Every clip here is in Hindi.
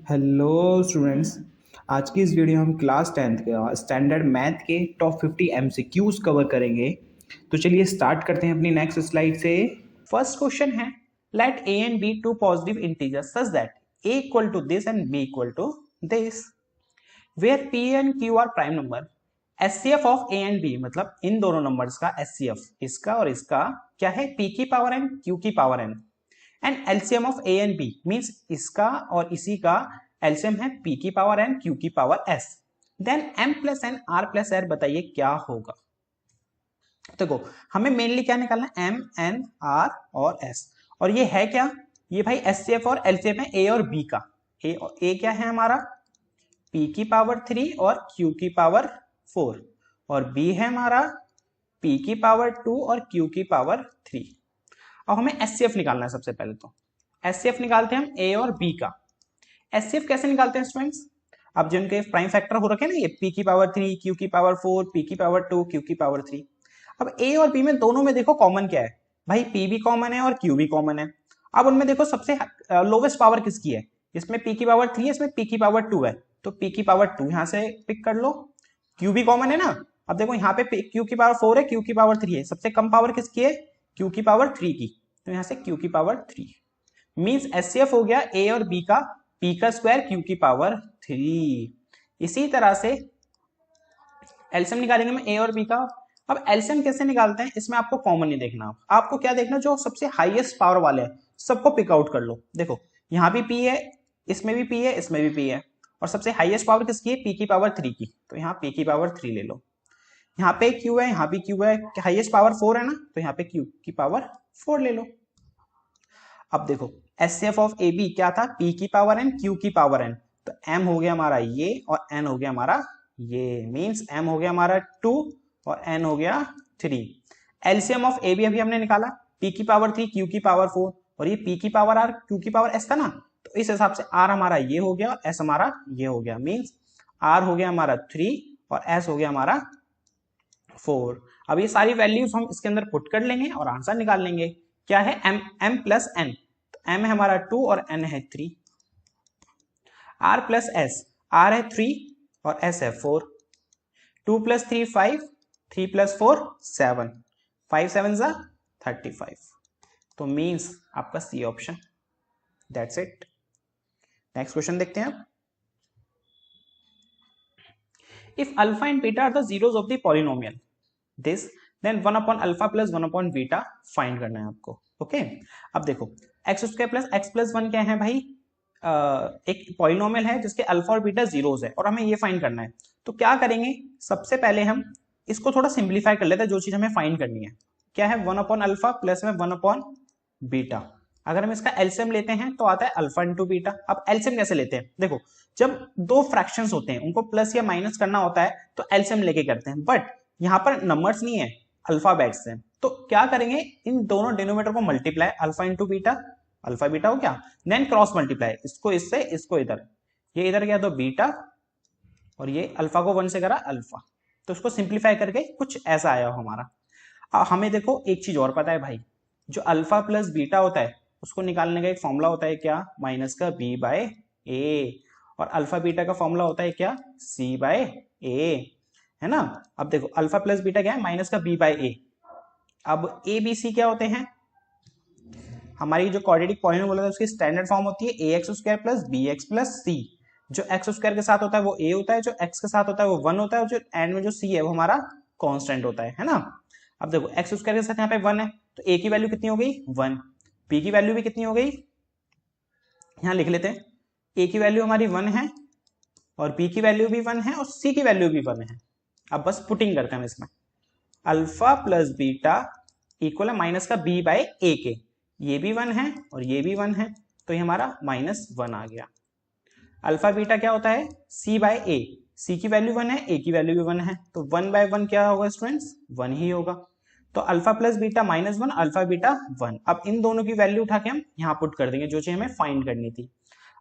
Hello students. आज की इस वीडियो में हम क्लास 10th के स्टैंडर्ड मैथ के टॉप 50 एमसीक्यूज कवर करेंगे। तो चलिए स्टार्ट करते हैं अपनी नेक्स्ट स्लाइड से। फर्स्ट क्वेश्चन है, late a and b two positive integers such that a equal to this and b equal to this, where p and q are prime number, HCF of a and b मतलब इन दोनों नंबर्स का HCF इसका और इसका क्या है, p की पावर n q की power n, and LCM of a and b means इसका और इसी का LCM है p की पावर n q की power s, then m plus n r plus r बताइए क्या होगा। देखो हमें मेनली क्या निकालना है, एम एन आर और एस, और ये है क्या, ये भाई एचसीएफ और एलसीएम है ए और बी का। ए क्या है हमारा, पी की पावर 3 और क्यू की पावर 4, और बी है हमारा पी की पावर 2 और क्यू की पावर 3। अब हमें एचसीएफ निकालना है। सबसे पहले तो एचसीएफ निकालते हैं हम ए और बी का। एचसीएफ कैसे निकालते हैं स्टूडेंट्स, अब जिनके प्राइम फैक्टर हो रखे हैं ना, ये पी की पावर 3 क्यू की पावर 4 पी की पावर 2 क्यू की पावर 3। अब ए और बी में दोनों में देखो कॉमन क्या है, भाई पी भी कॉमन है और क्यू भी कॉमन है। अब उनमें देखो सबसे लोवेस्ट पावर किसकी है, इसमें पी की पावर 3 है, इसमें पी की पावर 2 है, तो पी की पावर 2 यहां से पिक कर लो। क्यू भी कॉमन है ना, अब देखो यहाँ पे क्यू की पावर 4 है, क्यू की पावर 3 है, सबसे कम पावर किसकी है, क्यू की पावर 3 की, तो यहां से क्यू की पावर 3 मींस एचसीएफ हो गया ए और बी का पी का स्क्वायर क्यू की पावर 3। इसी तरह से एलसीएम निकालेंगे हम ए और बी का। अब एलसीएम कैसे निकालते हैं, इसमें आपको कॉमन नहीं देखना, आपको क्या देखना, जो सबसे हाईएस्ट पावर वाले हैं सबको पिक आउट कर लो। देखो यहाँ भी पी है, इसमें भी पी है, इसमें भी पी है, और सबसे हाईएस्ट पावर किसकी है, पी की पावर 3 की, तो यहाँ पी की पावर 3 ले लो। यहाँ पे क्यू है, यहाँ भी क्यू है, हाईएस्ट पावर 4 है ना, तो यहाँ पे क्यू की पावर 4 ले लो। अब देखो एचसीएफ ऑफ ए बी क्या था, पी की पावर एन क्यू की पावर एन, तो एम हो गया हमारा ये और एन हो गया हमारा ये, मींस एम हो गया हमारा 2 और एन हो गया 3। एलसीएम ऑफ ए बी अभी हमने निकाला, पी की पावर 3 क्यू की पावर 4, और ये पी की पावर आर क्यू की पावर एस था ना, तो इस हिसाब से आर हमारा ये हो गया और एस हमारा ये हो गया, मींस आर हो गया हमारा 3 और एस हो गया हमारा 4। अब ये सारी वैल्यूज हम इसके अंदर पुट कर लेंगे और आंसर निकाल लेंगे। क्या है, एम एम प्लस एन, तो एम है हमारा 2 और एन है 3। आर प्लस एस, आर है 3 और एस है 4। 2 प्लस 3 5, 3 प्लस 4 7, 5 7 जा 35, तो मीन्स आपका C option. That's it. Next question देखते हैं आप। If alpha and beta are the zeros of the polynomial this, then 1 upon alpha plus 1 upon beta find करना है आपको। ओके अब देखो x square plus x plus 1 क्या है भाई, एक पॉलिनोमियल है जिसके अल्फा और बीटा जीरोस है, और हमें ये फाइंड करना है। तो क्या करेंगे, सबसे पहले हम इसको थोड़ा सिंप्लीफाई कर लेते हैं, जो चीज हमें फाइंड करनी है। क्या है, 1 अपॉन अल्फा प्लस में 1 अपॉन बीटा। अगर हम इसका एलसीएम लेते हैं तो आता है अल्फा इंटू बीटा। अब एलसीएम कैसे लेते हैं, देखो जब दो फ्रैक्शंस होते हैं उनको प्लस या माइनस करना होता है तो एलसीएम लेके करते हैं, बट यहाँ पर नंबर्स नहीं है, अल्फाबेट्स हैं, तो क्या करेंगे, इन दोनों डिनोमिनेटर को multiply, alpha into beta, alpha beta हो गया, देन क्रॉस मल्टीप्लाई, इसको इससे इसको इधर, ये इधर गया तो बीटा, और ये अल्फा को 1 से करा अल्फा, तो इसको सिंप्लीफाई करके कुछ ऐसा आया हो हमारा। हमें देखो एक चीज और पता है भाई, जो अल्फा प्लस बीटा होता है उसको निकालने का एक फॉर्मूला होता है क्या, माइनस का बी बाय ए, और अल्फा बीटा का फॉर्मूला होता है क्या, सी बाय ए, है ना। अब देखो अल्फा प्लस बीटा क्या है, माइनस का बी बाय ए। अब ए बी सी क्या होते हैं, हमारी जो क्वाड्रेटिक पॉलिनोमियल है उसकी स्टैंडर्ड फॉर्म होती है A X square plus B X plus C. जो एक्स स्क्वायर के साथ होता है वो ए होता है, जो एक्स के साथ होता है वो 1 होता है, और जो एंड में जो सी है वो हमारा कांस्टेंट होता है ना। अब देखो एक्स स्क्वायर के साथ यहाँ पे 1 है, तो ए की वैल्यू कितनी हो गई 1, पी की वैल्यू भी कितनी हो गई, यहाँ लिख लेते हैं, ए की वैल्यू हमारी 1 है और बी की वैल्यू भी 1 है और सी की वैल्यू भी 1 है। अब बस पुटिंग करते हैं इसमें, अल्फा प्लस बीटा इक्वल है माइनस का बी बाय ए के, ये भी 1 है और ये भी 1 है, तो ये हमारा -1 आ गया। अल्फा बीटा क्या होता है, सी बाय ए, सी की वैल्यू 1 है, ए की वैल्यू भी 1 है, तो 1 बाय 1 क्या होगा स्टूडेंट्स, 1 ही होगा। तो alpha plus beta -1, alpha beta 1। अब इन दोनों की वैल्यू उठा के हम यहाँ पुट कर देंगे, जो चीज हमें फाइंड करनी थी।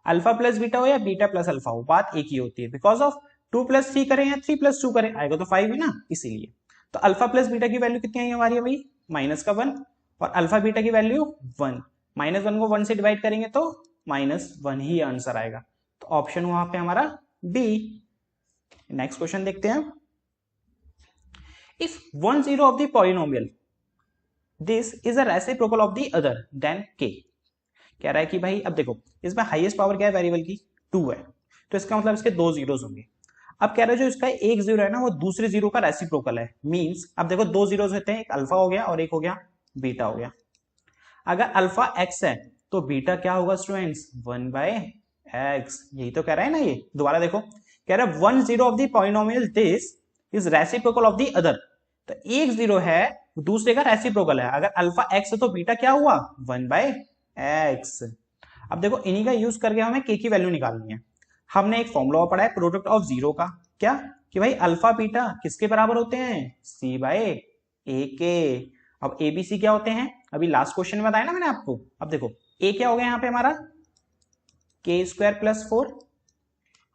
अल्फा प्लस बीटा हो या बीटा प्लस अल्फा हो, बात एक ही होती है, बिकॉज ऑफ 2 प्लस 3 करें या 3 प्लस 2 करें आएगा तो 5 ही ना, इसीलिए। तो अल्फा प्लस बीटा की वैल्यू कितनी आई हमारी अभी, -1, और अल्फा बीटा की वैल्यू 1, -1 को 1 से डिवाइड करेंगे तो -1 ही आंसर आएगा। तो ऑप्शन वहां पे हमारा बी। नेक्स्ट क्वेश्चन देखते हैं। If one zero of the polynomial this is a reciprocal of the other than के। कह रहा है कि भाई अब देखो इसमें हाईएस्ट पावर क्या है वेरिएबल की, 2 है, तो इसका मतलब इसके 2 जीरोस होंगे। अब कह रहे हैं जो इसका एक जीरो है ना वो दूसरे जीरो का रेसिप्रोकल है, मींस अब देखो 2 जीरोस होते हैं, एक अल्फा हो गया और एक हो गया बीटा हो गया। अगर अल्फा एक्स है तो बीटा क्या होगा स्टूडेंट्स, 1/x। यही तो कह रहा है ना, ये दोबारा देखो कह रहा है one zero of the polynomial this is reciprocal of the other. तो एक जीरो है दूसरे का रेसिप्रोकल है, अगर अल्फा एक्स है तो बीटा क्या हुआ, 1/x। अब देखो इन्हीं का यूज करके हमें के की वैल्यू निकालनी है। हमने एक फॉर्मूला पढ़ा है प्रोडक्ट ऑफ जीरो का, क्या कि भाई अल्फा बीटा किसके बराबर होते हैं, c/a के। अब ए बी सी क्या होते हैं, अभी लास्ट क्वेश्चन में बताया ना मैंने आपको। अब देखो ए क्या हो गया यहाँ पे हमारा k² + 4,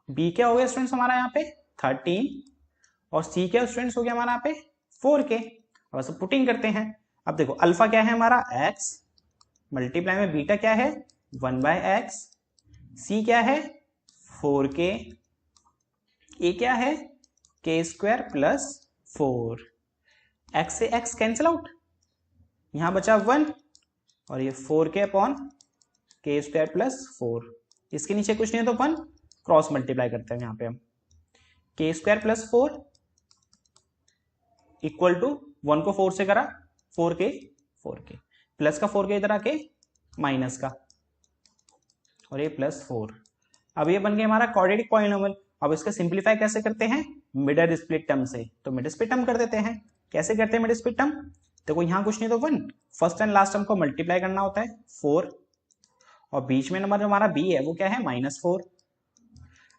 बी क्या हो गया स्टूडेंट्स हमारा यहाँ पे 13, और सी क्या स्टूडेंट्स हो गया हमारा यहाँ पे 4k। अब सब पुटिंग करते हैं। अब देखो अल्फा क्या है हमारा x, मल्टीप्लाई में बीटा क्या है 1/x, सी क्या है 4k, ए क्या है k² + 4। x से x कैंसिल आउट, यहां बचा 1 और ये 4k/k² + 4। इसके नीचे कुछ नहीं है तो 1 क्रॉस मल्टीप्लाई करते हैं यहाँ पे हम, k² + 4 इक्वल टू 1 को 4 से करा 4k प्लस का 4k इधर आके माइनस का और ये +4। अब ये बन गया हमारा क्वाड्रेटिक पॉलिनोमियल। अब इसका सिंपलीफाई कैसे करते हैं, मिड स्प्लिट टर्म से, तो मिड स्प्लिट टर्म कर देते हैं। कैसे करते हैं मिड स्प्लिट टर्म, देखो यहाँ कुछ नहीं तो 1, फर्स्ट एंड लास्ट टर्म को मल्टीप्लाई करना होता है 4, और बीच में नंबर जो हमारा b है वो क्या है -4।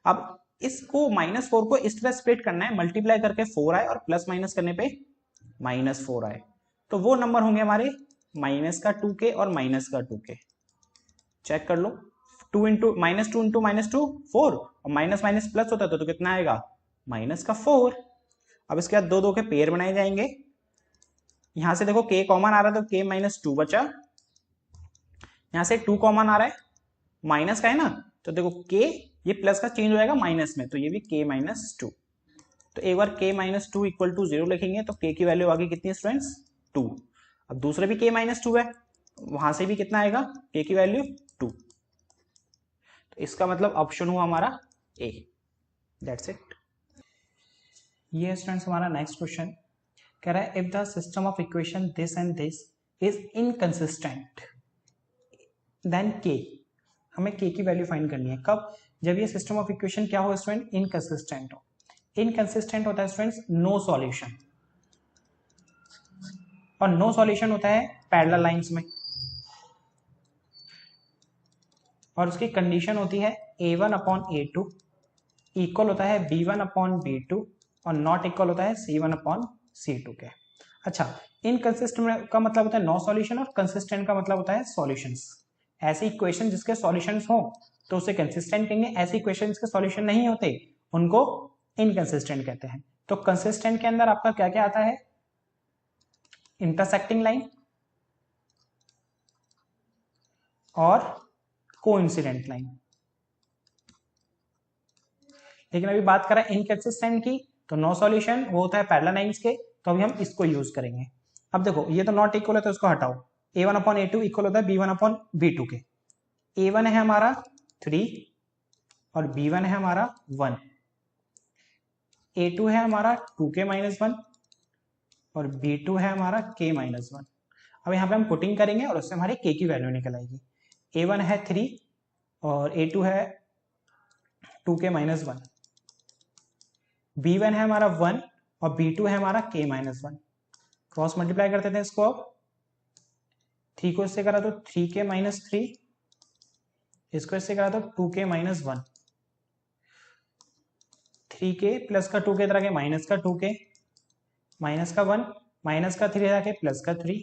अब इसको -4 को इस तरह स्प्लिट करना है, मल्टीप्लाई करके 4 आए और प्लस माइनस करने पे -4 आए, तो वो नंबर होंगे हमारे -2k और -2k। चेक कर लो, 2 इंटू -2 4, और माइनस माइनस प्लस होता है तो कितना आएगा -4। अब इसके बाद 2 2 के पेयर बनाए जाएंगे। यहां से देखो k कॉमन आ रहा है तो k-2 बचा, यहां से 2 कॉमन आ रहा है, माइनस का है ना, तो देखो k ये प्लस का चेंज हो जाएगा माइनस में, तो ये भी k-2। तो एक बार k-2 इक्वल टू 0 लिखेंगे तो k की वैल्यू आ गई कितनी स्टूडेंट्स 2। अब दूसरे भी k-2 है, वहां से भी कितना आएगा k की वैल्यू 2। तो इसका मतलब ऑप्शन हुआ हमारा ए। That's it. ये स्टूडेंट्स हमारा नेक्स्ट क्वेश्चन कह रहा है if the system of equation this and this is inconsistent then K. हमें के की वैल्यू फाइंड करनी है कब, जब ये सिस्टम ऑफ इक्वेशन क्या हो स्टूडेंट, इनकंसिस्टेंट हो। इनकंसिस्टेंट होता है स्टूडेंट्स नो सॉल्यूशन, और नो सॉल्यूशन होता है पैरेलल लाइंस में, और उसकी कंडीशन होती है a1/a2 इक्वल होता है b1/b2 और नॉट इक्वल होता है c1/c2 के। अच्छा, इनकंसिस्टेंट का मतलब होता है नो सॉल्यूशन और कंसिस्टेंट का मतलब होता है सॉल्यूशंस। ऐसी इक्वेशन जिसके सॉल्यूशंस हो तो उसे कंसिस्टेंट कहेंगे, ऐसी इक्वेशन जिसके सॉल्यूशन नहीं होते उनको इनकंसिस्टेंट कहते हैं। तो कंसिस्टेंट के अंदर आपका क्या क्या आता है, इंटरसेक्टिंग लाइन और कोइंसिडेंट लाइन। लेकिन अभी बात करें इनकंसिस्टेंट की तो नो सॉल्यूशन वो होता है पैरेलल लाइंस के, तो अभी हम इसको यूज करेंगे। अब देखो ये तो नॉट इक्वल है तो इसको हटाओ, a1/a2 इक्वल होता है b1/b2 के। a1 है हमारा 3 और b1 है हमारा 1, a2 है हमारा 2k-1 और b2 है हमारा k-1। अब यहाँ पे हम पुटिंग करेंगे और उससे हमारी k की वैल्यू निकल आएगी। a1 है 3 और a2 है 2k-1, b1 है हमारा 1 और b2 है हमारा k-1। क्रॉस मल्टीप्लाई कर देते हैं इसको। अब 3 को इससे करा तो 3k-3, इसको इससे करा तो 2k-1, 3k प्लस का 2k तरह के माइनस का 2k, माइनस का 1, माइनस का 3 तरह के प्लस का 3,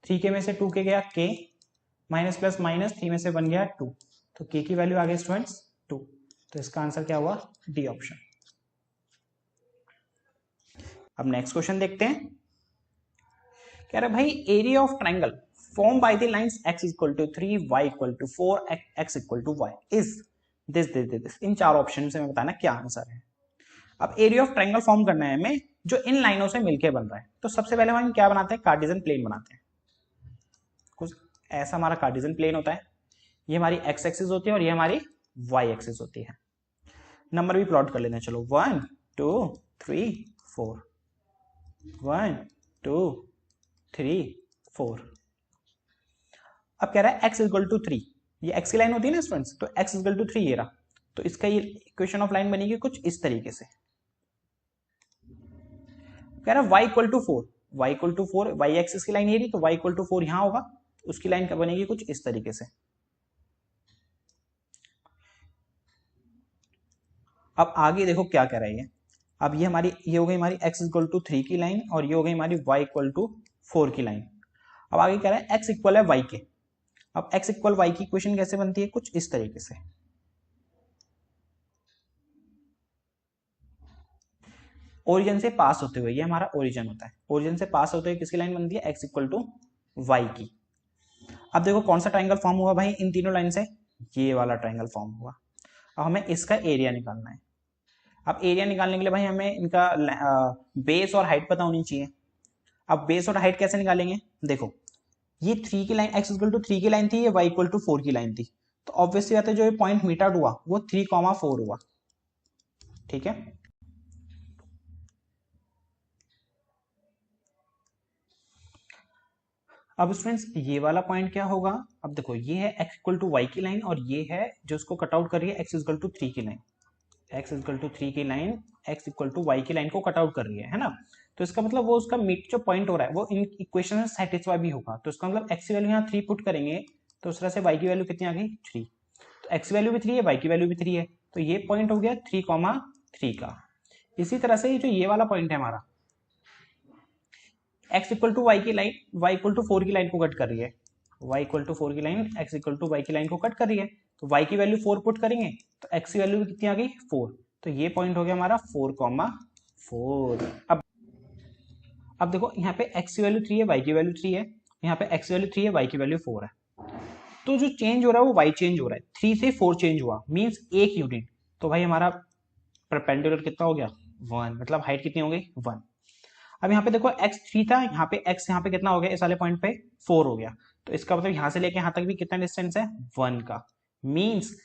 3k में से 2k गया k, माइनस प्लस माइनस 3 में से 1 गया 2, तो k की वैल्यू आ गई स्टूडेंट्स 2। तो इसका आंसर क्या हुआ, डी ऑप्शन। अब नेक्स्ट क्वेश्चन देखते हैं। कह रहा है भाई area of triangle form by the lines x = 3, y = 4, x = y is this. इन चार ऑप्शन से मैं बताना क्या आंसर है। अब एरिया ऑफ ट्रायंगल फॉर्म करना है हमें जो इन लाइनों से मिलके बन रहा है। तो सबसे पहले हम क्या बनाते हैं, कार्टेशियन प्लेन बनाते हैं। कुछ ऐसा हमारा कार्टेशियन प्लेन होता है, ये हमारी एक्स एक्सिस होती है और ये हमारी वाई एक्सिस होती है। नंबर भी प्लॉट कर लेते हैं, चलो 1 2 3 4, 1 2 3 4। अब कह रहा है x इक्वल टू 3, ये x की लाइन होती है ना स्टूडेंट्स, तो x इक्वल टू 3 ये रहा। तो इसका ये इक्वेशन ऑफ लाइन बनेगी कुछ इस तरीके से। कह रहा है y equal to 4, y equal to 4, y axis की लाइन ये रही, तो y इक्वल टू 4 यहां होगा, उसकी लाइन बनेगी कुछ इस तरीके से। अब आगे देखो क्या कह रहा है ये। अब ये हमारी ये हो गई हमारी x इक्वल टू 3 की लाइन और ये हो गई हमारी y इक्वल टू 4 की लाइन। अब आगे कह रहा है x इक्वल है y के। अब x इक्वल y की इक्वेशन कैसे बनती है, कुछ इस तरीके से। ओरिजिन से पास होते हुए, ये हमारा ओरिजिन होता है, ओरिजिन से पास होते हुए किसकी लाइन बनती है, x इक्वल टू y की। अब देखो कौन सा ट्रायंगल फॉर्म हुआ भाई इन तीनों लाइन से, ये वाला ट्रायंगल फॉर्म हुआ। अब हमें इसका एरिया निकालना है। अब एरिया निकालने के लिए भाई हमें इनका बेस और हाइट पता होनी चाहिए। अब बेस और हाइट कैसे निकालेंगे, देखो ये 3 की लाइन x इक्वल टू 3 की लाइन थी, ये y इक्वल टू 4 की लाइन थी, तो ऑब्वियसली बात है जो ये पॉइंट मीट आउट हुआ वो 3,4 हुआ। ठीक है, अब स्टूडेंट्स ये वाला पॉइंट क्या होगा, अब देखो ये है x इक्वल टू y की लाइन और ये है जो इसको कट आउट कर रही है x इक्वल टू 3 की लाइन। x इक्वल टू 3 की line x equal to y की लाइन को कट आउट कर रही है ना। तो इसका मतलब वो उसका मिड जो पॉइंट हो रहा है वो इन इक्वेशन में सेटिस्फाई भी होगा। तो इसका मतलब x की वैल्यू यहाँ 3 पुट करेंगे तो उस तरह से y की वैल्यू कितनी आ गई 3। तो x की वैल्यू भी 3 है, y की वैल्यू भी 3 है, तो ये पॉइंट हो गया 3,3 का। इसी तरह से जो ये वाला पॉइंट है हमारा x इक्वल टू y की लाइन y इक्वल टू 4 की लाइन को कट कर रही है, y इक्वल टू 4 की line x equal to y की लाइन को कट कर रही है, तो y की वैल्यू 4 पुट करेंगे तो x की वैल्यू कितनी आ गई 4। तो ये पॉइंट हो गया हमारा 4,4। अब देखो यहाँ पे x की वैल्यू 3 है, y की वैल्यू 3 है, यहाँ पे x की वैल्यू 3 है, y की वैल्यू 4 है। तो जो चेंज हो रहा है वो y चेंज हो रहा है, 3 से 4 चेंज हुआ मींस 1 यूनिट। तो भाई हमारा परपेंडिकुलर कितना हो गया 1, मतलब हाइट कितनी हो गई 1। अब यहाँ पे देखो x 3 था, यहाँ पे x यहाँ पे कितना हो गया इस वाले पॉइंट पे 4 हो गया। तो इसका मतलब यहाँ से लेके यहाँ तक भी कितना डिस्टेंस है 1 का, मींस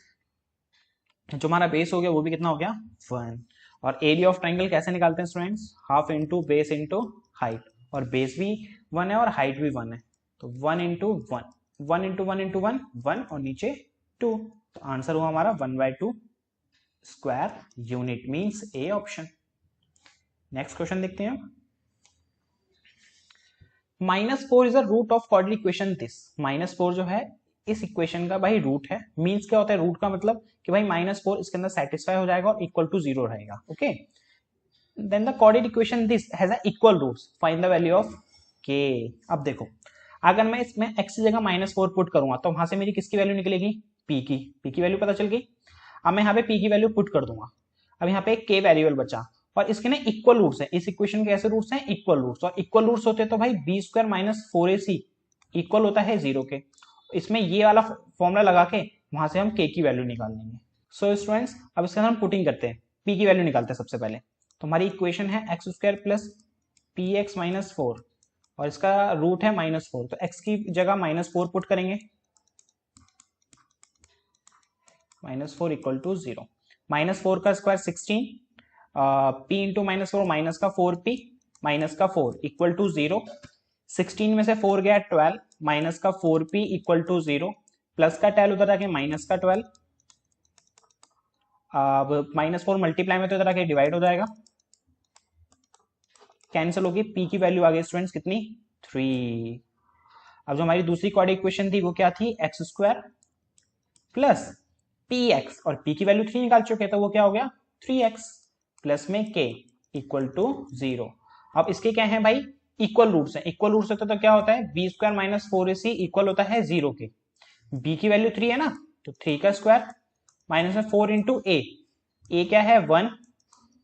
जो हमारा बेस हो गया वो भी कितना हो गया 1। और एरिया ऑफ ट्रायंगल कैसे निकालते हैं students, half into base into height, और बेस भी 1 है और हाइट भी 1 है, तो 1 इंटू 1, 1 इंटू 1 इंटू 1 1 और नीचे 2। तो आंसर हुआ हमारा 1/2 square unit, means A option. Next question देखते हैं। -4 is a root of quadratic equation this. -4 जो है इस इक्वेशन का भाई रूट है, मींस क्या होता है रूट का मतलब कि भाई -4 इसके अंदर सेटिस्फाई हो जाएगा और इक्वल टू 0 रहेगा। Okay, then the quadratic equation this has a equal roots, find the value of k। अब देखो अगर मैं इसमें x की जगह -4 पुट करूंगा तो वहां से मेरी किसकी वैल्यू निकलेगी p की वैल्यू पता चल गई। अब मैं यहाँ पे p की वैल्यू पुट कर दूंगा। अब यहाँ पे एक k वेरिएबल बचा और इसके ना इक्वल रूट्स हैं, इस इक्वेशन के ऐसे रूट्स हैं इक्वल रूट्स, और इक्वल रूट्स होते हैं तो भाई b square minus 4ac equal होता है 0 के। इसमें ये वाला फॉर्मूला लगा के वहां से हम k की वैल्यू निकाल लेंगे। सो स्टूडेंट्स अब इसके अंदर हम पुटिंग करते हैं, p की वैल्यू निकालते हैं सबसे पहले। तो हमारी इक्वेशन है x square plus P x minus 4 और इसका रूट है -4, तो x की जगह -4 पुट करेंगे, -4 इक्वल टू 0, -4 का स्क्वायर 16, p इंटू -4 माइनस का 4p माइनस का 4 इक्वल टू 0, 16 में से 4 गया 12 माइनस का 4p इक्वल टू 0, प्लस का 10 उधर आके माइनस का 12, अब -4 मल्टीप्लाई में तो इधर आके डिवाइड हो जाएगा, कैंसिल होगी, p की वैल्यू आ गई स्टूडेंट्स कितनी 3। अब जो हमारी दूसरी क्वाड्रेटिक इक्वेशन थी वो क्या थी x square plus P x, और p की वैल्यू 3 निकाल चुके तो वो क्या हो गया 3x प्लस में k इक्वल टू 0। अब इसके क्या है भाई इक्वल रूट्स हैं, इक्वल रूट्स होते तो क्या होता है b square minus 4ac equal होता है 0 के। b की वैल्यू 3 है ना, तो 3 का स्क्वायर माइनस में 4 इंटू a क्या है 1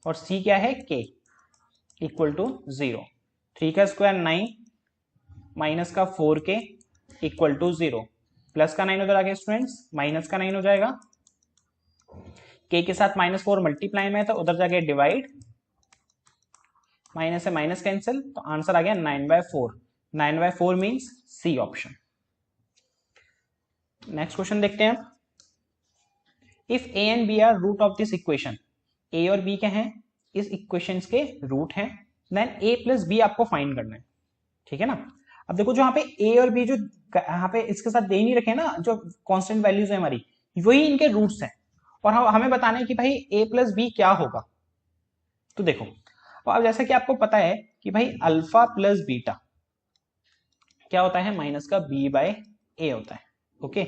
और c क्या है k इक्वल टू 0, 3 का स्क्वायर 9 माइनस का 4k इक्वल टू 0, प्लस का 9 उधर आ गया स्टूडेंट्स माइनस का 9 हो जाएगा, k के साथ -4 मल्टीप्लाई में है तो उधर जाके डिवाइड, माइनस से माइनस कैंसिल, तो आंसर आ गया 9/4। 9/4 means C option. Next question देखते हैं। If a and b are root of this equation, a और b क्या है, इस इक्वेशन के रूट हैं, देन a प्लस b आपको फाइंड करना है, ठीक है ना। अब देखो जो यहाँ पे a और b जो यहाँ पे इसके साथ दे नहीं रखे ना, जो कांस्टेंट वैल्यूज है हमारी, वही इनके रूट्स हैं, और हमें बताना है कि भाई a प्लस बी क्या होगा। तो देखो, अब जैसा कि आपको पता है कि भाई अल्फा प्लस बीटा क्या होता है, माइनस का b/a होता है। ओके,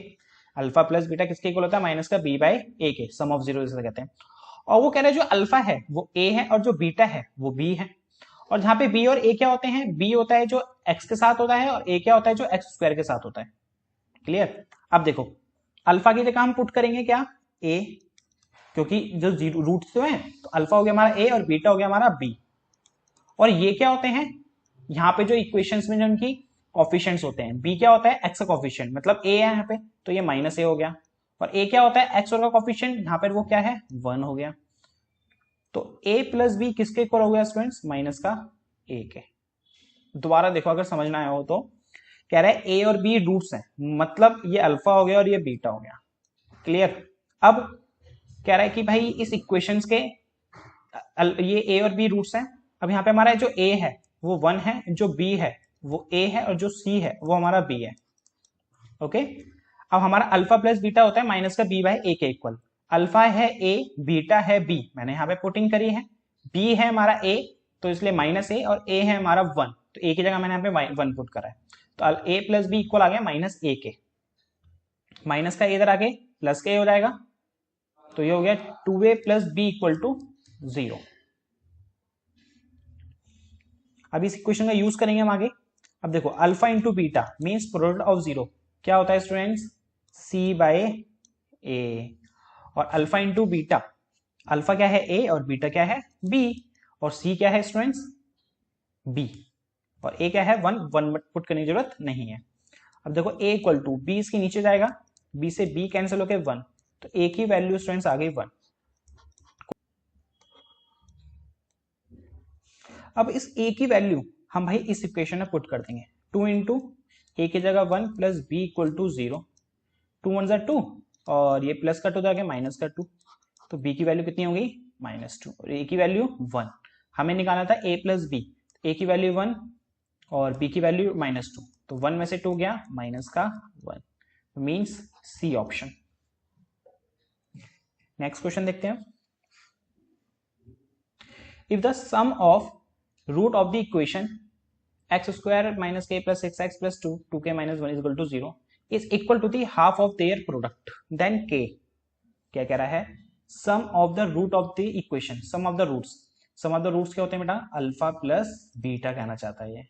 अल्फा प्लस बीटा किसके इक्वल होता है, माइनस का b/a के, सम ऑफ जीरो जिसे कहते हैं। और वो कह रहे हैं जो अल्फा है वो a है और जो बीटा है वो b है। और जहां पे b और a क्या होते हैं, b होता है जो x के साथ होता है और a क्या होता है जो x² के साथ होता है। क्लियर। अब देखो अल्फा की जगह हम पुट करेंगे क्या, a, क्योंकि जो रूट तो है, तो अल्फा हो गया हमारा a और बीटा हो गया हमारा b। और ये क्या होते हैं, यहाँ पे जो इक्वेशंस में जो उनकी कॉफिशिएंट्स होते हैं, b क्या होता है x का कॉफिशिएंट, मतलब a है यहाँ पे, तो ये -a हो गया। और a क्या होता है x और का कॉफिशिएंट, यहाँ पे वो क्या है 1 हो गया। तो a प्लस बी किसके इक्वल हो गया स्टूडेंट्स, माइनस का a के। दोबारा देखो अगर समझना आया हो तो, कह रहा है a और b रूट्स हैं, मतलब ये अल्फा हो गया और ये बीटा हो गया। क्लियर। अब कह रहा है कि भाई इस इक्वेशंस के ये a और b रूट्स हैं। अब यहाँ पे हमारा जो a है वो 1 है, जो b है वो a है और जो c है वो हमारा b है। ओके, अब हमारा अल्फा प्लस बीटा होता है माइनस का b/a के इक्वल। अल्फा है a, बीटा है b, मैंने यहाँ पे पुटिंग करी है। b है हमारा a, तो इसलिए -a, और a है हमारा 1, तो a की जगह मैंने यहाँ पे 1 पुट करा है। तो a प्लस बी इक्वल आ गया -a के। माइनस का इधर आके प्लस का हो जाएगा, तो ये हो गया 2a plus B equal to 0। अब इस इक्वेशन का यूज करेंगे हम आगे। अब देखो alpha into beta means product of zero क्या होता है स्टूडेंट्स, c/a। और अल्फा इंटू बीटा, अल्फा क्या है a और बीटा क्या है b, और c क्या है स्टूडेंट्स b, और a क्या है 1 पुट करने की जरूरत नहीं है। अब देखो a इक्वल टू b, इसके नीचे जाएगा, b से b कैंसिल होके 1, तो a की वैल्यू स्टूडेंट्स आ गई 1। अब इस a की वैल्यू हम भाई इस इक्वेशन में पुट कर देंगे, 2 इंटू a की जगह 1 प्लस b इक्वल टू 0, 2 1 2, और ये प्लस का 2 जाके माइनस का 2, तो b की वैल्यू कितनी होगी -2, और a की वैल्यू 1। हमें निकालना था a प्लस b, a की वैल्यू 1 और b की वैल्यू -2, तो 1 में से 2 गया माइनस का 1, means C option. Next question देखते हैं। If the sum of root of the equation x² minus k plus 6x plus 2 2k minus 1 is equal to 0 is equal to the half of their product, then k क्या कह रहा है, sum of the root of the equation, sum of the roots. Sum of the roots क्या होते हैं बेटा, अल्फा प्लस बीटा कहना चाहता है। ये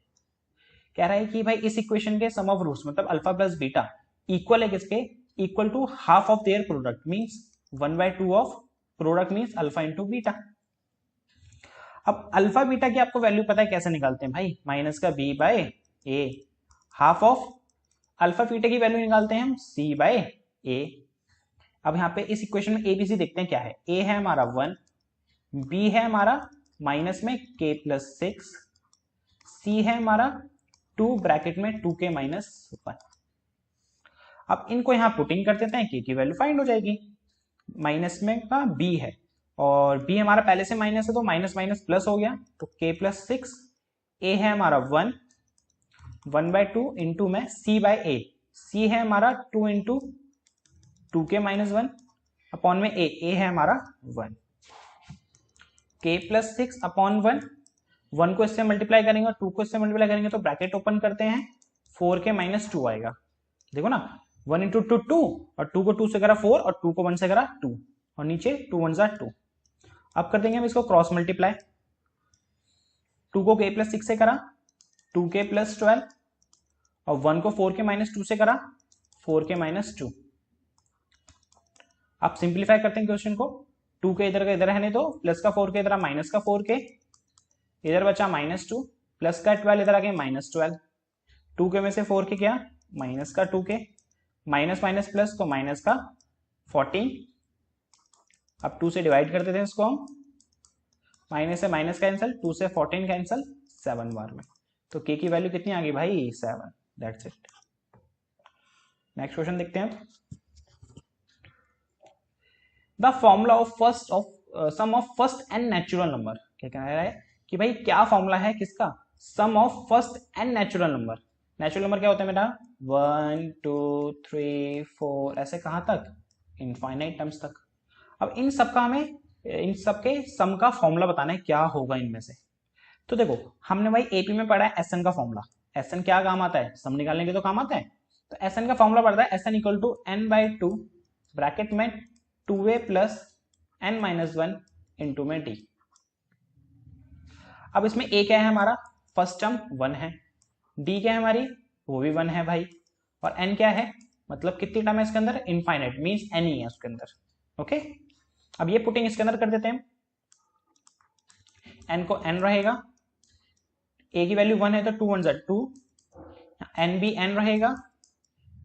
कह रहा है कि भाई इस इक्वेशन के सम ऑफ रूट्स मतलब अल्फा प्लस बीटा इक्वल है किसके, equal to half of their product, means 1/2 of product means alpha into beta. अब अल्फा बीटा की आपको वैल्यू पता है कैसे निकालते हैं भाई, माइनस का b/a, half of alpha beta की वैल्यू निकालते हैं हम c/a। अब यहाँ पे इस इक्वेशन में abc देखते हैं क्या है, a है हमारा 1, b है हमारा माइनस में k प्लस 6, c है हमारा 2 ब्रैकेट में 2k माइनस 1। अब इनको यहाँ पुटिंग कर देते हैं, k की वैल्यू फाइंड हो जाएगी। माइनस में का b है और b हमारा पहले से माइनस है तो माइनस माइनस प्लस हो गया, तो k प्लस 6, a है हमारा 1, 1/2 इंटू में c/a, c है हमारा 2 इंटू 2k माइनस 1 अपॉन में a है हमारा 1, k प्लस 6 अपॉन 1 को इससे मल्टीप्लाई करेंगे और 2 को इससे मल्टीप्लाई करेंगे तो ब्रैकेट ओपन करते हैं, 4k माइनस 2 आएगा। देखो ना 1 इंटू 2 2, और 2 को 2 से करा 4 और 2 को 1 से करा 2, और नीचे 2 1 2। अब कर देंगे हम इसको क्रॉस मल्टीप्लाई, 2 को k प्लस 6 से करा 2k प्लस 12, और 1 को 4k माइनस 2 से करा 4k माइनस 2। आप सिंप्लीफाई करते हैं क्वेश्चन को, 2 के इधर का इधर रहने दो, प्लस का 4k इधर माइनस का 4k, इधर बचा -2, प्लस का 12 इधर आ गया -12, 2k में से 4k क्या माइनस का 2k, माइनस माइनस प्लस तो माइनस का 14, अब 2 से डिवाइड कर देते हैं इसको हम, माइनस से माइनस कैंसिल, 2 से 14 कैंसिल 7 बार में, तो k की वैल्यू कितनी आ गई भाई 7। That's it. नेक्स्ट क्वेश्चन देखते हैं। The formula of sum of first and natural number, क्या कह रहा है कि भाई क्या फॉर्मूला है किसका, sum of first and natural number. Natural number क्या होता है बेटा, 1 2 3 4 ऐसे कहां तक, इनफाइनाइट टर्म्स तक। अब इन सब का हमें, इन सब के सम का फॉर्मूला बताना है क्या होगा इनमें से। तो देखो हमने भाई एपी में पढ़ा है एसएन का फॉर्मूला, एसएन क्या काम आता है, सम निकालने के तो काम आता है। तो एसएन का फॉर्मूला पड़ता है SN equal to n/2 bracket में 2a प्लस n-1 इंटू में d। अब इसमें a क्या है हमारा, फर्स्ट टर्म 1 है, d क्या है हमारी, वो भी 1 है भाई, और n क्या है, मतलब कितनी टर्म है इसके अंदर, इनफाइनाइट, मींस n ही है उसके अंदर। ओके, अब ये पुटिंग इसके अंदर कर देते हैं, n को n रहेगा, a की वैल्यू 1 है तो 2 1 जा 2, n भी n रहेगा,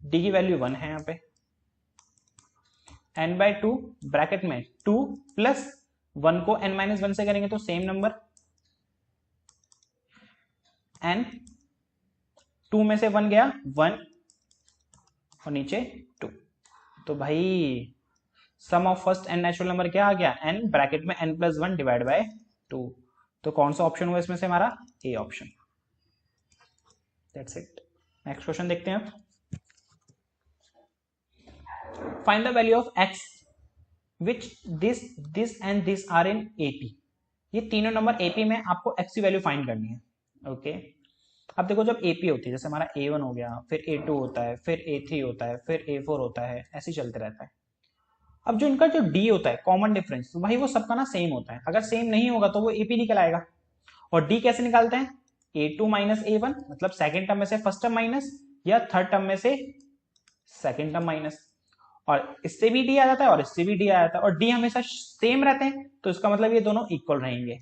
d की वैल्यू 1 है यहाँ पे, n/2 ब्रैकेट में 2 प्लस 1 को n-1 से करेंगे तो सेम नंबर, n 2 में से 1 गया 1 और नीचे 2, तो भाई sum of first and natural number क्या आ गया, n ब्रैकेट में n+1 डिवाइड बाय 2। तो कौन सा ऑप्शन हुआ इसमें से हमारा, A option. That's it. Next question देखते हैं। Find the value of x which this and this are in AP। ये तीनों नंबर AP में आपको x की वैल्यू फाइंड करनी है। ओके, अब देखो जब AP होती है, जैसे हमारा A1 हो गया, फिर A2 होता है, फिर A3 होता है, फिर A4 होता है, ऐसे चलते रहता है। अब जो इनका जो D होता है कॉमन डिफरेंस, तो भाई वो सबका ना सेम होता है, अगर सेम नहीं होगा तो वो AP निकल आएगा। और D कैसे निकालते हैं, A2 माइनस A1, मतलब सेकेंड टर्म में से फर्स्ट टर्म माइनस, या थर्ड टर्म में से सेकेंड टर्म माइनस, और इससे भी D आ जाता है और इससे भी D आ जाता है, और D हमेशा सेम रहते हैं, तो इसका मतलब ये दोनों इक्वल रहेंगे।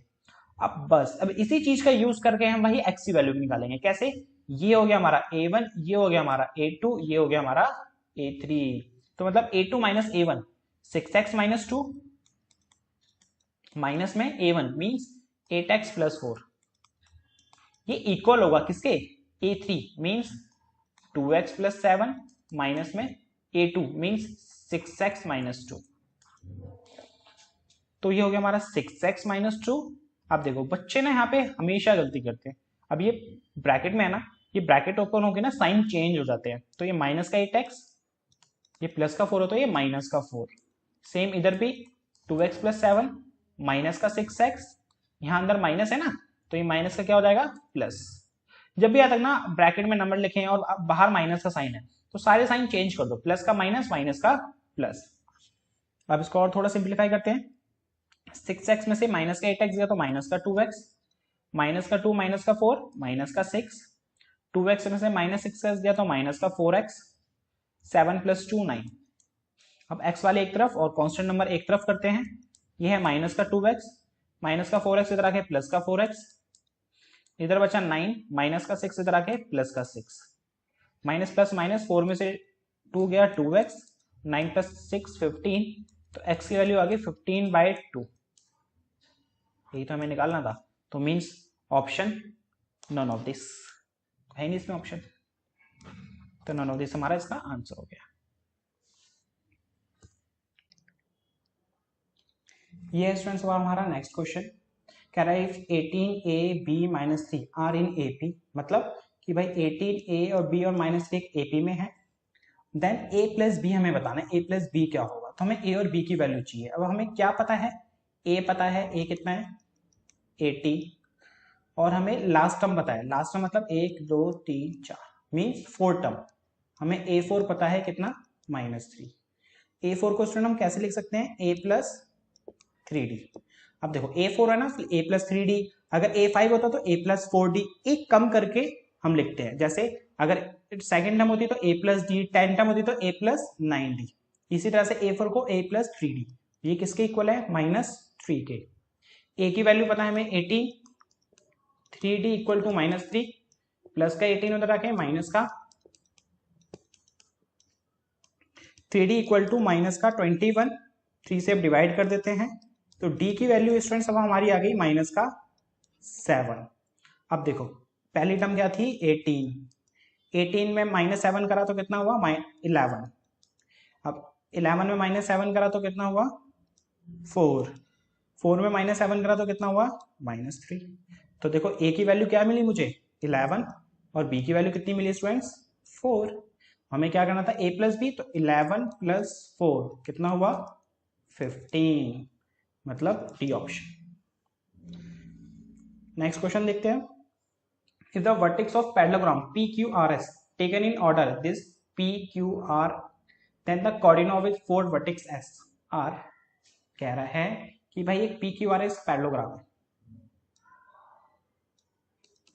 अब बस अब इसी चीज का यूज करके हम वही x की वैल्यू निकालेंगे। कैसे, ये हो गया हमारा A1, ये हो गया हमारा A2, ये हो गया हमारा A3, तो मतलब A2 minus A1 6x minus 2, minus में A1 मीन्स 8x प्लस 4, ये इक्वल होगा किसके, A3 means 2x plus 7, minus में A2 मीन्स 6x माइनस 2, तो ये हो गया हमारा 6x माइनस 2। अब देखो बच्चे ना यहाँ पे हमेशा गलती करते हैं, अब ये ब्रैकेट में है ना, ये ब्रैकेट ओपन होके ना साइन चेंज हो जाते हैं, तो ये माइनस का 8x, ये प्लस का 4 हो तो ये माइनस का 4, सेम इधर भी 2x प्लस 7 माइनस का 6x, यहाँ अंदर माइनस है ना, तो ये माइनस का क्या हो जाएगा प्लस। जब भी आता ना ब्रैकेट में नंबर लिखे हैं और बाहर माइनस का साइन है, तो सारे साइन चेंज कर दो, प्लस का माइनस, माइनस का प्लस। अब इसको और थोड़ा सिंप्लीफाई करते हैं, 6x में से माइनस का 8x गया तो माइनस का 2x, माइनस का 2 माइनस का 4 माइनस का 6, 2x में से माइनस 6x गया तो माइनस का 4x, 7 प्लस 2 9। अब x वाले एक तरफ और कांस्टेंट नंबर एक तरफ करते हैं, ये है माइनस का 2x, माइनस का 4x इधर आके प्लस का 4x, इधर बचा 9, माइनस का 6 इधर आके प्लस का 6, माइनस प्लस माइनस 4 में से 2 गया 2x, 9 प्लस 6 15, तो x की वैल्यू आ गई 15/2, यही तो हमें निकालना था। तो means option none of this, है नहीं इसमें ऑप्शन, तो नन ऑफ दिस हमारा इसका आंसर हो गया। ये स्टूडेंट्स हमारा नेक्स्ट क्वेश्चन कह रहा है if 18a b - 3 are in AP, मतलब कि भाई 18a और b और -3 AP में है, देन a प्लस बी हमें बताना है, a प्लस बी क्या होगा, तो हमें a और b की वैल्यू चाहिए। अब हमें क्या पता है, a पता है, a कितना है 80, और हमें लास्ट टर्म पता है, लास्ट टर्म मतलब 1 2 3 4 मीन्स 4 टर्म, हमें a4 पता है कितना -3। a4 को स्टूडेंट हम कैसे लिख सकते हैं, a प्लस 3d। अब देखो a4 है ना, a प्लस 3d, अगर a5 होता तो a प्लस 4d, एक कम करके हम लिखते हैं, जैसे अगर सेकेंड टर्म होती तो a प्लस डी, 10 टर्म होती तो a प्लस 9d, इसी तरह से a4 को a प्लस 3d, ये किसके इक्वल है -3 के। a की वैल्यू पता है हमें 80, 3d इक्वल टू -3, प्लस का 18 उधर रखे माइनस का 3d इक्वल टू माइनस का 21, 3 से अब डिवाइड कर देते हैं, तो d की वैल्यू स्टूडेंट्स अब हमारी आ गई माइनस का 7। अब देखो पहली टर्म क्या थी 18 में -7 करा तो कितना हुआ 11। अब 11 में -7 करा तो कितना हुआ 4 में -7 करा तो कितना हुआ -3। तो देखो a की वैल्यू क्या मिली मुझे 11 और b की वैल्यू कितनी मिली स्टूडेंट्स 4। हमें क्या करना था a प्लस बी, तो 11 प्लस 4 कितना हुआ 15, मतलब डी ऑप्शन। नेक्स्ट क्वेश्चन देखते हैं। If the vertex of parallelogram PQRS taken in order this PQR, then the coordinate of its 4 vertex S are, कह रहा है कि भाई एक PQRS पैरेललोग्राम है,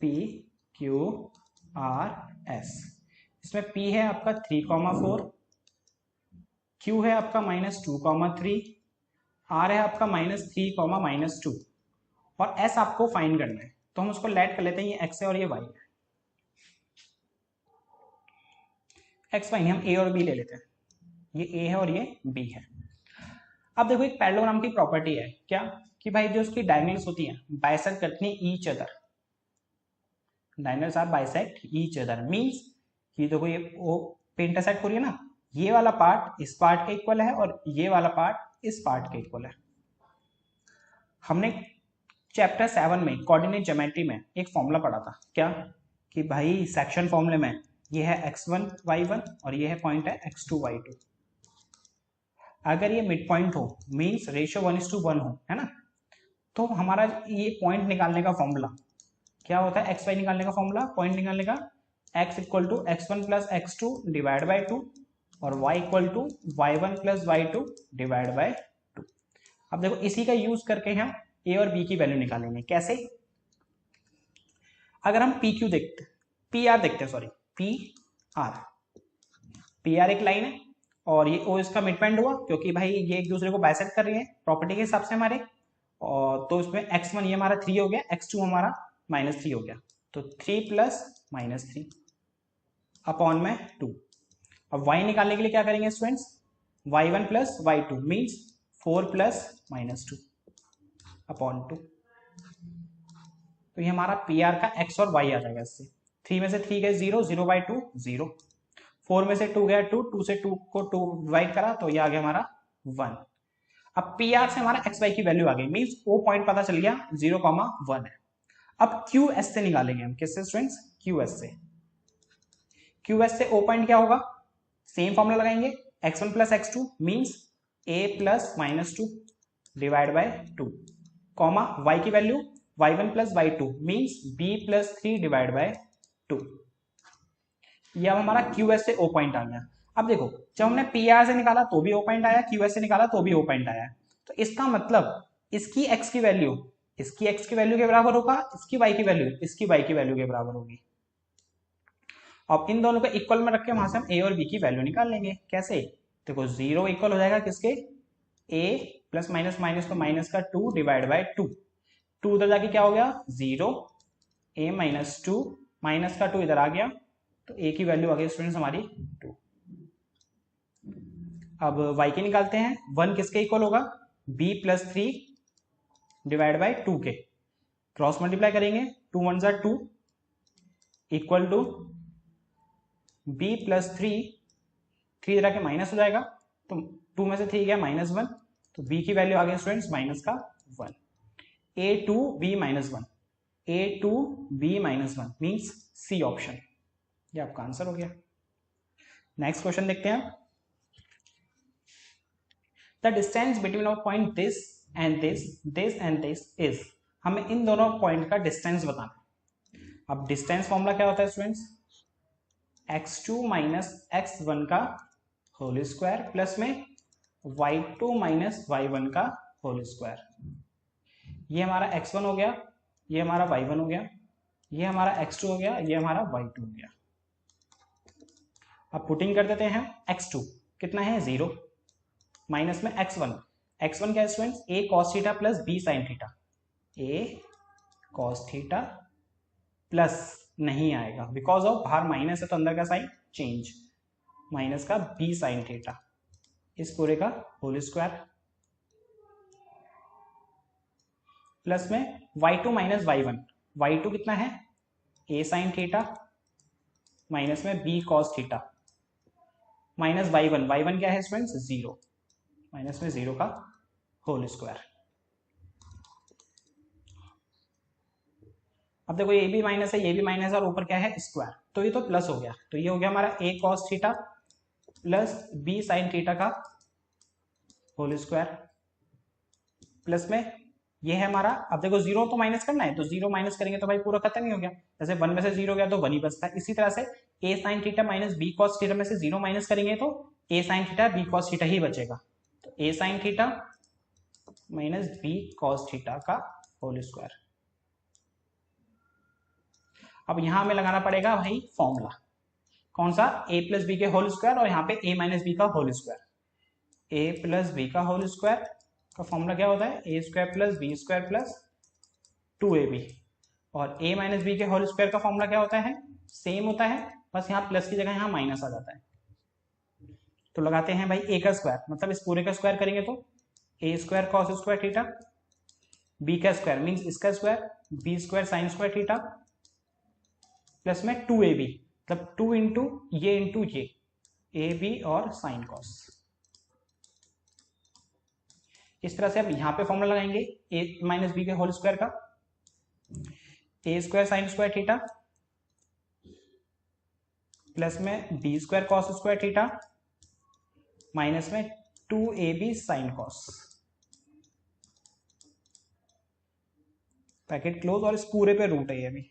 PQRS, इसमें P है आपका 3,4, Q है आपका -2,3, R है आपका -3, -2 और S आपको फाइंड करना है। तो हम उसको लेट कर लेते हैं, ये x है और ये y है। x y नहीं, हम a और b ले लेते हैं, ये a है और ये b है। अब देखो एक पैरेललोग्राम की प्रॉपर्टी है क्या कि भाई जो उसकी डायगोनल्स होती हैं बाइसेक्ट करती हैं each other, diagonals are bisect each other, means कि देखो ये वो पे इंटरसेक्ट हो रही है ना, ये वाला पार्ट इस पार्ट के इक्वल है और ये वाला पार्ट इस पार्ट के इक्वल है। हमने चैप्टर 7 में कोऑर्डिनेट ज्योमेट्री में एक फॉर्मूला पढ़ा था क्या कि भाई सेक्शन फॉर्मूले में ये है x1 y1 और ये है पॉइंट है x2 y2। अगर ये मिड पॉइंट हो मींस रेशियो 1:1 हो, है ना, तो हमारा ये पॉइंट निकालने का फॉर्मूला क्या होता है, xy निकालने का फॉर्मूला, पॉइंट निकालने का x equal to x1 plus x2 divide by 2 और y equal to y1 plus y2 divide by 2। अब देखो इसी का यूज करके हम a और b की वैल्यू निकालेंगे। कैसे, अगर हम pq देखते pr देखते हैं, सॉरी pr एक लाइन है और ये o इसका मिड पॉइंट हुआ क्योंकि भाई ये एक दूसरे को बाइसेक्ट कर रही है प्रॉपर्टी के हिसाब से हमारे, और तो इसमें x1 ये हमारा 3 हो गया, x2 हमारा -3 हो गया, तो 3 प्लस -3 अपॉन में 2। अब y निकालने के लिए क्या करेंगे students, y1 plus y2 means 4 plus -2 upon 2। तो ये हमारा PR का x और y आ जाएगा इससे। 3 में से 3 गए 0, 0 बाई 2 0, 4 में से 2 गया 2, 2 से 2 को 2 डिवाइड करा तो ये आ गया हमारा 1। अब PR से हमारा x y की वैल्यू आ गई, मींस वो पॉइंट पता चल गया 0,1 है। अब QS से निकालेंगे हम, किससे स्टूडेंट्स, QS से। QS से O पॉइंट क्या होगा, सेम फॉर्मूला लगाएंगे, x1 plus x2 means a plus -2 divide by 2, comma y की value y1 plus y2 means b plus 3 divide by 2। ये अब हमारा QS से O पॉइंट आ गया। अब देखो जब हमने PR से निकाला तो भी O पॉइंट आया, QS से निकाला तो भी O पॉइंट आया, तो इसका मतलब इसकी x की वैल्यू के बराबर होगा, इसकी y की वैल्यू के बराबर होगी। अब इन दोनों को इक्वल में रख के वहां से हम a और b की वैल्यू निकाल लेंगे। कैसे, देखो 0 इक्वल हो जाएगा किसके, a प्लस माइनस माइनस तो माइनस का 2 डिवाइड बाय 2, 2 उधर जाके क्या हो गया 0, a माइनस 2 माइनस का 2 इधर आ गया, तो a की वैल्यू आ गई स्टूडेंट्स हमारी 2। अब y के निकालते हैं, 1 किसके इक्वल होगा, b प्लस 3 डिवाइड बाय 2 के, क्रॉस मल्टीप्लाई करेंगे, 2 1 जा 2 इक्वल टू b प्लस 3 इधर आके माइनस हो जाएगा, तो 2 में से 3 गया -1, तो b की वैल्यू आ गई स्टूडेंट्स माइनस का 1, a2b -1 मीन्स सी ऑप्शन, ये आपका आंसर हो गया। नेक्स्ट क्वेश्चन देखते हैं। The distance between a point this and this is, हमें इन दोनों पॉइंट का डिस्टेंस बताना है। अब डिस्टेंस फॉर्मूला क्या होता है स्टूडेंट्स, x2 माइनस x1 का होल स्क्वायर प्लस में y2 माइनस y1 का होल स्क्वायर। ये हमारा x1 हो गया, ये हमारा y1 हो गया, ये हमारा x2 हो गया, ये हमारा y2 हो गया। अब पुटिंग कर देते हैं, x2 कितना है 0 माइनस में x1 क्या है students, a cos theta plus b sin theta, a cos theta plus नहीं आएगा बिकॉज ऑफ बाहर माइनस है तो अंदर का साइन चेंज, माइनस का b sin थीटा, इस पूरे का होल स्क्वायर प्लस में y2 माइनस y1, y2 कितना है a साइन थीटा माइनस में b cos theta minus y1, y1 क्या है स्टूडेंट्स 0, माइनस में 0 का होल स्क्वायर। अब देखो ये भी माइनस है, ये भी माइनस है और ऊपर क्या है स्क्वायर, तो ये तो प्लस हो गया, तो ये हो गया हमारा a cos theta plus b sine theta का होल स्क्वायर प्लस में ये है हमारा। अब देखो जीरो तो माइनस करना है, तो जीरो माइनस करेंगे तो भाई पूरा खत्म ही हो गया, जैसे 1 में से 0 गया तो 1 ही बचता है। इसी तरह से a sine theta minus b cos theta में से 0 माइनस करेंगे तो a sine theta b cos theta ही बचेगा, तो a sine theta minus b cos theta का होल स्क्वायर। अब यहां हमें लगाना पड़ेगा भाई फॉर्मूला, कौन सा, a प्लस बी के होल स्क्वायर और यहाँ पे a माइनस बी का whole square. a plus B का होल स्क्वायर का फॉर्मूला क्या होता है, a square plus B square plus 2ab, और a माइनस बी के होल स्क्वायर का फॉर्मूला क्या होता है, सेम होता है, बस यहाँ प्लस की जगह यहाँ माइनस आ जाता है। तो लगाते हैं भाई a का स्क्वायर, मतलब इस पूरे का स्क्वायर करेंगे तो a square cos square theta, b का स्क्वायर मीन्स इसका square b square sine square theta plus में 2ab, मतलब 2 इंटू ये ए बी और साइन कॉस। इस तरह से अब यहाँ पे फॉर्मूला लगाएंगे a माइनस बी के होल स्क्वायर का, a square sine square theta plus में B square cos square theta minus में 2ab sine cos, bracket close, और इस पूरे पे रूट है ये भी।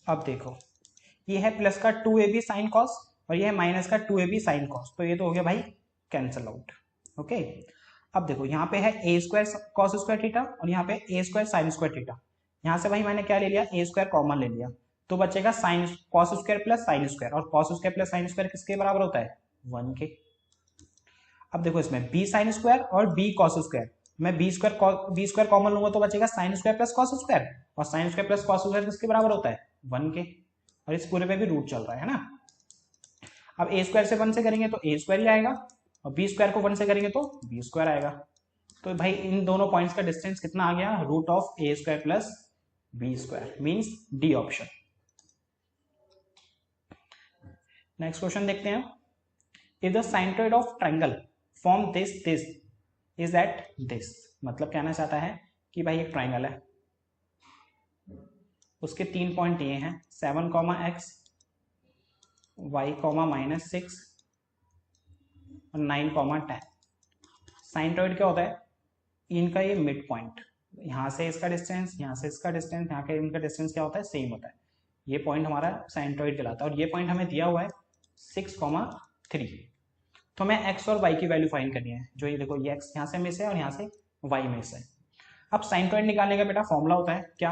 अब देखो ये है प्लस का 2ab साइन कॉस और ये है माइनस का 2ab साइन कॉस, तो ये तो हो गया भाई कैंसल आउट। ओके, अब देखो यहाँ पे है a square cos square theta और यहाँ पे a square sine square theta, यहाँ से भाई मैंने क्या ले लिया, a स्क्वायर कॉमन ले लिया, तो बचेगा sine cos square plus sine square, और cos square plus sine square किसके बराबर होता है, 1 के। अब देखो इसमें b साइन स्क्वायर और b कॉस स्क्वायर, मैं b स्क्वायर कॉमन लूंगा तो बचेगा sine square plus cos square, और sine square plus cos square किसके बराबर होता है, 1 के, और इस पूरे पे भी रूट चल रहा है ना। अब a स्क्वायर से 1 से करेंगे तो a स्क्वायर ही आएगा, और b स्क्वायर को 1 से करेंगे तो b स्क्वायर आएगा, तो भाई इन दोनों पॉइंट्स का डिस्टेंस कितना आ गया, root of a square plus b square, means D option. Next question देखते हैं, if the centroid of triangle form this is that this, मतलब कहना चाहता है कि भाई एक ट्रायंगल है, उसके 3 पॉइंट ये हैं 7, x, y, -6 और 9, 10। साइनटॉइड क्या होता है, इनका ये मिड पॉइंट, यहाँ से इसका डिस्टेंस, यहाँ से इसका डिस्टेंस, यहाँ के इनका डिस्टेंस क्या होता है, सेम होता है, ये पॉइंट हमारा साइनटॉइड कहलाता है, और ये पॉइंट हमें दिया हुआ है 6, 3। तो हमें x और y की वैल्यू फाइंड करनी है, जो ये देखो ये x यहाँ से मिस है और यहाँ से y मिस है। अब साइनटॉइड निकालने का बेटा फॉर्मूला होता है क्या,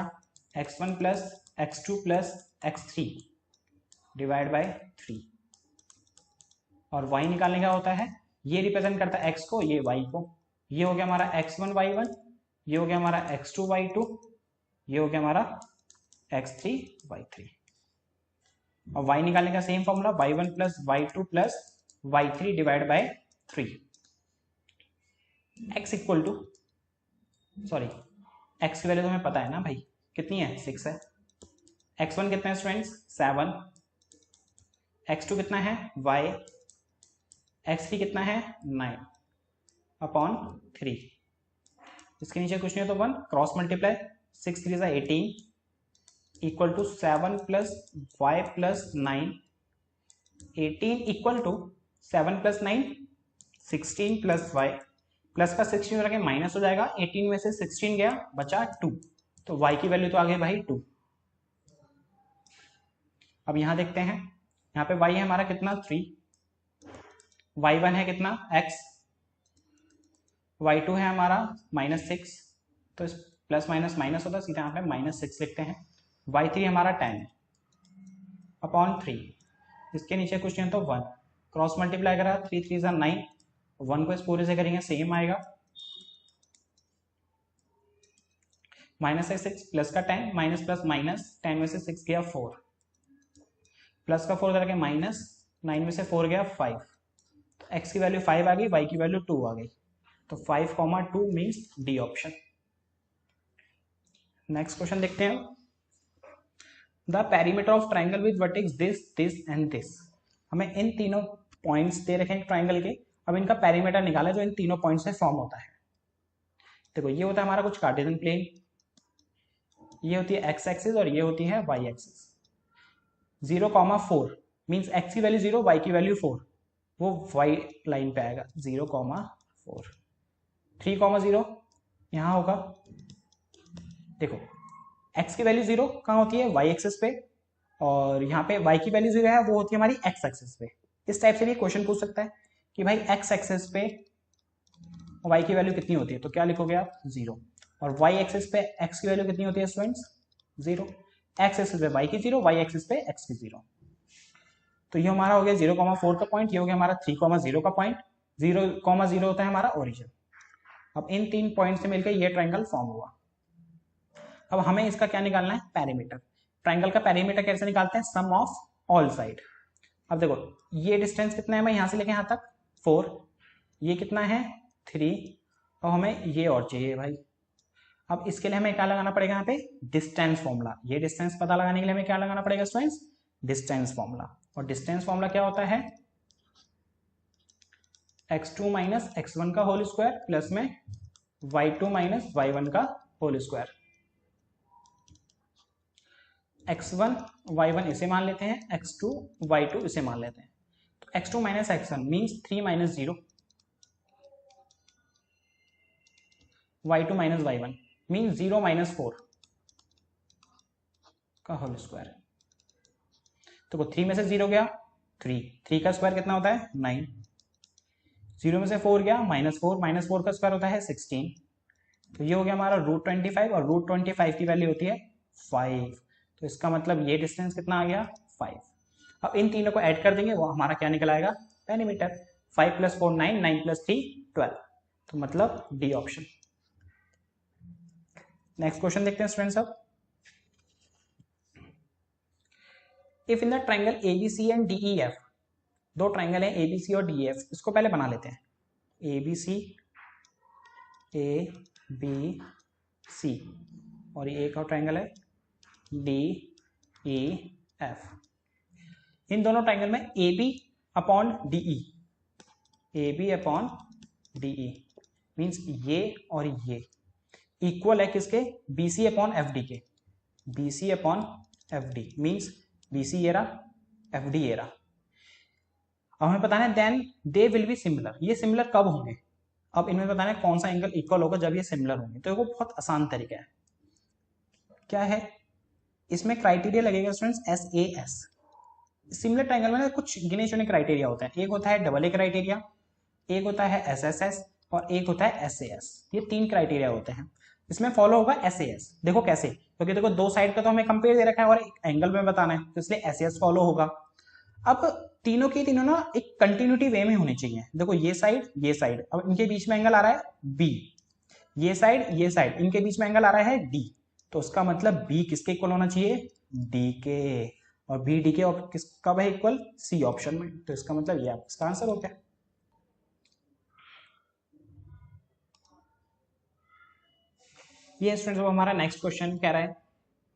x1 plus x2 plus x3 divide by 3, और y निकालने का होता है, ये रिप्रेजेंट करता है x को, ये y को, ये हो गया हमारा x1 y1, ये हो गया हमारा x2 y2, ये हो गया हमारा x3 y3, और y निकालने का same formula y1 plus y2 plus y3 divide by 3, x equal to, sorry x की वैल्यू तो हमें पता है ना भाई, कितनी है, 6 है, x1 कितना है स्टूडेंट्स 7, x2 कितना है y, x3 कितना है 9 अपॉन 3, इसके नीचे कुछ नहीं हो तो 1, cross multiply 6 3 18 equal to 7 plus y plus 9, 18 equal to 7 plus 9 16 plus y, plus का 16 रखें माइनस हो जाएगा, 18 में से 16 गया बचा 2, तो y की वैल्यू तो आ गई भाई 2। अब यहां देखते हैं, यहाँ पे y है हमारा कितना 3, y1 है कितना x, y2 है हमारा -6, तो इस प्लस माइनस माइनस होता है, सीधा यहाँ पे -6 लिखते हैं, y3 हमारा 10 अपॉन 3, इसके नीचे कुछ नहीं तो 1, क्रॉस मल्टीप्लाई करा 3 3 9, 1 को इस पूरे से करेंगे सेम आएगा, -6 प्लस का 10 माइनस प्लस माइनस, 10 में से 6 गया 4, प्लस का 4 करके माइनस, 9 में से 4 गया 5, तो x की वैल्यू 5 आ गई, y की वैल्यू 2 आ गई, तो 5,2 means D option. Next question देखते हैं। The perimeter of triangle with vertex this this and this. हमें इन तीनों पॉइंट्स दे रखे हैं ट्राइंगल के, अब इनका पेरीमीटर निकाला जो इन तीनों पॉइंट्स से फॉर्म होता है। देखो ये होता है हमारा कुछ कार्टेशियन प्लेन, ये होती है एक्स एक्सिस और ये होती है वाई एक्सिस। 0,4 मीन्स एक्स की वैल्यू 0, वाई की वैल्यू 4, वो वाई लाइन पे आएगा 0,4। 3,0 यहाँ होगा। देखो x की वैल्यू 0 कहाँ होती है, वाई एक्सिस पे, और यहाँ पे y की वैल्यू 0 है, वो होती है हमारी x एक्सिस पे। इस टाइप से भी क्वेश्चन पूछ सकता है कि भाई x एक्सिस पे y की वैल्यू कितनी होती है, तो क्या लिखोगे आप 0, और y एक्सिस पे x की वैल्यू कितनी होती है स्टूडेंट्स 0, x एक्सिस पे y की 0, y एक्सिस पे x की 0। तो ये हमारा हो गया 0,4 का पॉइंट, ये हो गया हमारा 3,0 का पॉइंट। 0,0 होता है हमारा ओरिजिन। अब इन तीन पॉइंट से मिलकर ये ट्राइंगल फॉर्म हुआ। अब हमें इसका क्या निकालना है, पेरीमीटर। ट्राइंगल का पेरीमीटर कैसे निकालते हैं, सम ऑफ ऑल साइड। अब देखो ये डिस्टेंस कितना है, मैं यहां से लेके यहां तक 4, ये कितना है 3, और हमें ये और चाहिए भाई। अब इसके लिए हमें क्या लगाना पड़ेगा, यहाँ पे डिस्टेंस फॉर्मूला। ये डिस्टेंस पता लगाने के लिए हमें क्या लगाना पड़ेगा स्टूडेंट्स, डिस्टेंस फॉर्मूला। और डिस्टेंस फॉर्मूला क्या होता है, x2 माइनस x1 का होल स्क्वायर प्लस में y2 माइनस y1 का होल स्क्वायर। x1 y1 इसे मान लेते हैं, x2 y2 इसे मान लेते हैं। तो x2 minus x1 means 3 minus 0, y2 minus y1 means 0 minus 4 का होल स्क्वायर। तो 3 में से 0 गया 3, 3 का स्क्वायर कितना होता है 9, 0 में से 4 गया -4, -4 का स्क्वायर होता है 16। तो ये हो गया हमारा √25, और √25 की वैल्यू होती है 5। तो इसका मतलब ये डिस्टेंस कितना आ गया 5। अब इन तीनों को ऐड कर देंगे, वो हमारा क्या निकल आएगा, पेरीमीटर। 5 + 4 9, 9 + 3 12, तो मतलब डी ऑप्शन। नेक्स्ट क्वेश्चन देखते हैं स्टूडेंट्स। अब if in the triangle ABC and DEF, दो ट्राइंगल है ABC और DEF, इसको पहले बना लेते हैं। ABC ABC और ये एक और ट्राइंगल है DEF। इन दोनों ट्राइंगल में AB upon DE, AB upon DE means ये और ये इक्वल है किसके, BC अपॉन FD के। BC upon FD means BC ये रहा, FD ये रहा। अब हमें बताना है then they will be similar, ये सिमिलर कब होंगे। अब इनमें बताना है कौन सा एंगल इक्वल होगा जब ये सिमिलर होंगे। तो वो बहुत आसान तरीका है, क्या है, इसमें क्राइटेरिया लगेगा स्टूडेंट्स SAS। सिमिलर ट्राइंगल में कुछ गिने चुने क्राइटेरिया होते हैं, एक होता है AA क्राइटेरिया, एक होता है SSS और एक होता है SAS। ये 3 क्राइटेरिया होते हैं। इसमें फॉलो होगा SAS। देखो कैसे, क्योंकि देखो दो साइड का तो हमें कंपेयर दे रखा है और एक एंगल में बताना है, तो इसलिए SAS फॉलो होगा। अब तीनों की तीनों ना एक कंटिन्यूटी वे में होनी चाहिए। देखो ये साइड, अब इनके बीच में एंगल आ रहा है B, ये साइड इनके बीच में एंगल आ रहा है D, तो उसका मतलब B किसके इक्वल होना चाहिए, D के, और B D के और किसका है इक्वल, C ऑप्शन में। तो इसका मतलब ये इसका आंसर हो गया। ये स्टूडेंट्स हमारा नेक्स्ट क्वेश्चन कह रहा है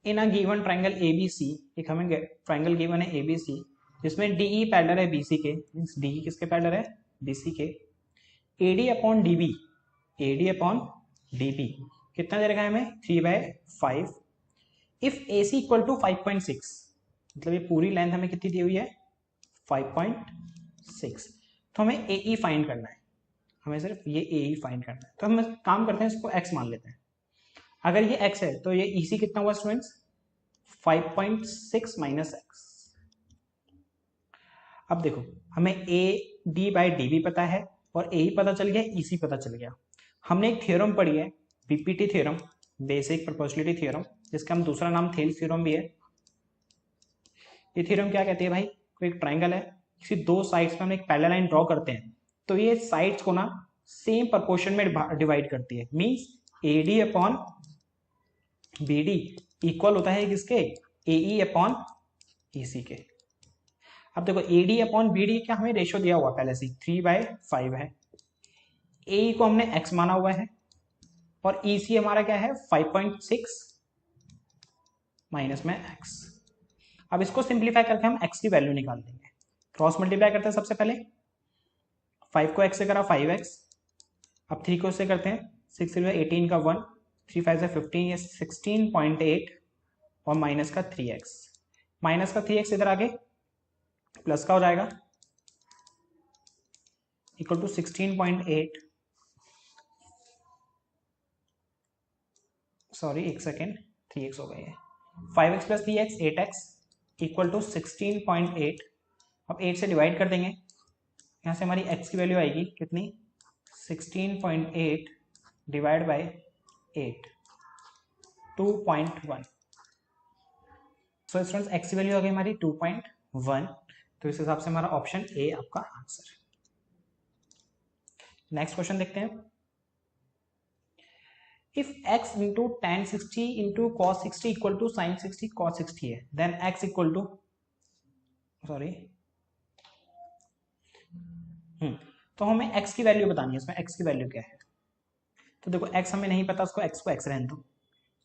इन अ गिवन ट्राइंगल ABC, एक हमें ट्राइंगल गिवन है ABC जिसमें DE पैरेलल है BC के, मींस DE किसके पैरेलल है, BC के। AD upon DB, AD upon DB कितना दे रखा है हमें, 3/5। इफ AC इक्वल टू 5.6, मतलब ये पूरी लेंथ हमें कितनी दी हुई है 5.6, तो हमें AE फाइंड करना है, हमें सिर्फ ये AE फाइंड करना है। तो हम काम करते हैं, इसको x मान लेते हैं। अगर ये x है तो ये EC कितना हुआ स्टूडेंट्स 5.6 माइनस x। अब देखो हमें AD/DB पता है और AE पता चल गया, EC पता चल गया। हमने एक थ्योरम पढ़ी है BPT theorem, basic proportionality theorem, जिसका हम दूसरा नाम थेल्स थ्योरम भी है। ये थ्योरम क्या कहती है भाई, कोई एक ट्राइंगल है, किसी दो साइड्स पे हम एक पैरेलल लाइन ड्रॉ करते हैं तो ये साइड्स को ना सेम प्रोपोर्शन में डिवाइड करती है। Means AD upon BD equal होता है किसके, AE अपॉन EC के। अब देखो AD अपॉन BD क्या हमें रेशियो दिया हुआ पहले से 3/5 है, ए को हमने x माना हुआ है और ई सी हमारा क्या है 5.6 माइनस में x। अब इसको सिंप्लीफाई करके हम x की वैल्यू निकाल देंगे। क्रॉस मल्टीप्लाई करते हैं सबसे पहले, 5 को x से करा 5x, अब 3 को इससे करते हैं, 6 से 18 का 1, 3 5 से 15, ये 16.8 और माइनस का 3x, माइनस का 3x इधर आगे प्लस का हो जाएगा इक्वल टू 16.8, सॉरी एक सेकेंड, 3x हो गई है, 5x plus 3x 8x equal to 16.8। अब 8 से डिवाइड कर देंगे, यहाँ से हमारी x की वैल्यू आएगी कितनी, 16.8 divide by 8, 2.1। So students x की वैल्यू आ गई हमारी 2.1, तो इस हिसाब से हमारा ऑप्शन ए आपका आंसर। नेक्स्ट क्वेश्चन देखते हैं। If x into tan 60 into cos 60 equal to sin 60 cos 60 है, then x equal to, sorry तो हमें x की वैल्यू बतानी है, इसमें x की वैल्यू क्या है। तो देखो x हमें नहीं पता, उसको x को x रहने दो।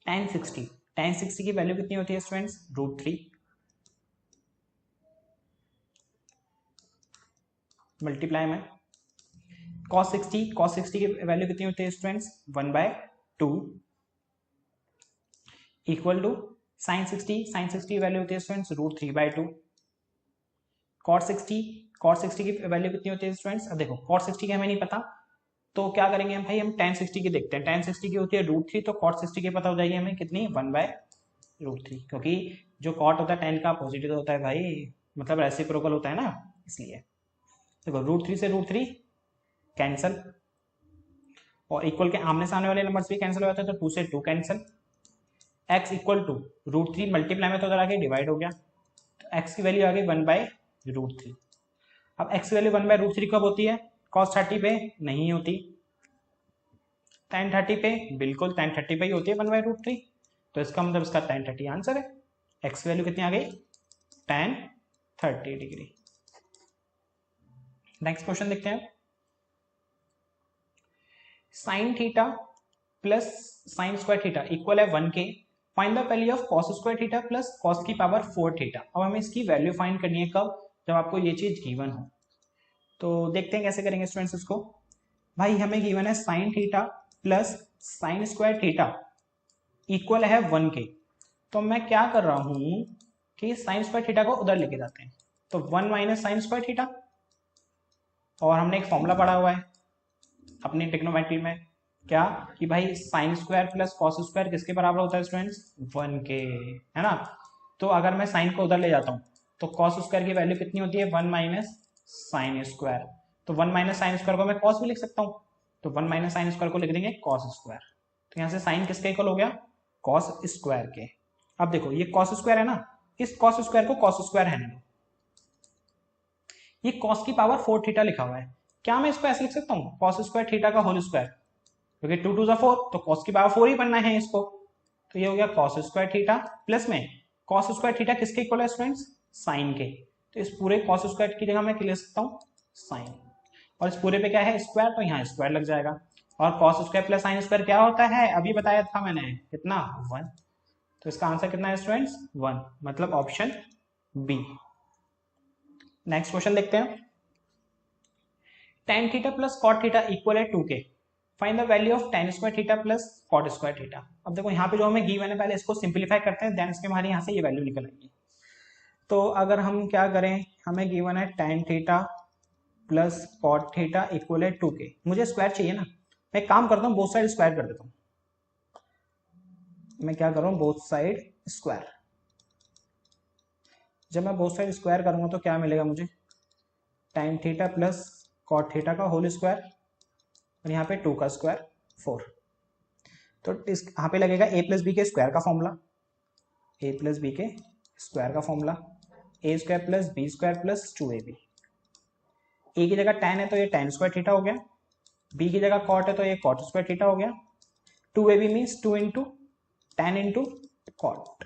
tan 60 की वैल्यू कितनी होती है स्टूडेंट्स, √3 मल्टीप्लाई में cos 60 की वैल्यू कितनी होती है स्टूडेंट्स, 1/2 इक्वल टू sin 60 की वैल्यू होती है स्टूडेंट्स √3/2। cos 60 की वैल्यू कितनी होती है स्टूडेंट्स, अब देखो cos 60 की हमें नहीं पता, तो क्या करेंगे हम भाई, हम tan 60 की देखते हैं। tan 60 की होती है √3, तो cot 60 की पता हो जाएगी हमें कितनी, 1/√3, क्योंकि जो cot होता है tan का अपोजिट होता है भाई, मतलब रेसिप्रोकल होता है ना, इसलिए। देखो √3 से √3 कैंसल, और इक्वल के आमने सामने वाले नंबर्स भी कैंसिल हो जाते हैं, तो 2 से 2 cancel, x equal to √3 multiply में तो उधर आके डिवाइड हो गया, तो x की वैल्यू आ गई 1/√3। अब x की वैल्यू 1/√3 कब होती है, cos 30 पे नहीं होती, tan 30 पे, बिल्कुल tan 30 पे ही होती है 1/√3, तो इसका मतलब इसका tan 30 आंसर है। x की वैल्यू कितनी आ गई, tan 30 डिग्री। नेक्स्ट क्वेश्चन देखते हैं। sin theta plus sin square theta equal है 1 के, find the value of cos square theta plus cos की पावर 4 थीटा। अब हमें इसकी वैल्यू फाइंड करनी है कब, जब आपको ये चीज गिवन हो। तो देखते हैं कैसे करेंगे स्टूडेंट्स इसको। भाई हमें गिवन है sin theta plus sin square theta equal है 1 के, तो मैं क्या कर रहा हूं कि sin स्क्वायर थीटा को उधर लेके जाते हैं, तो 1 माइनस साइन स्क्वायर थीटा, और हमने एक फॉर्मूला पढ़ा हुआ है अपनी ट्रिग्नोमेट्री में, क्या कि भाई sign square plus cos square किसके बराबर होता है स्टूडेंट्स, 1 के, है ना। तो अगर मैं साइन को उधर ले जाता हूं, तो कॉस स्क्वायर की वैल्यू कितनी होती है, 1 माइनस साइन स्क्वायर, तो 1 माइनस साइन स्क्वायर को मैं कॉस भी लिख सकता हूं, तो 1 माइनस साइन स्क्वायर को लिख देंगे कॉस स्क्वायर, तो यहां से साइन किसके इक्वल हो गया, कॉस स्क्वायर के। अब देखो ये कॉस स्क्वायर है ना, इस कॉस स्क्वायर को कॉस स्क्वायर है ना, ये कॉस की पावर 4 थीटा लिखा हुआ है, क्या मैं इसको ऐसे लिख सकता हूँ, कॉस स्क्वायर थीटा का होल स्क्वायर, क्योंकि 2 2 4, तो कॉस की पावर 4 ही बनना है इसको, तो ये हो गया कॉस स्क्वायर थीटा प्लस में कॉस स्क्वायर थीटा किसके इक्वल है स्टूडेंट्स, साइन के, तो इस पूरे कॉस स्क्वायर की जगह मैं लिख सकता हूँ साइन, और इस पूरे पे क्या है स्क्वायर, तो यहाँ स्क्वायर लग जाएगा, और cos square plus sine square क्या होता है, अभी बताया था मैंने, कितना 1, तो इसका आंसर कितना है स्टूडेंट्स 1, मतलब ऑप्शन बी। नेक्स्ट क्वेश्चन देखते हैं। tan theta plus cot theta equal है 2k, find the value of tan square theta plus cot square theta. अब देखो यहाँ पे जो हमें गिवन है, पहले इसको सिंप्लीफाई करते हैं, देन इसके हमारे यहाँ से ये वैल्यू निकल आएगी। तो अगर हम क्या करें, हमें गिवन है tan theta plus cot theta equal है 2k, मुझे स्क्वायर चाहिए ना, मैं एक काम करता हूँ बोथ साइड स्क्वायर कर देता हूँ, मैं क्या कर रहा हूँ बोथ साइड स्क्वायर, जब मैं बोथ साइड स्क्वायर करूंगा तो क्या मिलेगा मुझे, tan theta plus cot theta का होल स्क्वायर, और यहाँ पे 2 का स्क्वायर 4, तो इस यहाँ पे लगेगा a प्लस बी के स्क्वायर का फॉर्मूला, a प्लस बी के स्क्वायर का formula, a square plus B square plus 2ab, a की जगह tan है तो ये tan स्क्वायर थीटा हो गया, b की जगह cot है तो ये cot स्क्वायर थीटा हो गया, 2ab means 2 into tan into cot,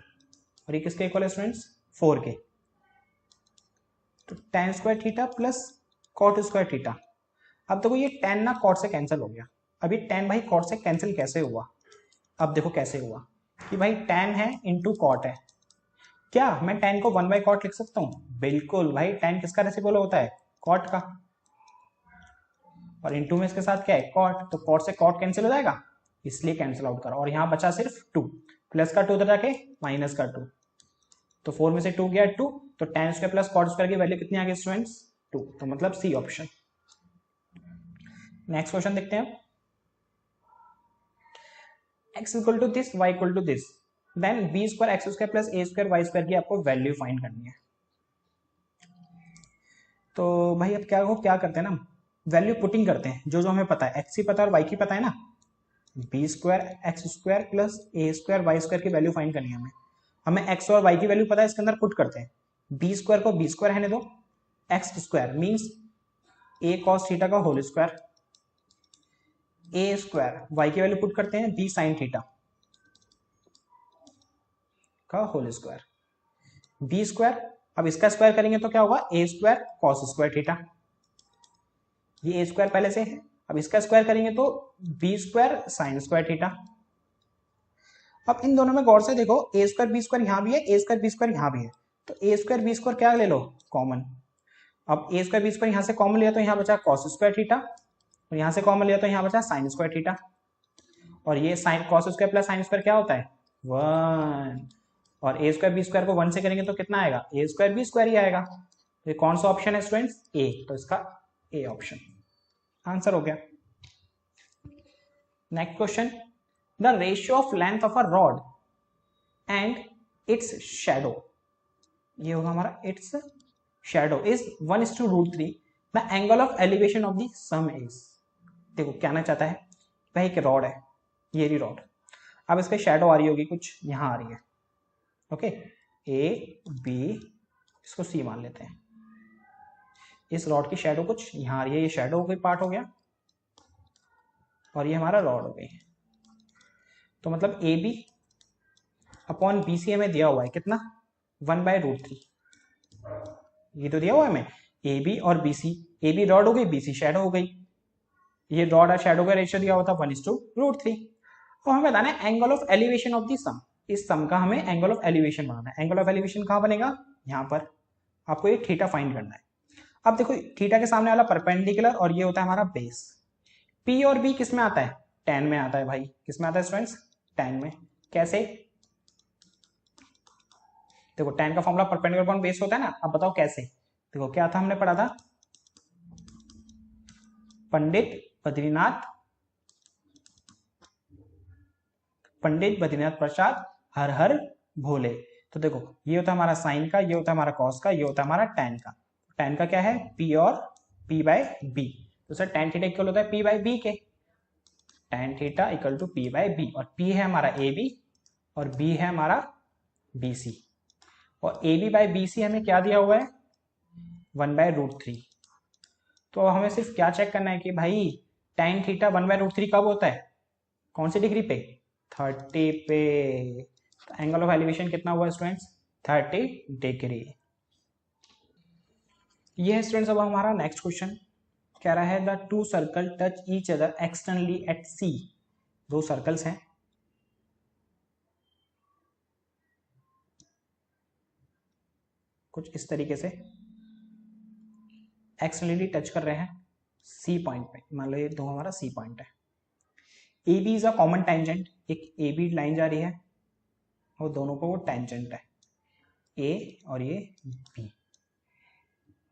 और ये किसके इक्वल है स्टूडेंट्स 4 के, तो tan square theta plus cot square theta. अब देखो ये tan ना cot से कैंसिल हो गया। अब ये tan भाई cot से कैंसिल कैसे हुआ? अब देखो कैसे हुआ कि भाई tan है इंटू कॉट है। क्या मैं tan को 1/cot लिख सकता हूँ? बिल्कुल भाई, tan किसका रेसिप्रोकल होता है? कॉट का। और इंटू में इसके साथ क्या है? कॉट, तो कॉट से कॉट कैंसिल हो जाएगा, इसलिए कैंसिल आउट करा। और यहाँ बचा सिर्फ 2, प्लस का 2 उधर जाके माइनस का 2, तो 4 में से 2 गया 2, तो tan square plus cot square की वैल्यू कितनी आ गई स्टूडेंट्स? 2, तो मतलब सी ऑप्शन। नेक्स्ट क्वेश्चन देखते हैं। x equal to this, y equal to this, then b square x square plus a square Y square की आपको वैल्यू फाइंड करनी है। तो भाई अब क्या करते हैं ना, वैल्यू पुटिंग करते हैं। जो जो हमें पता है, x की पता है और y की पता है ना, B square x square plus A square Y square की वैल्यू फाइंड करनी है हमें। हमें x और y की वैल्यू पता है, इसके अंदर पुट करते हैं। बी स्क्वायर को बी स्क्वायर रहने दो, एक्स स्क्वायर मीन्स ए कॉस थीटा का होल स्क्वायर, ए स्क्वायर वाई की वैल्यू पुट करते हैं बी साइन थीटा का होल स्क्वायर, बी स्क्वायर, अब इसका स्क्वायर करेंगे तो क्या होगा? ए स्क्वायर कॉस स्क्वायर थीटा, ये ए स्क्वायर पहले से है। अब इसका स्क्वायर करेंगे तो B square sine square theta. अब इन दोनों में गौर से देखो, ए स्क्वायर बी स्क्वायर यहाँ भी है, ए स्क्वायर बी स्क्वायर यहाँ भी है, तो ए स्क्वायर बी स्क्वायर क्या ले लो? कॉमन। अब ए स्क्वायर बी स्क्वायर यहाँ से कॉमन लिया तो यहाँ बचा कॉस स्क्वायर थीटा, और यहाँ से कॉमन लिया तो यहाँ बचा साइन स्क्वायर थीटा। और ये sign cos square plus sine square क्या होता है? 1। और ए स्क्वायर बी स्क्वायर को 1 से करेंगे तो कितना आएगा? ए स्क्वायर बी स्क्वायर ही आएगा। तो ये कौन सा ऑप्शन है स्टूडेंट्स? ए, तो इसका ए ऑप्शन आंसर हो गया। Next question, the ratio of length of a rod and it's shadow, ये होगा हमारा it's shadow is 1:√3, the angle of elevation of the some is. देखो कहना चाहता है भाई एक रॉड है, ये रही रॉड, अब इस पे शैडो आ रही होगी कुछ, यहां आ रही है, ओके, ए बी, इसको सी मान लेते हैं। इस रॉड की शैडो कुछ यहां आ रही है, ये शैडो कोई पार्ट हो गया, और ये हमारा रॉड हो गई। तो मतलब A B upon B C हमें दिया हुआ है कितना? 1/√3, ये तो दिया हुआ है हमें, ए बी और B C, A B rod हो गई, बी सी शैडो हो गई। ये रॉड और शैडो का रेशियो दिया हुआ था 1:√3। तो हमें बताना है angle of elevation of the sun, इस सम का हमें एंगल ऑफ एलिवेशन बनाना है। एंगल ऑफ एलिवेशन कहां बनेगा? यहां पर। आपको ये थीटा फाइंड करना है। अब देखो थीटा के सामने वाला परपेंडिकुलर, और ये होता है हमारा बेस। पी और बी किस में आता है? tan में आता है भाई। किस में आता है स्टूडेंट्स? tan में। कैसे? देखो tan का फॉर्मूला परपेंडिकुलर अपॉन बेस होता है ना, अब बताओ कैसे? देखो क्या था, हमने पढ़ा था, पंडित बद्रीनाथ प्रसाद हर हर भोले। तो देखो ये होता है हमारा साइन का, ये होता है हमारा कॉस का, ये होता है हमारा tan का। tan का क्या है? p और p/b। तो सर tan थीटा इक्वल होता है p/b के, tan theta equal to p/b, और p है हमारा ab और b है हमारा bc, और ab/bc हमें क्या दिया हुआ है? 1/√3। तो हमें सिर्फ क्या चेक करना है कि भाई tan थीटा 1/√3 कब होता है? कौन सी डिग्री पे? 30 पे। एंगल ऑफ एलिवेशन कितना हुआ स्टूडेंट्स? 30 डिग्री। ये है स्टूडेंट्स अब हमारा नेक्स्ट क्वेश्चन, कह रहा है the two circle touch each other externally at C. दो सर्कल्स हैं, कुछ इस तरीके से एक्सटर्नली टच कर रहे हैं सी पॉइंट पे। मान लो ये दो हमारा सी पॉइंट है। A B is a common tangent, एक ए बी लाइन जा रही है और दोनों को वो टेंजेंट है, ए और ये B.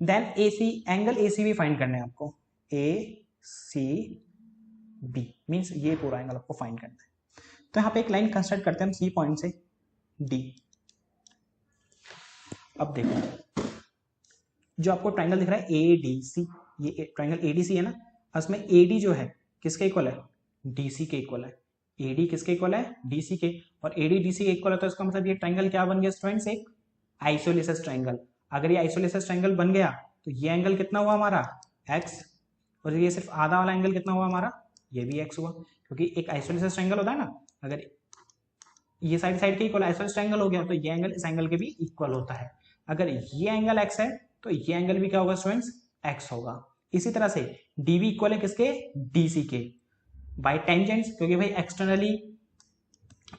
Then A C, angle A C भी फाइंड करना है आपको, ए सी बी मीन्स ये पूरा एंगल आपको फाइंड करना है। तो यहाँ पे एक लाइन कंस्ट्रक्ट करते हैं हम सी पॉइंट से डी। अब देखो जो आपको ट्राइंगल दिख रहा है ए डी सी, ये ट्राइंगल ए डी सी है ना, उसमें ए डी जो है किसके इक्वल है? डी सी के इक्वल है। ए डी किसके इक्वल है? डी सी के। और ए डी डी सी के इक्वल है, तो इसका मतलब ये ट्राइंगल क्या बन गया स्टूडेंट्स? एक आइसोलेसिस ट्राइंगल। अगर ये आइसोलेसिस ट्राइंगल बन गया तो ये एंगल कितना हुआ हमारा? एक्स, और ये सिर्फ आधा वाला एंगल कितना हुआ हमारा? ये भी एक्स हुआ, क्योंकि एक आइसोलेसिस ट्राइंगल होता है ना, अगर ये साइड साइड के इक्वल आइसोलेसिस ट्राइंगल हो गया तो ये एंगल इस एंगल के भी इक्वल होता है। अगर ये एंगल एक्स है तो ये एंगल भी क्या होगा स्टूडेंट्स? एक्स होगा। इसी तरह से डी बी इक्वल है किसके, डी सी के, बाई टेंजेंट्स, क्योंकि भाई एक्सटर्नली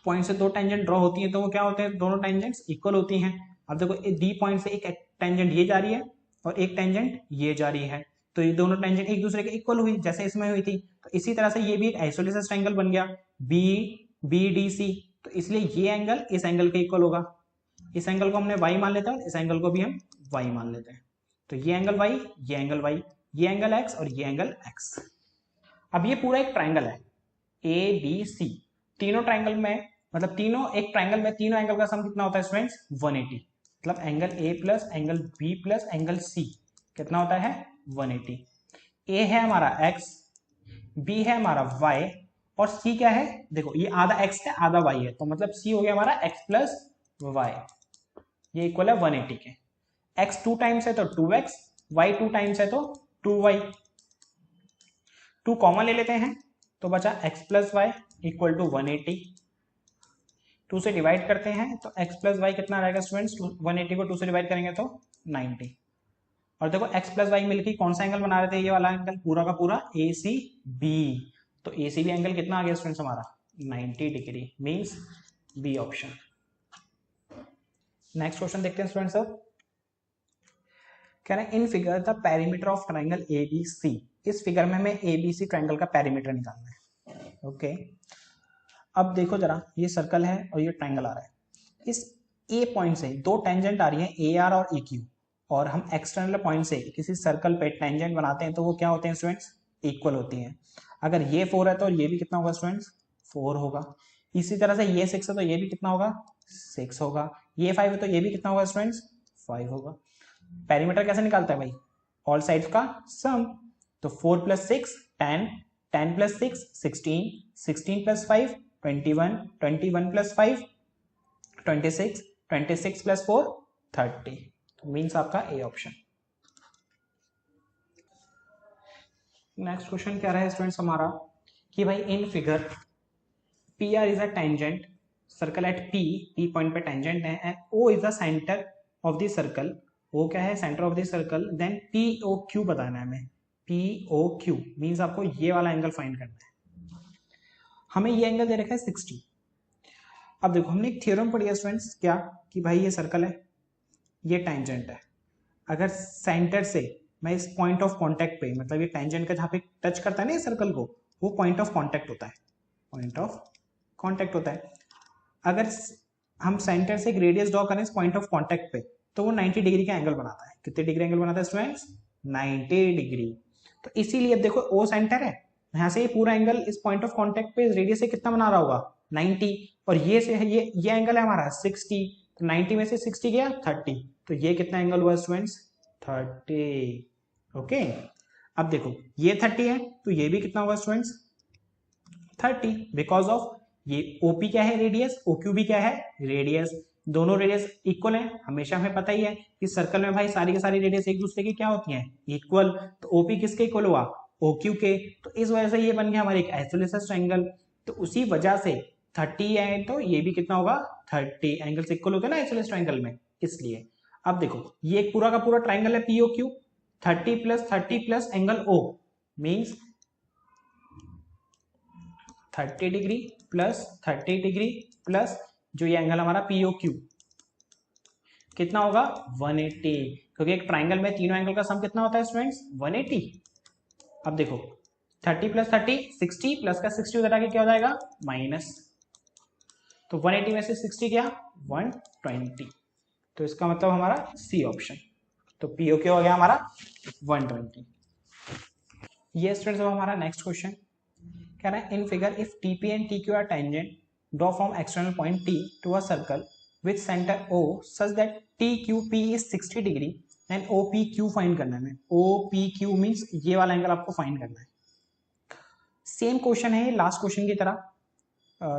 पॉइंट से दो टेंजेंट ड्रॉ होती है तो वो क्या होते हैं, दोनों टेंजेंट्स इक्वल होती हैं। अब देखो डी पॉइंट से एक टेंजेंट ये जा रही है और एक टेंजेंट ये जा रही है, तो ये दोनों टेंजेंट एक दूसरे के इक्वल हुई जैसे इसमें हुई थी। तो इसी तरह से ये भी एक आइसोसेलेस ट्रायंगल बन गया बी बी डी सी, तो इसलिए ये एंगल इस एंगल के इक्वल होगा। इस एंगल को हमने y मान लेते हैं, इस एंगल को भी हम y मान लेते हैं। तो ये एंगल y, ये एंगल y, ये एंगल x और ये एंगल x। अब ये पूरा एक ट्रायंगल है ए बी सी, तीनों ट्रायंगल में मतलब तीनों एक ट्रायंगल में तीनों एंगल का सम कितना होता है स्टूडेंट्स, 180। मतलब angle A plus angle B plus angle C कितना होता है, 180। ए है हमारा x, बी है हमारा y और सी क्या है, देखो ये आधा x है आधा y है, तो मतलब सी हो गया हमारा x प्लस y, ये इक्वल है 180 के। x 2 टाइम्स है तो 2x, y 2 टाइम्स है तो 2y। 2 कॉमन ले लेते हैं तो बचा x plus y equal to 180। 2 से डिवाइड करते हैं तो x प्लस वाई कितना रहेगा स्टूडेंट्स, 180 को 2 से डिवाइड करेंगे तो 90। और देखो x प्लस वाई मिलकर कौन सा एंगल बना रहे थे, ये वाला एंगल पूरा का पूरा ए सी बी, तो ए सी बी एंगल कितना आ गया स्टूडेंट्स हमारा 90 degree, means B option. Next question देखते हैं स्टूडेंट्स। अब कह रहे हैं in figure the perimeter of triangle A B C, इस फिगर में हमें ए बी सी ट्रायंगल का पेरीमीटर निकालना है। ओके अब देखो जरा, ये सर्कल है और ये ट्रायंगल आ रहा है, इस ए पॉइंट से दो टेंजेंट आ रही है ए आर और ए क्यू, और हम एक्सटर्नल पॉइंट से किसी सर्कल पे टेंजेंट बनाते हैं तो वो क्या होते हैं स्टूडेंट्स, इक्वल होती हैं। अगर ये 4 है तो ये भी कितना होगा स्टूडेंट्स, 4 होगा। इसी तरह से ये 6 है तो ये भी कितना होगा, 6 होगा। ये 5 है तो ये भी कितना होगा स्टूडेंट्स, 5 होगा। पेरीमीटर कैसे निकालता है भाई, ऑल साइड्स का सम, तो 4 plus 6 10, 10 plus 6 16, 16 plus 5 21, 21 plus 5 26, 26 plus 4 30, means आपका ए ऑप्शन। नेक्स्ट क्वेश्चन क्या रहा है स्टूडेंट्स हमारा कि भाई in figure P R is a tangent circle at P point पे टेंजेंट है, and O is the centre of the circle, वो क्या है centre of the circle, then P O Q बताना है हमें, पी ओ क्यू मीन्स आपको ये वाला एंगल फाइंड करना है। हमें ये एंगल दे रखा है 60। अब देखो हमने एक थ्योरम पढ़ी है स्टूडेंट्स, क्या कि भाई ये सर्कल है, ये टेंजेंट है, अगर सेंटर से मैं इस पॉइंट ऑफ कांटेक्ट पे, मतलब ये टेंजेंट का जहाँ पे टच करता है ना ये सर्कल को, वो पॉइंट ऑफ कांटेक्ट होता है, पॉइंट ऑफ कांटेक्ट होता है। अगर हम सेंटर से एक रेडियस ड्रॉ करें इस पॉइंट ऑफ कांटेक्ट पे तो वो 90 डिग्री का एंगल बनाता है। कितने डिग्री एंगल बनाता है स्टूडेंट्स, 90 डिग्री। तो इसीलिए अब देखो ओ सेंटर है, यहाँ से ये पूरा एंगल इस पॉइंट ऑफ कांटेक्ट पे इस रेडियस से कितना बना रहा होगा, 90, और ये से ये एंगल है हमारा 60, तो 90 में से 60 गया 30, तो ये कितना एंगल हुआ स्टूडेंट्स, 30। ओके अब देखो ये 30 है तो ये भी कितना होगा स्टूडेंट्स, 30, बिकॉज ऑफ ये OP क्या है रेडियस, OQ भी क्या है रेडियस, दोनों रेडियस इक्वल है। हमेशा हमें पता ही है कि सर्कल में भाई सारी की सारी रेडियस एक दूसरे की क्या होती हैं, इक्वल, तो OP किसके इक्वल हुआ, OQ के, तो इस वजह से ये बन गया हमारे एक आइसोसेलेस ट्रायंगल। तो उसी वजह से 30 है तो ये भी कितना होगा 30, एंगल्स इक्वल होते हैं ना आइसोसेलेस ट्रायंगल में, इसलिए। अब देखो ये एक पूरा का पूरा ट्रायंगल है POQ, 30 plus angle O means 30 degree plus 30 degree plus जो ये एंगल हमारा POQ कितना होगा 180, क्योंकि एक ट्रायंगल में तीनों एंगल का सम कितना होता है स्टूडेंट्स 180। अब देखो 30 प्लस 30 60 प्लस का 60 उधर आके क्या हो जाएगा माइनस, तो 180 में से 60 क्या 120, तो इसका मतलब हमारा C ऑप्शन, तो POQ हो गया हमारा 120। ये स्टूडेंट्स अब हमारा नेक्स्ट क्वेश्चन कह रहा है in figure if TP and TQ are tangent draw from external point T to a circle with centre O such that TQP is 60 degree and OPQ find करना है। OPQ मींस ये वाला एंगल आपको फाइंड करना है। सेम क्वेश्चन है लास्ट क्वेश्चन की तरह,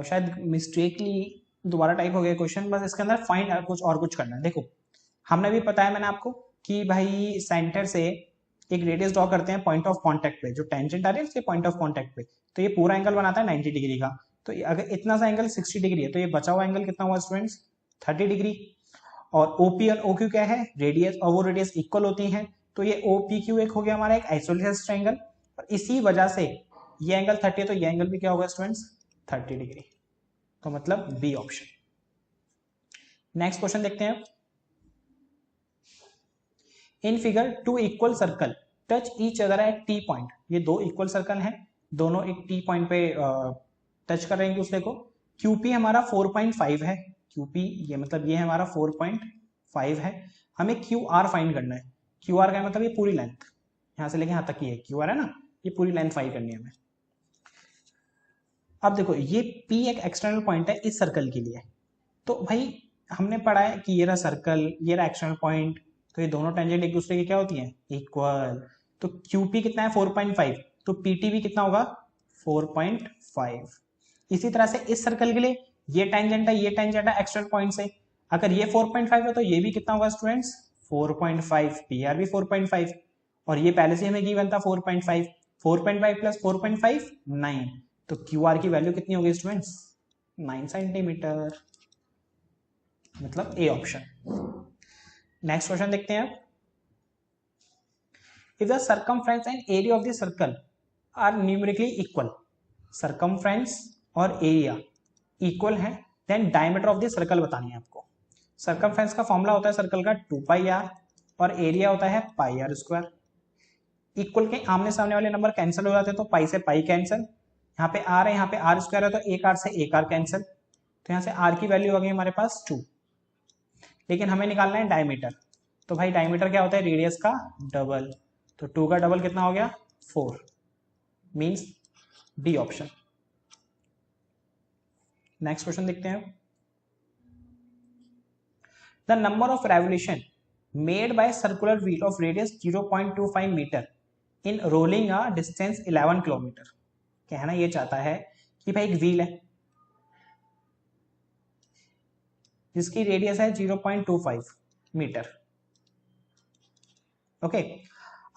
शायद मिस्टेकली दोबारा टाइप हो गया क्वेश्चन, बस इसके अंदर फाइंड कुछ करना है। देखो हमने भी बताया मैंने आपको कि भाई सेंटर से एक रेडियस ड्रॉ करते हैं पॉइंट ऑफ कांटेक्ट पे, जो टेंजेंट आ रही है उसके पॉइंट ऑफ कांटेक्ट पे, तो ये पूरा एंगल बनाता है 90 डिग्री का। तो अगर इतना सा एंगल 60 डिग्री है तो ये बचा हुआ एंगल कितना हुआ स्टूडेंट्स 30 डिग्री। और OP और OQ क्या है रेडियस, और वो रेडियस इक्वल होती हैं, तो ये OPQ एक हो गया हमारा एक आइसोसेलेस ट्रायंगल, और इसी वजह से ये एंगल 30 है, तो ये एंगल भी क्या होगा स्टूडेंट्स 30 डिग्री, तो मतलब बी ऑप्शन। नेक्स्ट क्वेश्चन देखते हैं। In figure two equal circle touch each other at T point, ये दो इक्वल सर्कल हैं, दोनों एक टी पॉइंट पे टच कर रहे हैं एक दूसरे को। QP हमारा 4.5 है, QP ये मतलब ये हमारा 4.5 है, हमें QR फाइंड करना है। QR का मतलब ये पूरी लेंथ, यहाँ से लेके यहाँ तक ये QR है ना, ये पूरी लेंथ फाइंड करनी है हमें। अब देखो ये P एक एक्सटर्नल पॉइंट है इस सर्कल के लिए, तो भाई हमने पढ़ा है कि ये रहा सर्कल, ये रहा एक्सटर्नल पॉइंट, तो ये दोनों टेंजेंट एक दूसरे की क्या होती हैं इक्वल। तो QP कितना है 4.5, तो PT भी कितना होगा 4.5। इसी तरह से इस सर्कल के लिए ये टेंजेंट है, ये टेंजेंट है एक्सटर्नल पॉइंट से, अगर ये 4.5 है तो ये भी कितना होगा स्टूडेंट्स 4.5, PR भी 4.5, और ये पहले से हमें गिवन था 4.5, 4.5 प्लस 4.5 9, तो QR की वैल्यू कितनी होगी स्टूडेंट्स 9 सेंटीमीटर, मतलब ए ऑप्शन। नेक्स्ट क्वेश्चन देखते हैं। If the circumference and area of the circle are numerically equal, circumference और एरिया इक्वल है, then diameter of the circle बतानी है आपको। सर्कमफ्रेंस का फॉर्मूला होता है सर्कल का 2πr, और एरिया होता है πr²। इक्वल के आमने सामने वाले नंबर कैंसिल हो जाते हैं, तो पाई से पाई कैंसिल, यहाँ पे r है, यहाँ पे r² है, तो एक r से एक r कैंसिल, तो यहाँ से r की वैल्यू आ गई हमारे पास 2। लेकिन हमें निकालना है डायमीटर, तो भाई डायमीटर क्या होता है रेडियस का डबल, तो 2 का डबल कितना हो गया 4, means D option. Next question देखते हैं। The number of revolution made by circular wheel of radius 0.25 metre in rolling a distance 11 kilometre. कहना ये चाहता है कि भाई एक व्हील है जिसकी रेडियस है 0.25 मीटर, ओके।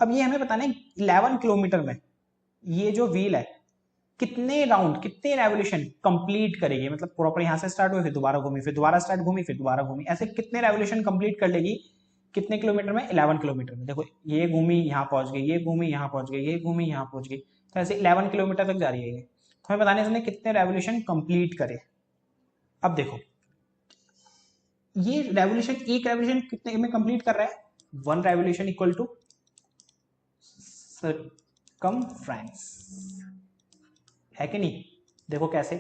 अब ये हमें बताना है 11 किलोमीटर में ये जो व्हील है कितने राउंड, कितने रेवोल्यूशन कंप्लीट करेगी, मतलब प्रॉपर यहाँ से स्टार्ट हुई, फिर दोबारा घूमी, फिर दोबारा स्टार्ट घूमी, फिर दोबारा घूमी, ऐसे कितने रेवोल्यूशन कंप्लीट कर लेगी, कितने किलोमीटर में 11 किलोमीटर में। देखो ये घूमी यहाँ पहुंच गई, ये घूमी यहाँ पहुंच गई, ये घूमी यहाँ पहुंच गई, तो ऐसे 11 किलोमीटर तक जा रही है ये, तो हमें बताना है इसने कितने रेवोल्यूशन कंप्लीट करे। अब देखो ये रेवोल्यूशन, एक रेवोल्यूशन कितने में कंप्लीट कर रहा है, 1 रेवोल्यूशन इक्वल टू सर्कमफ्रेंस, है कि नहीं। देखो कैसे,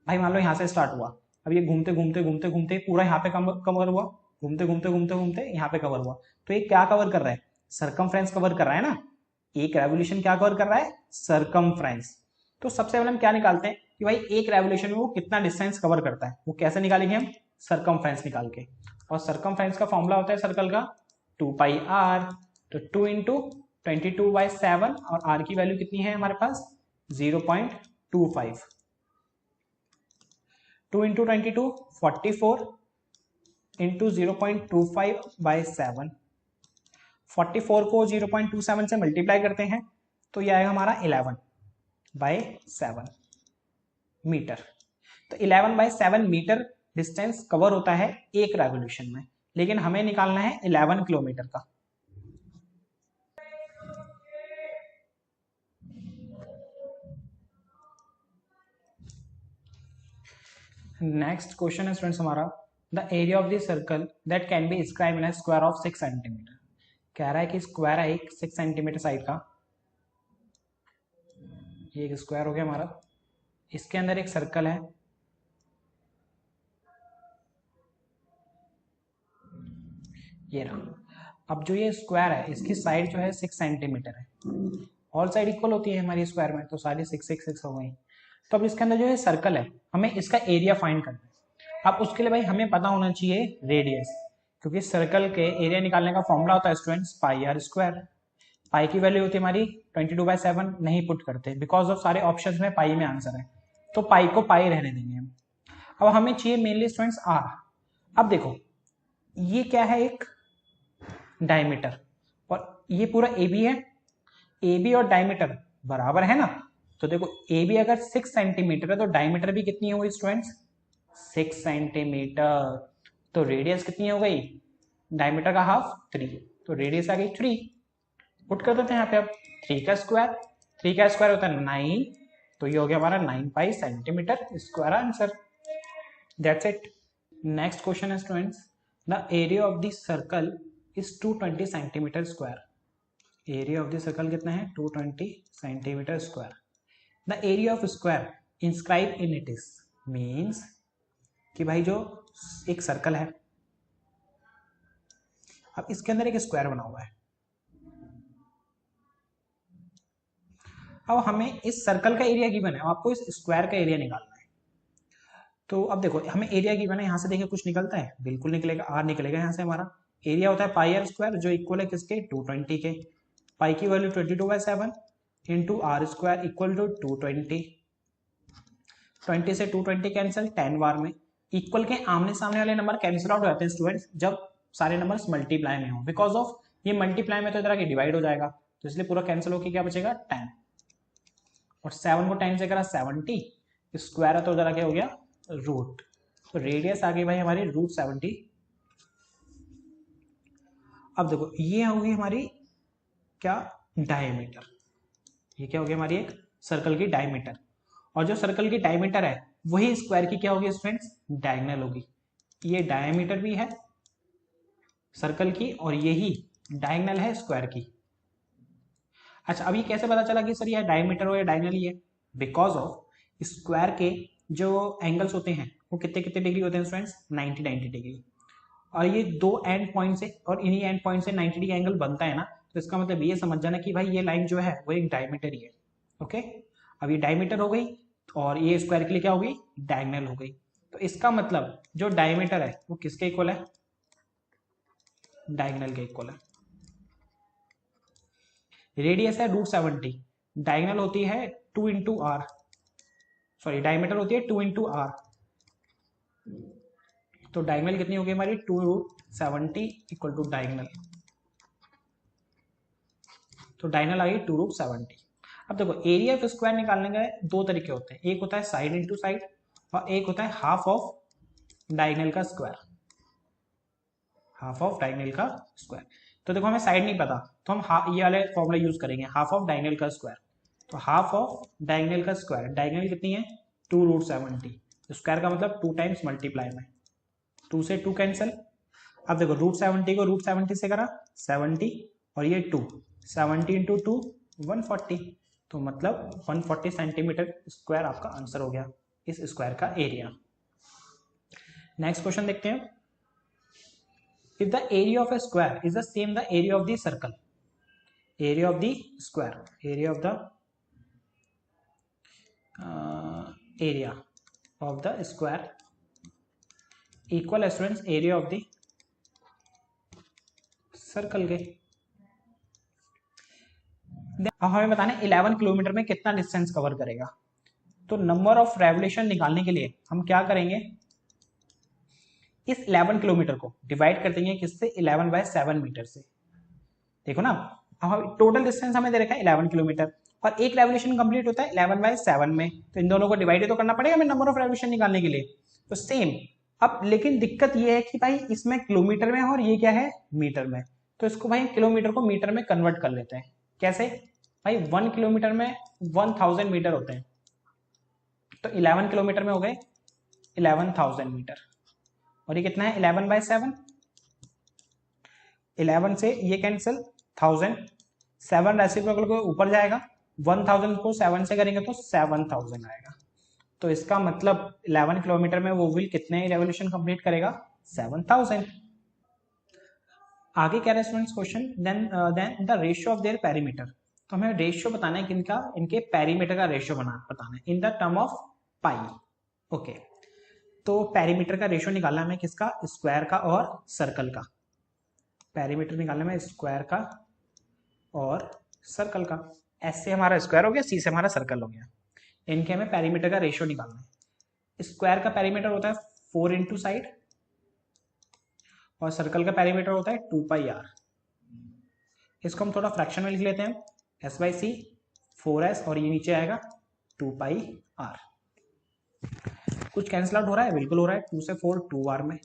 भाई मान लो यहाँ से स्टार्ट हुआ, अब ये घूमते घूमते घूमते घूमते पूरा यहाँ पे कवर हुआ, घूमते घूमते घूमते घूमते यहाँ पे कवर हुआ, तो ये क्या कवर कर रहा है सर्कमफ्रेंस कवर कर रहा है ना, एक रेवोल्यूशन क्या कवर कर रहा है सर्कमफ्रेंस। तो सबसे पहले हम क्या निकालते हैं कि भाई एक रेवोल्यूशन में वो कितना डिस्टेंस कवर करता है, वो कैसे निकालेंगे हम सर्कमफ्रेंस निकाल के, और सर्कमफ्रेंस का फॉर्मूला होता है सर्कल का 2πr, तो 2 × 22/7, और r की वैल्यू कितनी है हमारे पास 0.25, 2 × 22 44 × 0.25/7, 44 को 0.27 से मल्टीप्लाई करते हैं तो यह आएगा हमारा 11/7 मीटर। तो 11/7 मीटर डिस्टेंस कवर होता है एक रेवोल्यूशन में, लेकिन हमें निकालना है 11 किलोमीटर का। नेक्स्ट क्वेश्चन है स्टूडेंट्स हमारा, the area of the circle that can be described in a square of 6 centimetre. कह रहा है कि स्क्वायर है एक 6 सेंटीमीटर साइड का, ये एक स्क्वायर हो गया हमारा, इसके अंदर एक सर्कल है, ये रहा। अब जो ये स्क्वायर है इसकी साइड जो है 6 सेंटीमीटर है, ऑल साइड इक्वल होती है हमारी स्क्वायर में, तो सारी 6 6 6 हो गई। तो अब इसके अंदर जो है सर्कल है, हमें इसका एरिया फाइंड करना है। अब उसके लिए भाई हमें पता होना चाहिए रेडियस, क्योंकि सर्कल के एरिया निकालने का फॉर्मूला होता है स्टूडेंट्स πr²। पाई की वैल्यू होती है हमारी 22/7, नहीं पुट करते बिकॉज ऑफ सारे ऑप्शंस में पाई में आंसर है, तो पाई को पाई रहने देंगे हम। अब हमें चाहिए मेनली स्टूडेंट्स r। अब देखो ये क्या है एक डायमीटर, और ये पूरा AB है, AB और डायमीटर बराबर है ना, तो देखो AB अगर 6 सेंटीमीटर है तो डायमीटर भी कितनी हो गई स्टूडेंट्स 6 सेंटीमीटर, तो रेडियस कितनी हो गई डायमीटर का हाफ 3, तो रेडियस आ गई 3। पुट कर देते हैं यहाँ पे अब 3 का स्क्वायर, 3 का स्क्वायर होता है 9, तो ये हो गया हमारा 9 pi centimetre square answer. That's it. Next question है students, the area of the circle is 220 centimetre square. Area of the circle कितना है 220 centimetre square. The area of square inscribe in it is, means कि भाई जो एक सर्कल है, अब इसके अंदर एक स्क्वायर बना हुआ है, अब हमें इस सर्कल का एरिया गिवन है, आपको इस स्क्वायर का एरिया निकालना है। तो अब देखो हमें एरिया गिवन है, यहाँ से देखिए कुछ निकलता है, बिल्कुल निकलेगा, आर निकलेगा यहाँ से। हमारा एरिया होता है पाई आर स्क्वायर, जो इक्वल है किसके 220 के। पाई की value 22/7 into r square equal to 220। 20 से 220 कैंसिल 10 बार में। इक्वल के आमने सामने वाले नंबर कैंसिल आउट हो जाते हैं स्टूडेंट्स जब सारे नंबर्स मल्टीप्लाई में हो, बिकॉज ऑफ ये मल्टीप्लाई में तो इधर आके डिवाइड हो जाएगा, तो इसलिए पूरा कैंसिल होकर क्या बचेगा 10, और 7 को 10 से करा 70, स्क्वायर है तो इधर आके हो गया रूट, तो रेडियस आ गई भाई हमारी √70। अब देखो ये होगी हमारी क्या डायमीटर, ये क्या होगी हमारी एक सर्कल की डायमीटर, और जो सर्कल की डायमीटर है वही स्क्वायर की क्या होगी स्टूडेंट्स डायगोनल होगी। ये डायमीटर भी है सर्कल की और यही डायगोनल है स्क्वायर की। अच्छा अब ये कैसे पता चला कि सर ये डायमीटर हो या डायगोनल ही है, बिकॉज ऑफ स्क्वायर के जो एंगल्स होते हैं वो कितने कितने डिग्री होते हैं स्टूडेंट्स 90 डिग्री, और ये दो एंड पॉइंट से और इन्हीं एंड पॉइंट से 90 डिग्री एंगल बनता है ना, तो इसका मतलब ये समझ जाना कि भाई ये लाइन जो है वो एक डायमीटर ही है। ओके, अब ये डायमीटर हो गई और ये स्क्वायर के लिए क्या हो गई डायगोनल हो गई, तो इसका मतलब जो डायमीटर है वो किसके इक्वल है डायगोनल के इक्वल है। रेडियस है √70, डायगोनल होती है 2 इंटू आर, सॉरी डायमीटर होती है 2 इंटू आर, तो डायगोनल कितनी होगी हमारी 2√70 इक्वल टू डायगोनल, तो डायगोनल आ गई 2√70। अब देखो एरिया ऑफ स्क्वायर निकालने के दो तरीके होते हैं, एक होता है साइड इंटू साइड और एक होता है हाफ ऑफ डायगोनल का स्क्वायर, हाफ ऑफ डायगोनल का स्क्वायर। तो देखो हमें साइड नहीं पता तो हम ये वाले फॉर्मूला यूज करेंगे, हाफ ऑफ डायगोनल का स्क्वायर, तो हाफ ऑफ डायगोनल का स्क्वायर, डायगोनल कितनी है 2√70, स्क्वायर का मतलब 2 टाइम्स मल्टीप्लाई में, 2 से 2 कैंसिल। अब देखो √70 को √70 से करा 70 और ये 2, 70 इंटू 2 140, तो मतलब 140 सेंटीमीटर स्क्वायर आपका आंसर हो गया इस स्क्वायर का एरिया। नेक्स्ट क्वेश्चन देखते हैं, if the area of a square is the same the area of the circle, area of the square, area of the area of the square equal students area of the circle के। अब हमें बताना है 11 किलोमीटर में कितना डिस्टेंस कवर करेगा, तो नंबर ऑफ रेवोल्यूशन निकालने के लिए हम क्या करेंगे, इस 11 किलोमीटर को डिवाइड कर देंगे किससे 11/7 मीटर से। देखो ना अब टोटल डिस्टेंस हमें दे रखा है 11 किलोमीटर और एक रेवोल्यूशन कंप्लीट होता है 11/7 में, तो इन दोनों को डिवाइड तो करना पड़ेगा हमें नंबर ऑफ रेवोल्यूशन निकालने के लिए, तो सेम। अब लेकिन दिक्कत ये है कि भाई इसमें किलोमीटर में है और ये क्या है मीटर में, तो इसको भाई किलोमीटर को मीटर में कन्वर्ट कर लेते हैं। कैसे भाई 1 किलोमीटर में 1000 मीटर होते हैं, तो 11 किलोमीटर में हो गए 11,000 मीटर, और ये कितना है 11/7, 11 से ये कैंसिल 1000, 7 रेसिप्रोकल को ऊपर जाएगा, 1000 को 7 से करेंगे तो 7000 आएगा, तो इसका मतलब 11 किलोमीटर में वो व्हील कितने रेवोल्यूशन कंप्लीट करेगा 7000। आगे क्या है students question, then the ratio of their perimeter, तो हमें रेशियो बताना है किनका, इनके पेरीमीटर का रेशियो बताना है in the term of pi. Okay, तो पेरीमीटर का रेशियो निकालना है हमें किसका स्क्वायर का और सर्कल का, पेरीमीटर निकालना है स्क्वायर का और सर्कल का। एस से हमारा स्क्वायर हो गया, सी से हमारा सर्कल हो गया, इनके हमें पेरीमीटर का रेशियो निकालना है। स्क्वायर का पेरीमीटर होता है 4 इंटू साइड और सर्कल का पेरीमीटर होता है 2πr। इसको हम थोड़ा फ्रैक्शन में लिख लेते हैं, s/c 4s और ये नीचे आएगा 2πr। कुछ कैंसिल आउट हो रहा है, बिल्कुल हो रहा है, 2 से 4 2r में,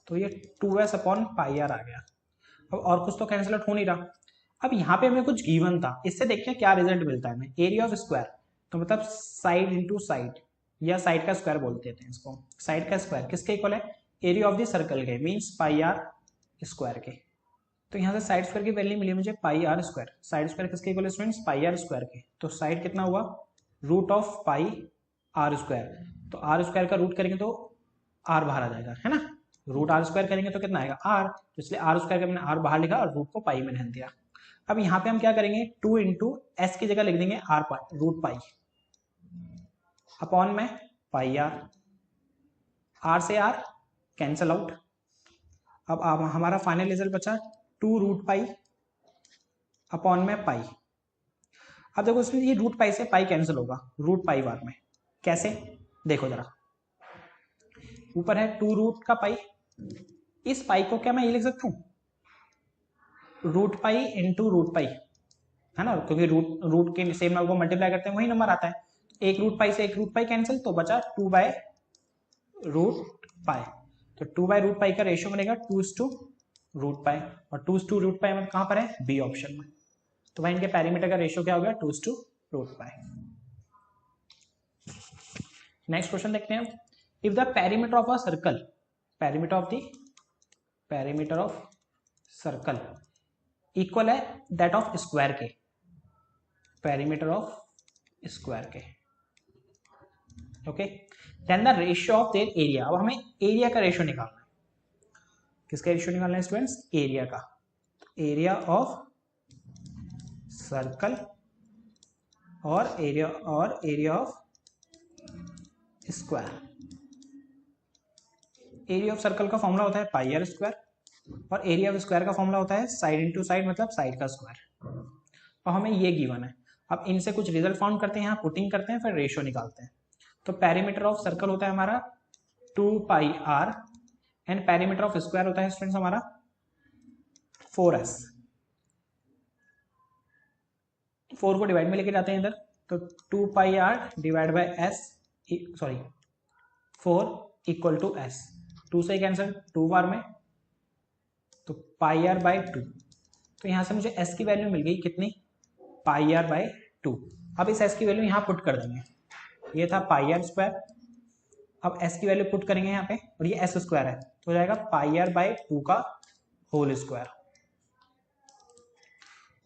तो ये 2s/πr आ गया। अब और कुछ तो कैंसिल आउट हो नहीं रहा, अब यहाँ पे हमें कुछ गिवन था, इससे देखते हैं क्या रिजल्ट मिलता है हमें। एरिया ऑफ स्क्वायर तो मतलब साइड इंटू साइड या साइड का स्क्वायर बोलते हैं इसको। साइड का स्क्वायर किसके इक्वल है? एरिया ऑफ द सर्कल के, मीन्स पाई आर स्क्वायर के। तो यहाँ से साइड स्क्वायर की वैल्यू मिली मुझे pi are square. Side square किसके इक्वल है स्टूडेंट्स? पाई आर स्क्वायर के। तो साइड कितना हुआ? Root of pi are square. तो आर स्क्वायर का रूट करेंगे तो आर बाहर आ जाएगा, है ना। रूट आर स्क्वायर करेंगे तो कितना आएगा? आर। तो इसलिए आर स्क्वायर का मैंने आर बाहर लिखा और रूट को पाई में ध्यान दिया। अब यहाँ पे हम क्या करेंगे? 2 इंटू एस की जगह लिख देंगे R pi, root pi upon में पाई आर। आर से आर कैंसल आउट। अब हमारा फाइनल रिजल्ट बचा 2 रूट पाई अपॉन में पाई। अब देखो इसमें ये रूट पाई से पाई कैंसिल होगा रूट पाई बार में। कैसे? देखो जरा, ऊपर है 2 रूट का पाई, इस पाई को क्या मैं ये लिख सकता हूं? Root pi into root pi, है ना, क्योंकि रूट के सेम नंबर को मल्टीप्लाई करते हैं वही नंबर आता है। एक रूट पाई से एक रूट पाई कैंसिल, तो बचा 2 बाय रूट पाई। तो 2 बाय रूट पाई का रेशियो बनेगा 2:रूट पाई, और 2:रूट पाई में कहां पर है? बी ऑप्शन में। तो भाई इनके पैरामीटर का रेशियो क्या हो गया? 2:रूट पाई। नेक्स्ट क्वेश्चन देखते हैं। If the perimeter of a circle, perimeter of circle equal है दैट ऑफ स्क्वायर के, पैरीमीटर ऑफ स्क्वायर के, okay, then the ratio of their area. अब हमें एरिया का रेशियो निकालना है। किसका रेशियो निकालना है स्टूडेंट्स? एरिया का। एरिया ऑफ सर्कल और area of square. Area of circle का फॉर्मूला होता है पाई आर स्क्वायर, और एरिया ऑफ स्क्वायर का फॉर्मूला होता है साइड इंटू साइड, मतलब साइड का स्क्वायर। और हमें ये गिवन है। अब इनसे कुछ रिजल्ट फाउंड करते हैं, यहाँ पुटिंग करते हैं, फिर रेशियो निकालते हैं। तो पैरीमीटर ऑफ सर्कल होता है हमारा 2 pi R, and perimeter of square होता है स्टूडेंट्स हमारा 4s। 4 को डिवाइड में लेके जाते हैं इधर, तो 2 pi R divide by S, sorry 4 equal to S. 2 से कैंसिल, 2 बार में, तो पाई आर बाय 2। तो यहां से मुझे एस की वैल्यू मिल गई कितनी? पाई आर बाय 2। अब इस एस की वैल्यू यहां पुट कर देंगे। ये था पाई आर स्क्वायर, अब एस की वैल्यू पुट करेंगे यहाँ पे, और ये एस स्क्वायर है, तो हो जाएगा पाई आर बाय 2 का होल स्क्वायर।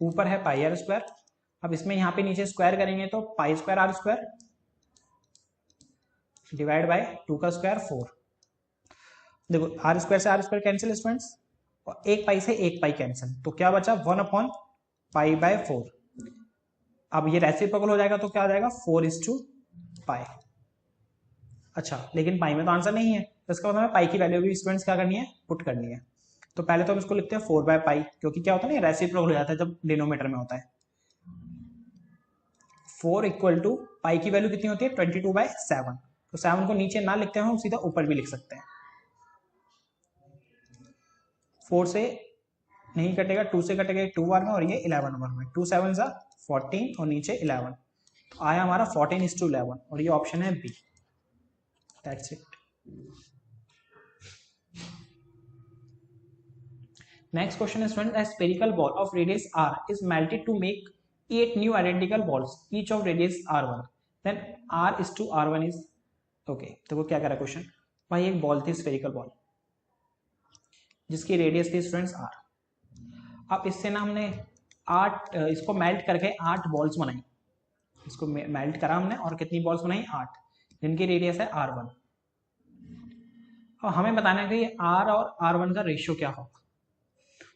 ऊपर है पाई आर स्क्वायर, अब इसमें यहाँ पे नीचे स्क्वायर करेंगे तो pi square R square divide by 2 का स्क्वायर 4। देखो आर स्क्वायर से आर स्क्वायर कैंसिल स्टूडेंट्स, और एक पाई से एक पाई कैंसिल, तो क्या बचा? 1 अपॉन पाई बाय 4। अब ये रेसिप्रोकल हो जाएगा तो क्या हो जाएगा? 4:पाई। अच्छा, लेकिन पाई में तो आंसर नहीं है, तो इसका मतलब हमें पाई की वैल्यू भी स्टूडेंट्स क्या करनी है? पुट करनी है। तो पहले तो हम इसको लिखते हैं 4/पाई, क्योंकि क्या होता है ना, रेसिप्रोकल हो जाता है जब डिनोमीटर में होता है। 4 इक्वल टू पाई की वैल्यू कितनी होती है? 22/7। तो 7 को नीचे ना लिखते हैं, हम सीधा ऊपर भी लिख सकते हैं। 4 से नहीं कटेगा, 2 से कटेगा 2 बार में, और ये 11 बार में। 2 7 सा 14 और नीचे 11, तो आया हमारा 14:11, और ये ऑप्शन है B. That's it. Next question is a spherical ball of radius r is melted to make 8 new identical balls, each of radius r1, then r/r1 is okay। देखो क्या कह रहा है क्वेश्चन। भाई एक बॉल थी, स्फेरिकल बॉल, जिसकी रेडियस थी स्टूडेंट्स r। अब इससे ना हमने 8 इसको मेल्ट करके 8 बॉल्स बनाई। इसको मेल्ट करा हमने और कितनी बॉल्स बनाई? 8, जिनकी रेडियस है r1। और हमें बताना है कि r और r1 का रेशियो क्या होगा।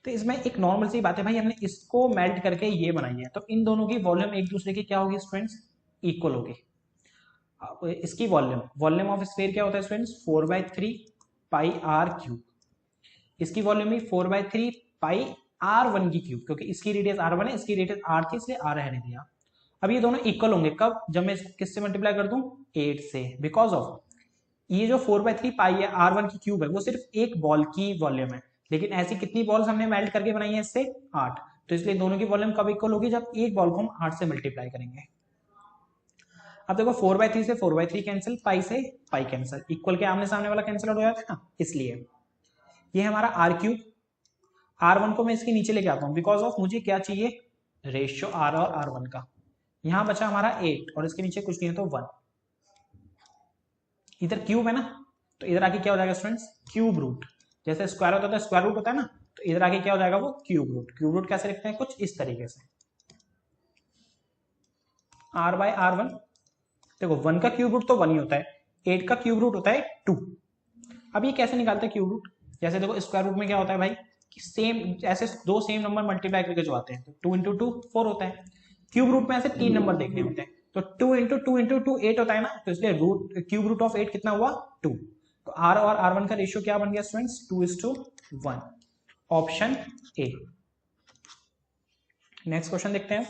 तो इसमें एक नॉर्मल सी बात है भाई, हमने इसको मेल्ट करके ये बनाई है, तो इन दोनों की वॉल्यूम एक दूसरे की क्या होगी स्टूडेंट्स? इक्वल होगी। इसकी वॉल्यूम ऑफ स्फीयर क्या होता है स्टूडेंट्स? 4/3 pi R cube. इसकी वॉल्यूम भी 4/3 पाई r1 की क्यूब, क्योंकि इसकी रेडियस r1 है, इसकी रेडियस r थी, इसलिए r रहने दिया। अब ये दोनों इक्वल होंगे कब? जब मैं इसको किससे मल्टीप्लाई कर दूं? 8 से, बिकॉज ऑफ ये जो 4/3 पाई है r1 की क्यूब है, वो सिर्फ एक बॉल की वॉल्यूम है, लेकिन ऐसी कितनी बॉल्स हमने मेल्ट करके बनाई है इससे? 8। तो इसलिए दोनों की वॉल्यूम कब इक्वल होगी? जब एक बॉल को हम 8 से मल्टीप्लाई करेंगे। अब देखो 4/3 से 4/3 कैंसिल, पाई से पाई कैंसिल, इक्वल के आमने सामने वाला कैंसिल हो जाता है ना, इसलिए ये हमारा r क्यूब। R1 को मैं इसके नीचे लेके आता हूँ बिकॉज ऑफ मुझे क्या चाहिए, रेशियो R और R1 का। यहाँ बचा हमारा 8 और इसके नीचे कुछ नहीं है तो 1, इधर क्यूब है ना, तो इधर आके क्या हो जाएगा स्टूडेंट्स, क्यूब रूट। जैसे स्क्वायर होता है तो स्क्वायर रूट होता है ना, तो इधर आके क्या हो जाएगा वो क्यूब रूट। क्यूब रूट कैसे लिखते हैं, कुछ इस तरीके से, R बाय R1। देखो 1 का क्यूब रूट तो 1 ही होता है, 8 का क्यूब रूट होता है 2। अब ये कैसे निकालते हैं क्यूब रूट, जैसे देखो स्क्वायर रूट में क्या होता है भाई कि सेम ऐसे दो सेम नंबर मल्टीप्लाई करके जो आते हैं, तो 2 इंटू 2 4 होता है। क्यूब रूट में ऐसे 3 नंबर देखने होते हैं, तो 2 इंटू 2 इंटू 2 8 होता है ना, तो इसलिए रूट क्यूब रूट ऑफ 8 कितना हुआ 2। तो R और R1 का रेशियो क्या बन गया students, 2:1, option A. Next question देखते हैं,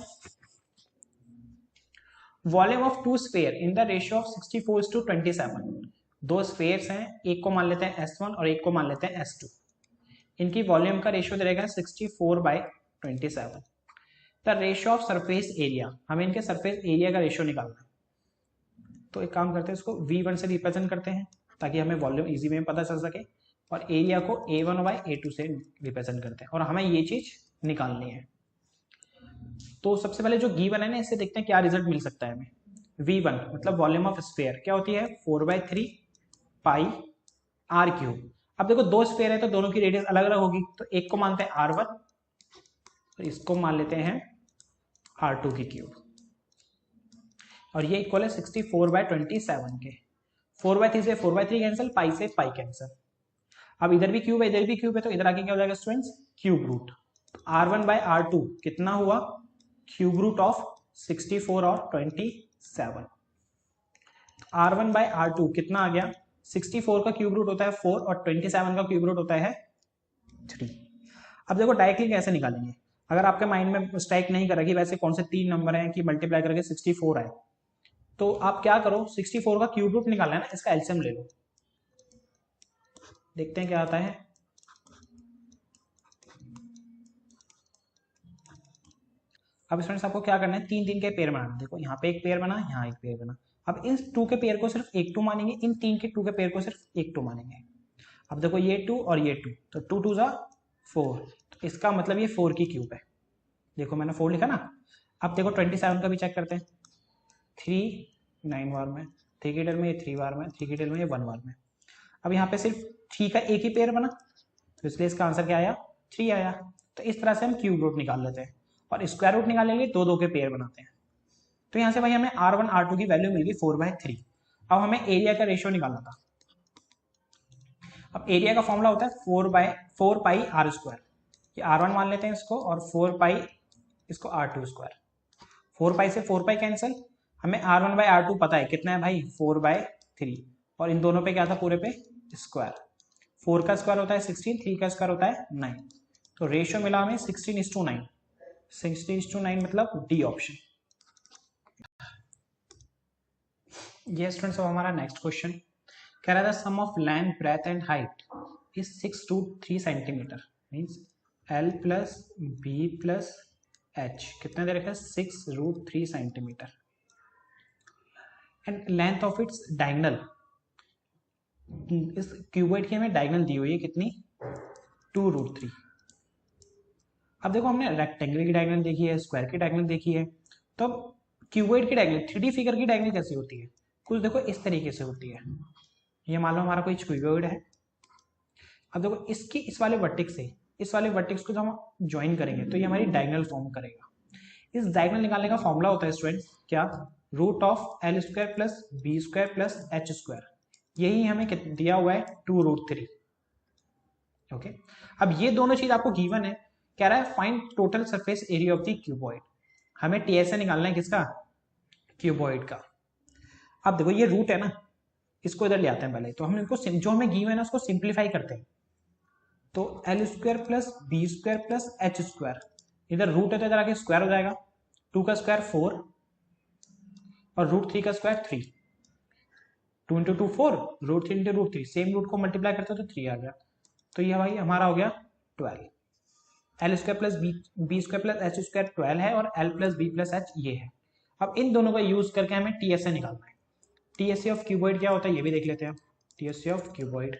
volume of two sphere in the ratio of 64:27। दो स्फीयर्स हैं, एक को मान लेते हैं S1 और एक को मान लेते हैं S2। इनकी वॉल्यूम का रेशियो दे रहेगा 64/27। The ratio of surface area, हमें इनके सरफेस एरिया का रेशियो निकालना है। तो एक काम करते हैं, इसको V1 से रिप्रेजेंट करते हैं ताकि हमें वॉल्यूम इजी में पता चल सके, और एरिया को A1/A2 से रिप्रेजेंट करते हैं, और हमें ये चीज निकालनी है। तो सबसे पहले जो गिवन है ना, इससे देखते हैं क्या रिजल्ट मिल सकता है हमें। V1 मतलब वॉल्यूम ऑफ स्फीयर क्या होती है, 4/3 पाई R3। अब देखो दो स्फीयर है तो दोनों की रेडियस अलग अलग होगी, तो एक को मानते हैं R1 और इसको मान लेते हैं R2 की क्यूब, और ये इक्वल है 64/27 के। 4/3 से 4/3 कैंसिल, पाई से पाई कैंसिल। अब इधर भी क्यूब है इधर भी क्यूब है, तो इधर आके क्या हो जाएगा स्टूडेंट्स, क्यूब रूट। R1/R2 कितना हुआ, क्यूब रूट ऑफ 64 और 27। R1/R2 कितना आ गया, 64 का क्यूब रूट होता है 4 और 27 का क्यूब रूट होता है 3। अब देखो डायरेक्टली कैसे निकालेंगे, अगर आपके माइंड में स्ट्राइक नहीं कर रहा कि वैसे कौन से 3 नंबर हैं कि मल्टीप्लाई करके 64 आए, तो आप क्या करो, 64 का क्यूब रूट निकालना है ना, इसका एलसीएम ले लो, देखते हैं क्या आता है। अब स्टूडेंट्स आपको क्या करना है, 3 के पेयर बनाना। देखो यहाँ पे एक पेयर बना, यहाँ एक पेयर बना। अब इन 2 के पेयर को सिर्फ 1 2 मानेंगे, इन 3 के 2 के पेयर को सिर्फ 1 2 मानेंगे। अब देखो ये 2 और ये 2, तो 2 2 जा 4, तो इसका मतलब ये 4 की क्यूब है। देखो मैंने 4 लिखा ना। अब देखो 27 का भी चेक करते हैं, 3 9 बार में, 3 की टेल में ये 3 बार में, 3 की टेल में ये 1 बार में। अब यहाँ पे सिर्फ 3 का एक ही पेयर बना, तो इसलिए इसका आंसर क्या आया, 3 आया। तो इस तरह से हम क्यूब रूट निकाल लेते हैं, और स्क्वायर रूट निकालेंगे 2 2 के पेयर बनाते हैं। तो यहाँ से भाई हमें R1 R2 की वैल्यू मिल गई 4/3। अब हमें एरिया का रेशियो निकालना था। अब एरिया का फॉर्मूला होता है 4 पाई R²। ये R1 मान लेते हैं इसको, और 4 पाई इसको R2²। 4 पाई से 4 पाई कैंसिल, हमें R1/R2 पता है कितना है भाई, 4/3, और इन दोनों पे क्या था, पूरे पे स्क्वायर। 4 का स्क्वायर होता है 16, 3 का स्क्वायर होता है 9। तो रेशियो मिला हमें 16:9। 16:9 मतलब डी ऑप्शन। ये स्टूडेंट्स अब हमारा नेक्स्ट क्वेश्चन कह रहा था, sum of length breadth and height is 6√3 centimetre, means L plus B plus H कितना दे रखा है, 6√3 centimetre, and length of its diagonal, इस क्यूबॉइड की हमें डायगोनल दी हुई है कितनी, 2√3। अब देखो हमने रेक्टेंगल की डायगोनल देखी है, स्क्वायर की डायगोनल देखी है, तो क्यूबॉइड की डायगोनल, 3D फिगर की डायगोनल कैसी होती है, कुछ देखो इस तरीके से होती है। ये मान लो हमारा कोई क्यूबॉइड है। अब देखो इसकी इस वाले वर्टेक्स से इस वाले वर्टेक्स को जब हम ज्वाइन करेंगे तो ये हमारी डायगोनल फॉर्म करेगा। इस डायगोनल निकालने का फॉर्मूला होता है स्टूडेंट क्या, √L² plus B² plus H²। यही हमें दिया हुआ है 2√3। ओके, अब ये दोनों चीज आपको गिवन है, कह रहा है find total surface area of the cuboid. हमें TSA निकालना है किसका, क्यूबॉइड का। अब देखो ये रूट है ना, इसको इधर ले आते हैं पहले, तो हम इनको जो हमें गिवन है ना उसको सिंप्लीफाई करते हैं। तो L² plus B² plus H², इधर रूट है तो इधर आके स्क्वायर हो जाएगा, 2 का स्क्वायर 4 और √3 का square 3, 2 into 2 4, √3 into √3, same root को मल्टीप्लाई करते हो तो 3 आ गया। तो ये भाई हमारा हो गया 12। L² plus B² plus H² 12 है, और L plus B plus H ये है। अब इन दोनों का यूज करके हमें TSA निकालना है। TSA ऑफ क्यूबॉइड क्या होता है ये भी देख लेते हैं। TSA ऑफ क्यूबॉइड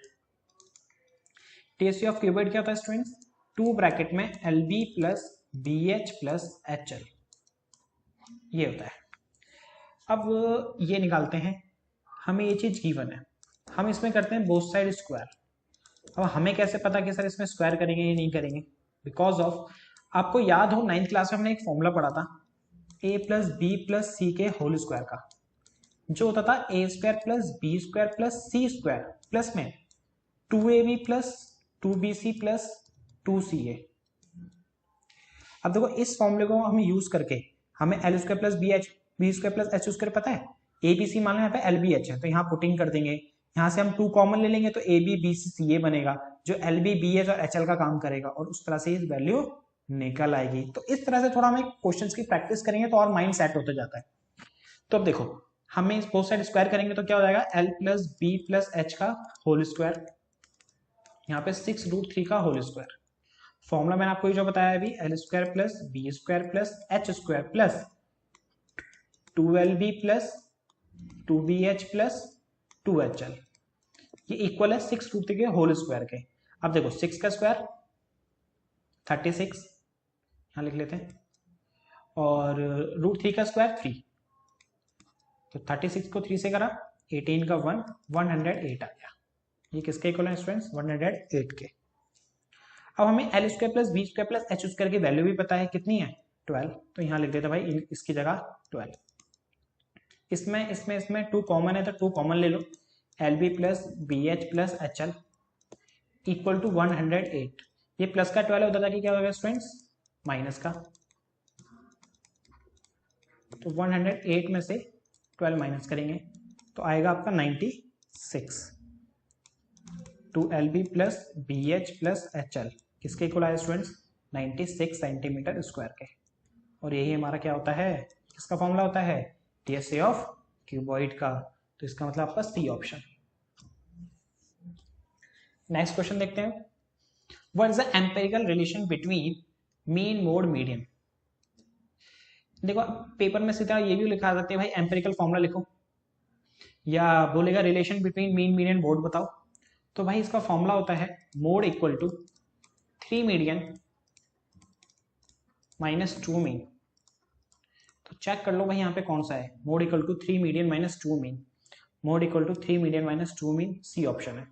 क्या होता है स्टूडेंट्स, टू ब्रैकेट में L B plus B H plus H L, ये होता है। अब ये निकालते हैं, हमें ये चीज गिवन है, हम इसमें करते हैं बोथ साइड स्क्वायर। अब हमें कैसे पता कि सर इसमें स्क्वायर करेंगे या नहीं करेंगे, बिकॉज ऑफ आपको याद हो 9th क्लास में हमने एक फॉर्मूला पढ़ा था a plus B plus C के होल स्क्वायर का, जो होता था A square plus B square plus C square plus में 2ab plus 2bc plus 2ca। अब देखो इस फॉर्मूले को हम यूज करके हमें L square plus B square plus H square पता है, ए बी सी मान लो यहाँ पे एल बी एच है, तो यहाँ पुटिंग कर देंगे, यहाँ से हम 2 कॉमन ले लेंगे तो ए बी बी सी सी ए बनेगा, जो एल बी बी एच और एच एल का काम करेगा, और उस तरह से इस वैल्यू निकल आएगी। तो इस तरह से थोड़ा हमें क्वेश्चंस की प्रैक्टिस करेंगे तो और माइंड सेट होते जाता है। तो अब देखो हमें इस बोथ साइड स्क्वायर करेंगे तो क्या हो जाएगा, L plus B plus H का होल स्क्वायर, यहाँ पे 6√3 का होल स्क्वायर। फॉर्मूला मैंने आपको जो बताया अभी, L square plus B square plus H square plus 2lb plus 2bh plus 2hl, ये इक्वल है 6√3 के होल स्क्वायर के। अब देखो 6 का स्क्वायर 36, यहाँ लिख लेते हैं, और √3 का स्क्वायर 3, तो 36 को 3 से करा 18 का 1 108 आ गया। ये किसके इक्वल है स्टूडेंट्स, 108 के। अब हमें L square plus B square plus H square की वैल्यू भी पता है, कितनी है 12, तो यहाँ लिख देते भाई इसकी जगह 12। इसमें 2 कॉमन है तो 2 कॉमन ले लो, L B plus B H plus H L equal to 108। ये प्लस का 12 होता था कि क्या होगा स्टूडेंट्स, माइनस का, तो 108 में से 12 माइनस करेंगे तो आएगा आपका 96। 2lb plus B H plus H L किसके इक्वल आया स्टूडेंट्स, 96 सेंटीमीटर स्क्वायर के। और यही हमारा क्या होता है, किसका फॉर्मूला होता है, टीएसए ऑफ क्यूबॉइड का। तो इसका मतलब आपका सी ऑप्शन। नेक्स्ट क्वेश्चन देखते हैं, what is the empirical relation between mean mode median. देखो पेपर में सीधा ये भी लिखा सकते हैं भाई एम्पिरिकल फॉर्मूला लिखो, या बोलेगा relation between mean median mode बताओ। तो भाई इसका फॉर्मूला होता है mode equal to 3 median minus 2 mean. तो चेक कर लो भाई यहाँ पे कौन सा है, mode equal to 3 median minus 2 mean, mode equal to 3 median minus 2 mean, C option है।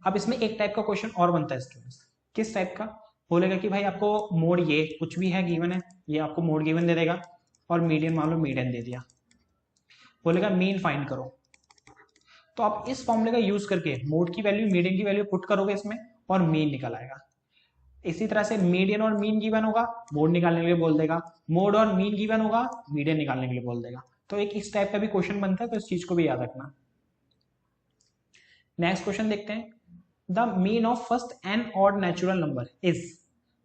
अब इसमें एक टाइप का क्वेश्चन और बनता है स्टूडेंट्स, किस टाइप का, बोलेगा कि भाई आपको मोड ये कुछ भी है गिवन है, ये आपको मोड गिवन दे देगा, और मीडियन मान लो मीडियन दे दिया, बोलेगा मीन फाइंड करो। तो आप इस फॉर्मूले का यूज करके मोड की वैल्यू मीडियन की वैल्यू पुट करोगे इसमें और मीन निकल आएगा। इसी तरह से मीडियन और मीन गिवन होगा, मोड निकालने के लिए बोल देगा, मोड और मीन गिवन होगा, मीडियन निकालने के लिए बोल देगा। तो एक इस टाइप का भी क्वेश्चन बनता है, तो इस चीज को भी याद रखना। नेक्स्ट क्वेश्चन देखते हैं, the mean of first N odd natural number is.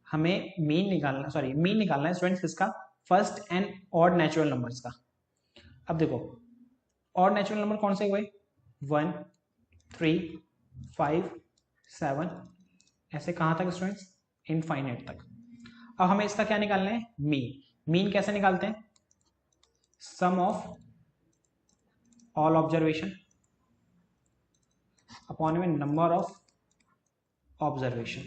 हमें मीन निकालना है स्टूडेंट्स किसका, first N odd natural numbers का। अब देखो ऑड नेचुरल नंबर कौन से हुए, 1 3 5 7, ऐसे कहां तक स्टूडेंट्स, इनफाइनाइट तक। अब हमें इसका क्या निकालना है, मीन कैसे निकालते हैं, sum of all observation upon में number of observation.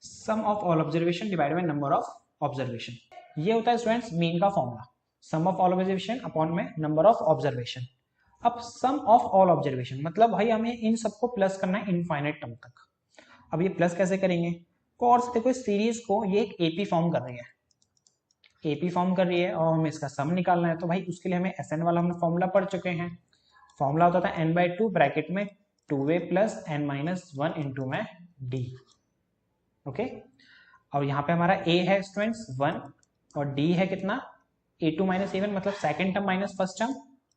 Sum of all observation divide by number of observation, ये होता है स्टूडेंट्स मीन का formula, sum of all observation upon में नंबर ऑफ ऑब्जर्वेशन। अब सम ऑफ ऑल ऑब्जर्वेशन मतलब भाई हमें इन सबको प्लस करना है इनफाइनाइट टर्म तक। अब ये प्लस कैसे करेंगे, और देखो इस सीरीज को ये एक एपी फॉर्म कर रही है, एपी फॉर्म कर रही है, और हमें इसका सम निकालना है। तो भाई उसके लिए हमें एसएन वाला हमने फॉर्मूला पढ़ चुके हैं, फॉर्मूला होता था n/2 ब्रैकेट में 2a प्लस n-1 इंटू में d। ओके, और यहाँ पे हमारा a है स्टूडेंट्स 1 और d है कितना, a2 माइनस a1 मतलब second term minus first term,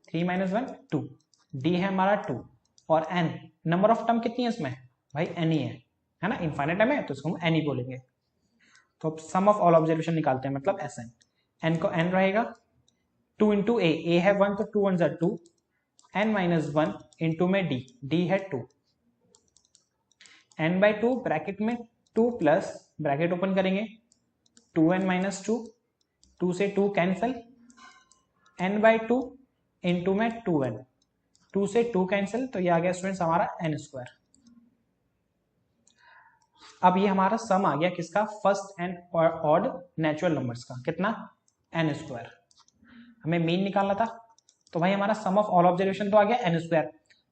3 minus 1 2, d है हमारा 2, और n नंबर ऑफ टर्म कितनी है इसमें, भाई n ही है ना, इनफाइनाइट टर्म है तो इसको हम n ही बोलेंगे। तो अब सम ऑफ ऑल ऑब्जर्वेशन निकालते हैं, मतलब एस एन को n रहेगा 2 इंटू a है 1 तो 2 1 2, n-1 इंटू में d है 2, n/2 ब्रैकेट में 2 प्लस ब्रैकेट ओपन करेंगे 2n-2, 2 से 2 कैंसल, n/2 इंटू में 2n, 2 से 2 कैंसिल, तो ये आ गया स्टूडेंट्स हमारा n स्क्वायर। अब ये हमारा सम आ गया किसका, first and odd natural numbers का, कितना, n स्क्वायर। हमें मीन निकालना था, तो भाई हमारा सम ऑफ ऑल ऑब्जर्वेशन तो आ गया n square.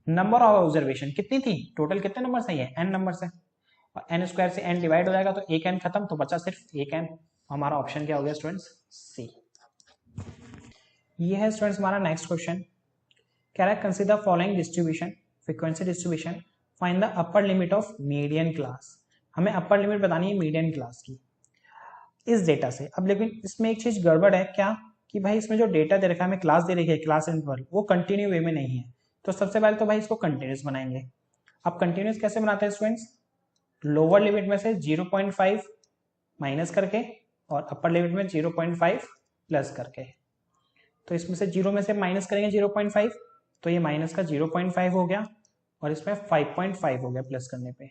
Number of observation कितनी थी, टोटल कितने नंबर है, ये n नंबर है, और n स्क्वायर से n डिवाइड हो जाएगा तो एक n खत्म, तो बचा सिर्फ एक n। हमारा ऑप्शन क्या हो गया स्टूडेंट्स, सी। ये है स्टूडेंट्स हमारा नेक्स्ट क्वेश्चन। कह रहा है consider following distribution, frequency distribution, find the upper limit of median class. हमें अपर लिमिट बतानी है मीडियन क्लास की इस डेटा से। अब लेकिन इसमें एक चीज गड़बड़ है, क्या कि भाई इसमें जो डेटा दे रखा है, हमें क्लास दे रखी है, क्लास इंटरवल, वो कंटिन्यू वे में नहीं है। तो सबसे पहले तो भाई इसको कंटिन्यूस बनाएंगे। अब कंटिन्यूस कैसे बनाते हैं स्टूडेंट्स, लोअर लिमिट में से 0.5 माइनस करके और अपर लिमिट में 0.5 प्लस करके। तो इसमें से 0 में से माइनस करेंगे 0.5, तो ये माइनस का 0.5 हो गया, और इसमें 5.5 हो गया प्लस करने पे।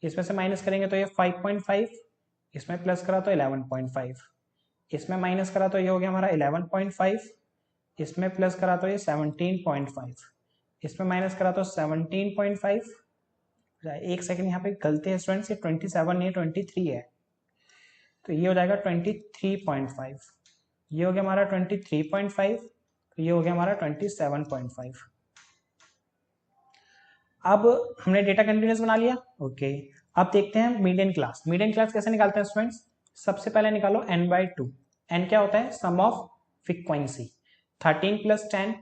इसमें से माइनस करेंगे तो ये 5.5, इसमें प्लस करा तो 11.5, इसमें माइनस करा तो ये हो गया हमारा 11.5, इसमें प्लस करा तो ये 17.5, इसमें माइनस करा तो 17.5। एक सेकंड यहाँ पे गलती है स्टूडेंट्स, ये 27 नहीं 23 है, तो ये हो जाएगा 23.5, ये हो गया हमारा 23.5, तो ये हो गया हमारा 27.5। अब हमने डेटा कंटिन्यूस बना लिया, ओके। अब देखते हैं मीडियन क्लास। मीडियन क्लास कैसे निकालते हैं स्टूडेंट्स, सबसे पहले निकालो n/2। n क्या होता है, सम ऑफ फ्रीक्वेंसी। 13 + 10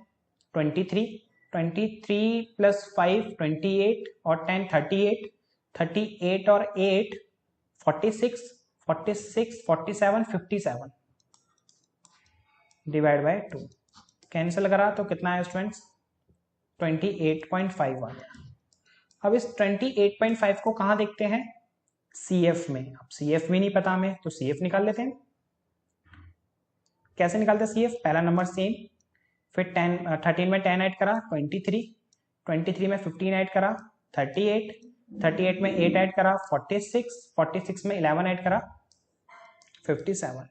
23, 23 + 5 28, और 10 38, 38 और 8 46, 46 47 57 डिवाइड बाय 2। कैंसिल करा तो कितना है स्टूडेंट्स, 28.5 आ गया। अब इस 28.5 को कहाँ देखते हैं, CF में। अब CF में नहीं पता हमें, तो CF निकाल लेते हैं। कैसे निकालते हैं CF, पहला नंबर सेम, फिर 13 में 10 ऐड करा 23, 23 में 15 ऐड करा 38, 38 में 8 ऐड करा 46, 46 में 11 ऐड करा 57।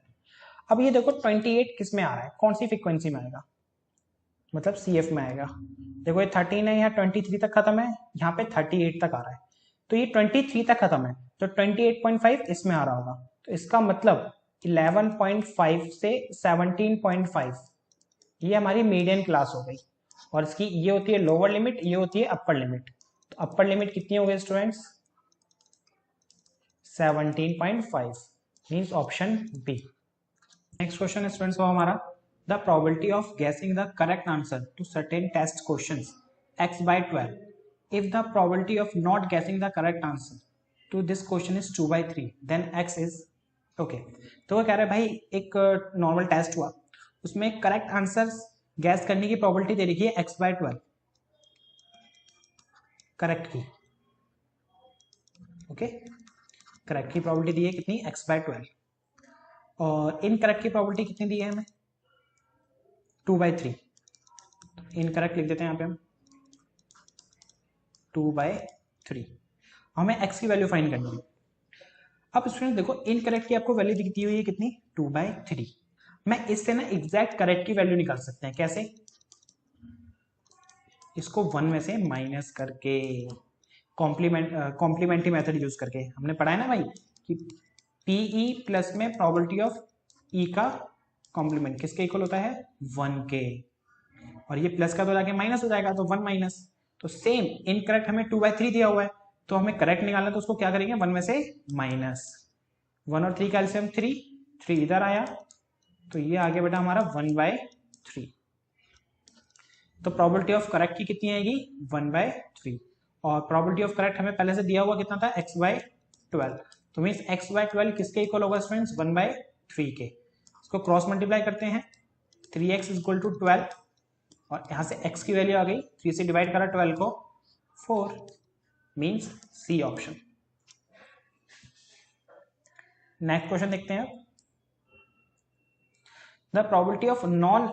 अब ये देखो 28 किस में आ रहा है, कौन सी फ्रीक्वेंसी में आएगा, मतलब CF में आएगा। देखो ये 13 है, यहाँ 23 तक खत्म है, यहाँ पे 38 तक आ रहा है, तो ये 23 तक खत्म है, तो 28.5 इसमें आ रहा होगा। तो इसका मतलब 11.5 से 17.5 ये हमारी मीडियन क्लास हो गई, और इसकी ये होती है लोअर लिमिट, ये होती है अपर लिमिट। तो अपर लिमिट कितनी हो गई students, 17.5, means option B. Next question है स्टूडेंट्स वो हमारा, the probability of guessing the correct answer to certain test questions x/12, if the probability of not guessing the correct answer to this question is 2/3, then x is okay। तो वो कह रहे हैं भाई एक नॉर्मल टेस्ट हुआ, उसमें करेक्ट आंसर गैस करने की प्रोबेबिलिटी दे रखी है x/12 करेक्ट की, ओके। करेक्ट की प्रोबेबिलिटी दी है कितनी, x/12, और इनकरेक्ट की प्रोबेबिलिटी कितनी दी है हमें, 2/3। इनकरेक्ट लिख देते हैं यहाँ पे हम 2/3। हमें x की वैल्यू फाइंड करनी है। अब स्टूडेंट देखो इनकरेक्ट की आपको वैल्यू दिखती हुई है कितनी, 2/3। मैं इससे ना एग्जैक्ट करेक्ट की वैल्यू निकाल सकते हैं, कैसे, इसको 1 में से माइनस करके, कॉम्प्लीमेंट्री मेथड यूज करके। हमने पढ़ा है ना भाई कि PE प्लस में प्रोबेबिलिटी ऑफ E का कॉम्प्लीमेंट किसके इक्वल होता है, 1 के, और ये प्लस का तो जाके माइनस हो जाएगा, तो 1 माइनस। तो सेम इनकरेक्ट हमें 2/3 दिया हुआ है, तो हमें करेक्ट निकालना है, तो उसको क्या करेंगे, 1 में से माइनस, 1 और 3 का एलसीएम 3 इधर आया, तो ये आगे बेटा हमारा 1/3। तो प्रोबेबिलिटी ऑफ करेक्ट की कितनी आएगी, 1/3, और प्रोबेबिलिटी ऑफ करेक्ट हमें पहले से दिया हुआ कितना था, x/12। तो मीन्स x/12 किसके इक्वल होगा स्टूडेंट्स, 1/3 के। इसको क्रॉस मल्टीप्लाई करते हैं, 3x = 12, और यहाँ से x की वैल्यू आ गई, 3 से डिवाइड करा 12 को 4, means C option. Next question देखते हैं। The probability of non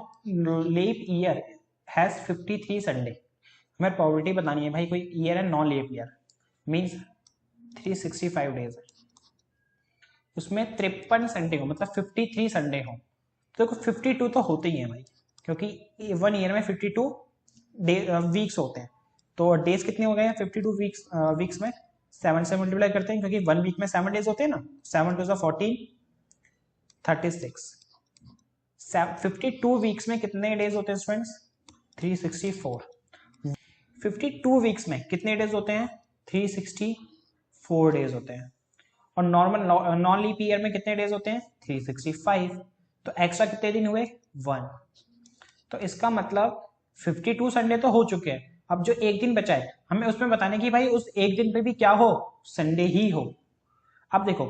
leap year has 53 Sunday. हमें प्रोबेबिलिटी बतानी है भाई, कोई ईयर है non leap year, means 365 days है, उसमें 53 संडे हो, मतलब 53 संडे हो। तो देखो 52 तो होते ही है भाई, क्योंकि 1 ईयर में 52 वीक्स होते हैं, तो डेज कितने हो गए हैं 52 वीक्स में 7 से मल्टीप्लाई करते हैं, क्योंकि 1 वीक में 7 डेज होते हैं ना, 7 2 14 36। 52 वीक्स में कितने डेज होते हैं स्टूडेंट्स 364। 52 वीक्स में कितने डेज होते हैं 364 डेज होते हैं। और नॉर्मल नॉन लीप ईयर में कितने डेज होते हैं 365। तो एक्स्ट्रा कितने दिन हुए 1। तो इसका मतलब 52 संडे तो हो चुके हैं, अब जो एक दिन बचा है हमें उसमें बताने की भाई उस एक दिन पे भी क्या हो संडे ही हो। अब देखो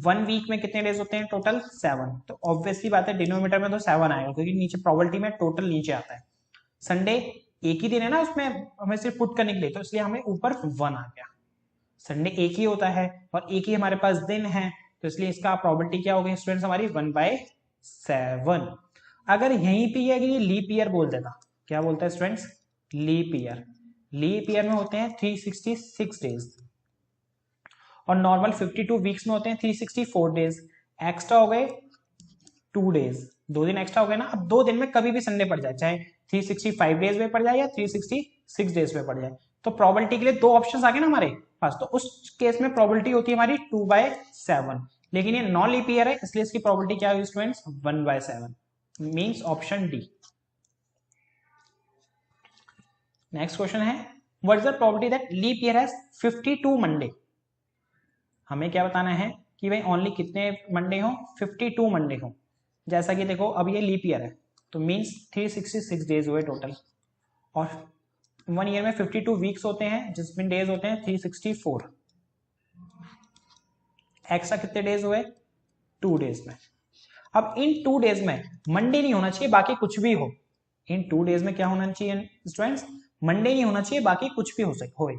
1 वीक में कितने डेज होते हैं टोटल 7, तो ऑब्वियसली बात है डिनोमिनेटर में तो 7 आएगा, क्योंकि नीचे प्रोबेबिलिटी में टोटल नीचे आता है। संडे एक ही दिन है ना, उसमें हमें सिर्फ पुट करने के लिए, तो इसलिए हमें ऊपर 1 आ गया। संडे एक ही होता है और एक ही हमारे पास दिन है, तो इसलिए इसका प्रोबेबिलिटी क्या होगी स्टूडेंट्स हमारी 1/7। अगर यहीं पे ये लीप ईयर बोल देता, क्या बोलता है students leap year. Leap year में होते हैं 366 डेज और नॉर्मल 52 वीक्स में होते हैं 364 डेज। एक्स्ट्रा हो गए 2 डेज, 2 दिन एक्स्ट्रा हो गए ना। अब 2 दिन में कभी भी संडे पड़ जाए, चाहे 365 डेज में पड़ जाए या 366 डेज में पड़ जाए, तो प्रोबेबिलिटी के लिए 2 ऑप्शंस आ गए ना हमारे पास, तो उस केस में प्रोबेबिलिटी होती है हमारी 2/7। लेकिन ये नॉन लीप ईयर है इसलिए इसकी प्रोबेबिलिटी क्या होगी students 1/7, means option D. Next question है what is the probability that leap year has 52 Monday. हमें क्या बताना है कि भाई ओनली कितने मंडे हो 52 मंडे हो। जैसा कि देखो अब ये लीप ईयर है तो मींस 366 डेज हुए टोटल, और 1 ईयर में 52 वीक्स होते हैं जिसमें डेज होते हैं 364। एक्स्ट्रा कितने डेज हुए 2 डेज में। अब इन 2 डेज में मंडे नहीं होना चाहिए बाकी कुछ भी हो। इन 2 डेज में क्या होना चाहिए स्टूडेंट्स मंडे नहीं होना चाहिए बाकी कुछ भी हो।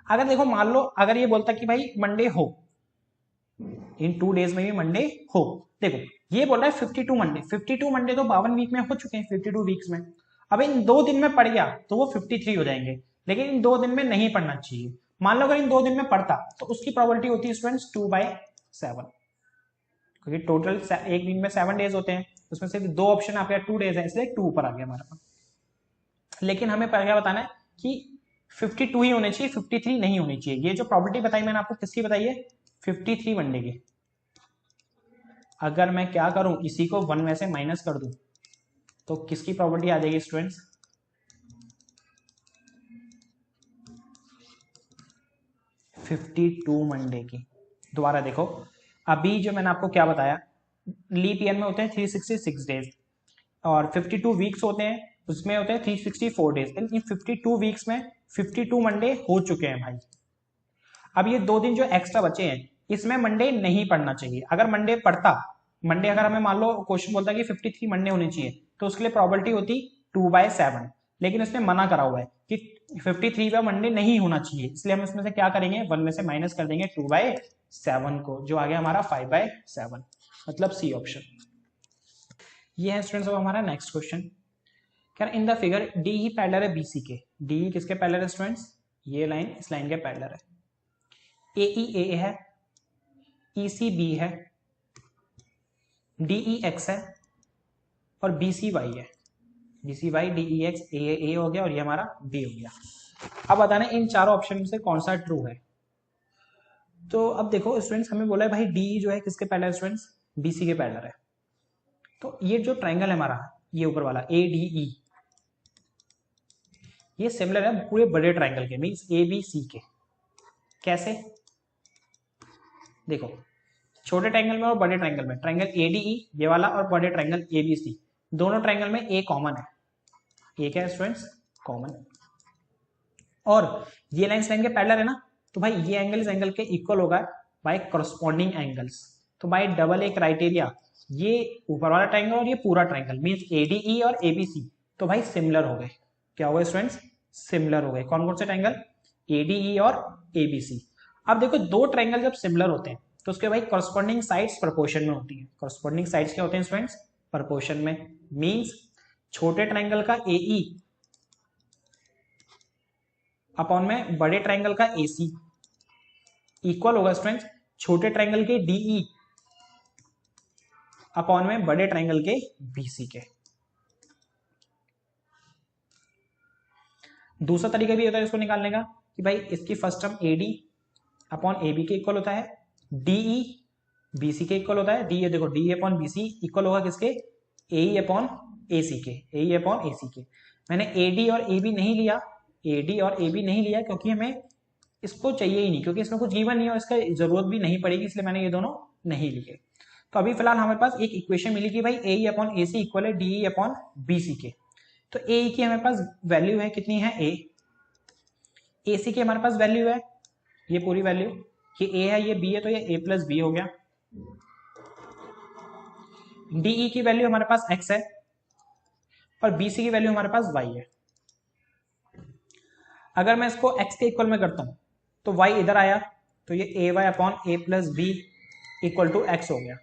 अगर देखो मान लो अगर ये बोलता कि भाई मंडे हो, इन 2 डेज में भी मंडे हो, देखो ये बोल रहा है 52 मंडे, 52 मंडे तो 52 वीक में हो चुके हैं 52 वीक्स में। अब इन 2 दिन में पड़ गया तो वो 53 हो जाएंगे, लेकिन इन 2 दिन में नहीं पढ़ना चाहिए। मान लो अगर इन 2 दिन में पढ़ता तो उसकी प्रोबेबिलिटी होती है स्टूडेंट्स 2/7, क्योंकि टोटल एक दिन में 7 डेज होते हैं, उसमें सिर्फ 2 ऑप्शन आप 2 डेज है इसलिए 2 ऊपर आ गया हमारे पास। लेकिन हमें क्या बताना है कि 52 ही होने चाहिए 53 नहीं होनी चाहिए। ये जो प्रोबेबिलिटी बताई मैंने आपको किसकी बताई है 53 मंडे की। अगर मैं क्या करूं इसी को 1 में से माइनस कर दूं तो किसकी प्रोबेबिलिटी आ जाएगी स्टूडेंट्स 52 मंडे की। दोबारा देखो अभी जो मैंने आपको क्या बताया लीप ईयर में होते हैं 366 डेज और 52 वीक्स होते हैं उसमें होते हैं 364 डेज। इन 52 वीक्स में 52 मंडे हो चुके हैं भाई। अब ये 2 दिन जो एक्स्ट्रा बचे हैं इसमें मंडे नहीं पढ़ना चाहिए। अगर मंडे पढ़ता, मंडे अगर हमें मान लो क्वेश्चन बोलता है कि 53 मंडे होने चाहिए तो उसके लिए प्रोबेबिलिटी होती 2/7, लेकिन उसने मना करा हुआ है कि 53 का मंडे नहीं होना चाहिए, इसलिए हम इसमें से क्या करेंगे 1 में से माइनस कर देंगे 2/7 को, जो आ गया हमारा 5/7, मतलब सी ऑप्शन। ये है स्टूडेंट्स अब हमारा नेक्स्ट क्वेश्चन। क्या in the figure D he parallel है बीसी के। डी किसके पैरेलल है स्टूडेंट्स ये लाइन इस लाइन के पैरेलल है। ए है, EC B है, DE X है और BC Y है। BC Y DE X A हो गया और ये हमारा B हो गया। अब बताना इन चारों ऑप्शन में से कौन सा ट्रू है। तो अब देखो स्टूडेंट्स हमें बोला है भाई DE जो है किसके पैरेलल स्टूडेंट्स BC के पैरेलल है। तो ये जो ट्राइंगल है हमारा ये ऊपर वाला ADE ये सिमिलर है पूरे बड़े ट्राइंगल के मींस ABC के। कैसे देखो छोटे ट्रायंगल में और बड़े ट्रायंगल में, ट्रायंगल ADE ये वाला और बड़े ट्रायंगल ABC, दोनों ट्रायंगल में A कॉमन है। ये क्या है स्टूडेंट्स कॉमन, और ये लाइन लाइन के पैरेलल है ना, तो भाई ये एंगल इस एंगल के इक्वल होगा बाय करस्पॉन्डिंग एंगल्स। तो बाय डबल ए क्राइटेरिया ये ऊपर वाला ट्रायंगल और ये पूरा ट्रायंगल मींस ADE और ABC तो भाई सिमिलर हो गए। क्या हो गए स्टूडेंट्स सिमिलर हो गए। कौन कौन से ट्रायंगल ADE और ABC। अब देखो दो ट्रायंगल जब सिमिलर होते हैं तो उसके भाई करस्पॉन्डिंग साइड्स प्रोपोर्शन में होती है। करस्पॉन्डिंग साइड्स क्या होते हैं स्टूडेंट्स प्रोपोर्शन में, मींस छोटे ट्रायंगल का AE अपॉन में बड़े ट्रायंगल का AC इक्वल होगा स्टूडेंट्स छोटे ट्रायंगल के DE अपॉन में बड़े ट्रायंगल के BC के। दूसरा तरीका भी होता है इसको निकालने का कि भाई इसकी first term AD upon AB के इक्वल होता है, DE BC के इक्वल होता है, DE देखो DE अपॉन BC इक्वल होगा किसके, AE अपॉन AC के, AE अपॉन AC के। मैंने AD और AB नहीं लिया, AD और AB नहीं लिया क्योंकि हमें इसको चाहिए ही नहीं, क्योंकि इसमें कुछ गिवन नहीं है और इसका जरूरत भी नहीं पड़ेगी, इसलिए मैंने ये दोनों नहीं लिए। तो अभी फिलहाल हमारे पास एक इक्वेशन मिली कि भाई AE अपॉन AC इक्वल है DE अपॉन BC के। तो AE की हमारे पास वैल्यू है कितनी है A, AC की हमारे पास वैल्यू है ये पूरी वैल्यू, ये A है ये B है, तो ये A प्लस B हो गया। DE की वैल्यू हमारे पास X है और BC की वैल्यू हमारे पास Y है। अगर मैं इसको X के इक्वल में करता हूं तो Y इधर आया, तो ये AY upon A plus B equal to X हो गया।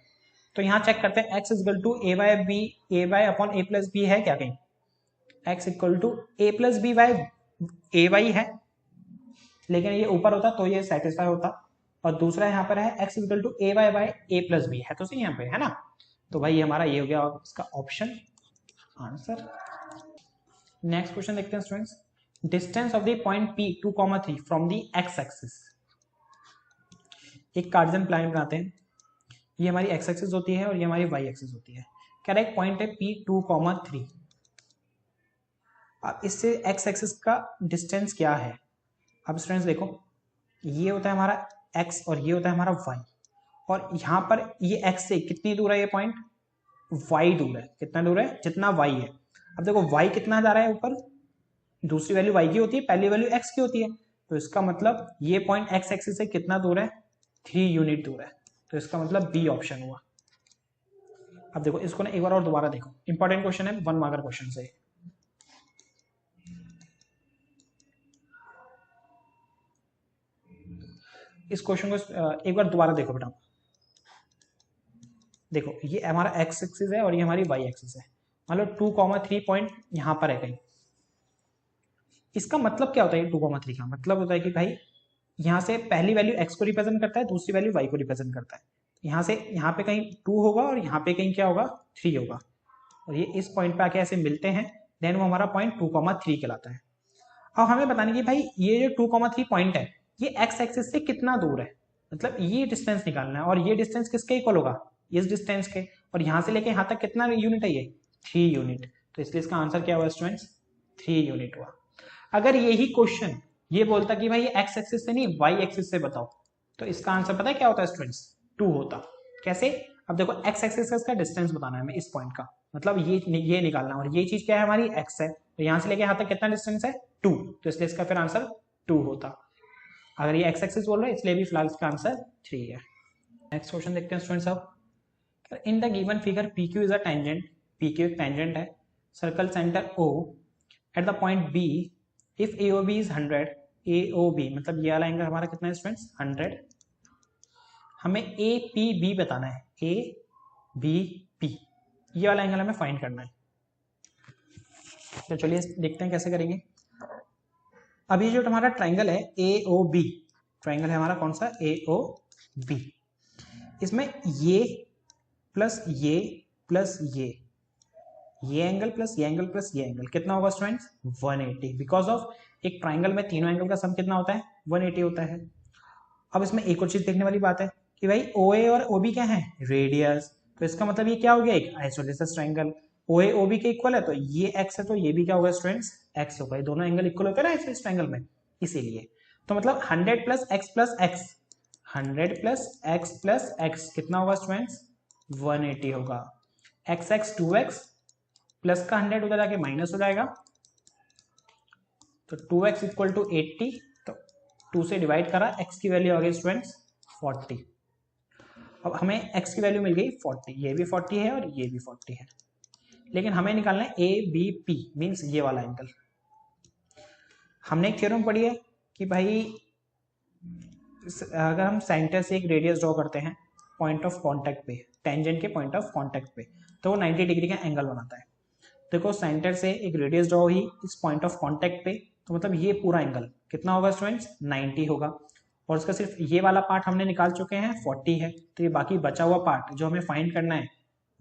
तो यहां चेक करते हैं X equal to AY upon A plus B है क्या कहीं, X equal to A plus B Y AY है, लेकिन ये ऊपर होता तो ये सेटिस्फाई होता, और दूसरा यहाँ पर है X equal to AY by A plus B है, तो सही यहाँ पे है ना। तो भाई हमारा ये हो गया इसका ऑप्शन आंसर। नेक्स्ट क्वेश्चन देखते हैं students, distance of the point P 2,3 from the X axis. एक कार्टेशियन प्लान बनाते हैं, ये हमारी X एक्सिस होती है और ये हमारी Y एक्सिस होती है। कह रहा है एक पॉइंट है P 2,3, अब इससे X एक्सिस का डिस्टेंस क्या है। अब स्टूडेंट्स देखो ये होता है हमारा X और ये होता है हमारा Y, और यहाँ पर ये X से कितनी दूर है, ये पॉइंट Y दूर है, कितना दूर है, जितना Y है। अब देखो Y कितना जा रहा है ऊपर, दूसरी वैल्यू Y की होती है, पहली वैल्यू X की होती है, तो इसका मतलब ये पॉइंट X एक्सिस से कितना दूर है, 3 यूनिट दूर है, तो इसका मतलब B ऑप्शन हुआ। अब देखो इसको ना एक बार और दोबारा देखो, इंपॉर्टेंट क्वेश्चन है, 1 मार्कर क्वेश्चन से। इस क्वेश्चन को एक बार दोबारा देखो बेटा, देखो ये हमारा X एक्सिस है और ये हमारी Y एक्सिस है, मतलब 2,3 पॉइंट यहाँ पर है कहीं। इसका मतलब क्या होता है 2,3 का मतलब होता है कि भाई यहाँ से पहली वैल्यू X को रिप्रेजेंट करता है, दूसरी वैल्यू Y को रिप्रेजेंट करता है। यहाँ से यहाँ पे कहीं 2 होगा और यहाँ पे कहीं क्या होगा 3 होगा, और ये इस पॉइंट पे आके ऐसे मिलते हैं, देन वो हमारा पॉइंट 2,3 कहलाता है। अब हमें बताने की भाई ये जो 2,3 पॉइंट है ये X एक्सिस से कितना दूर है, मतलब ये डिस्टेंस निकालना है, और ये डिस्टेंस किसके इक्वल होगा, इस डिस्टेंस के, और यहाँ से लेके यहाँ तक कितना यूनिट है, ये 3 यूनिट, तो इसलिए इसका आंसर क्या हुआ स्टूडेंट्स, 3 यूनिट हुआ। अगर यही क्वेश्चन ये बोलता कि भाई X एक्सिस से नहीं Y एक्सिस से बताओ, तो इसका आंसर पता है क्या होता है स्टूडेंट्स, 2 होता। कैसे, अब देखो X एक्सिस का इसका डिस्टेंस बताना है हमें इस पॉइंट का, मतलब ये निकालना, और ये चीज क्या है हमारी X है, तो यहाँ से लेके यहाँ तक कितना डिस्टेंस है 2, तो इसलिए इसका फिर आंसर 2 होता। अगर ये X एक्सिस बोल रहे हैं इसलिए भी फिलहाल इसका आंसर 3 है। नेक्स्ट क्वेश्चन देखते हैं स्टूडेंट्स। अब in the given figure PQ is a tangent, PQ एक टेंजेंट है, circle centre O at the point B if AOB is 100, AOB मतलब ये वाला एंगल हमारा कितना है स्टूडेंट्स 100, हमें APB बताना है, ABP ये वाला एंगल हमें फाइंड करना है। तो चलिए देखते हैं कैसे करेंगे। अभी जो हमारा ट्राइंगल है AOB, ट्राइंगल है हमारा कौन सा AOB, इसमें ये प्लस ये प्लस ये एंगल प्लस ये एंगल प्लस ये एंगल कितना होगा स्टूडेंट्स 180, बिकॉज ऑफ एक ट्राइंगल में तीनों एंगल का सम कितना होता है 180 होता है। अब इसमें एक और चीज देखने वाली बात है कि भाई OA और OB क्या है रेडियस, तो इसका मतलब ये क्या हो गया एक आइसोसेलेस ट्राइंगल, OA OB के इक्वल है, तो ये x है तो ये भी क्या होगा स्टूडेंट्स x होगा, दोनों एंगल इक्वल होते हैं ना आइसोसेलेस ट्राइंगल में, इसीलिए तो मतलब 100 प्लस x 100 प्लस x कितना होगा स्टूडेंट्स 180 होगा। x 2x प्लस का 100 उधर जाके माइनस हो जाएगा, तो 2x इक्वल टू 80, तो 2 से डिवाइड करा, x की वैल्यू आ गई स्टूडेंट्स 40। अब हमें x की वैल्यू मिल गई 40, ये भी 40 है और ये भी 40 है, लेकिन हमें निकालना है ABP मीन्स ये वाला एंगल। हमने एक थ्योरम पढ़ी है कि भाई अगर हम सेंटर से एक रेडियस ड्रॉ करते हैं पॉइंट ऑफ कांटेक्ट पे, टेंजेंट के पॉइंट ऑफ कांटेक्ट पे, तो वो 90 डिग्री का एंगल बनाता है। देखो सेंटर से एक रेडियस ड्रॉ हुई इस पॉइंट ऑफ कांटेक्ट पे, तो मतलब ये पूरा एंगल कितना होगा स्टूडेंट्स 90 होगा, और इसका सिर्फ ये वाला पार्ट हमने निकाल चुके हैं 40 है, तो ये बाकी बचा हुआ पार्ट जो हमें फाइंड करना है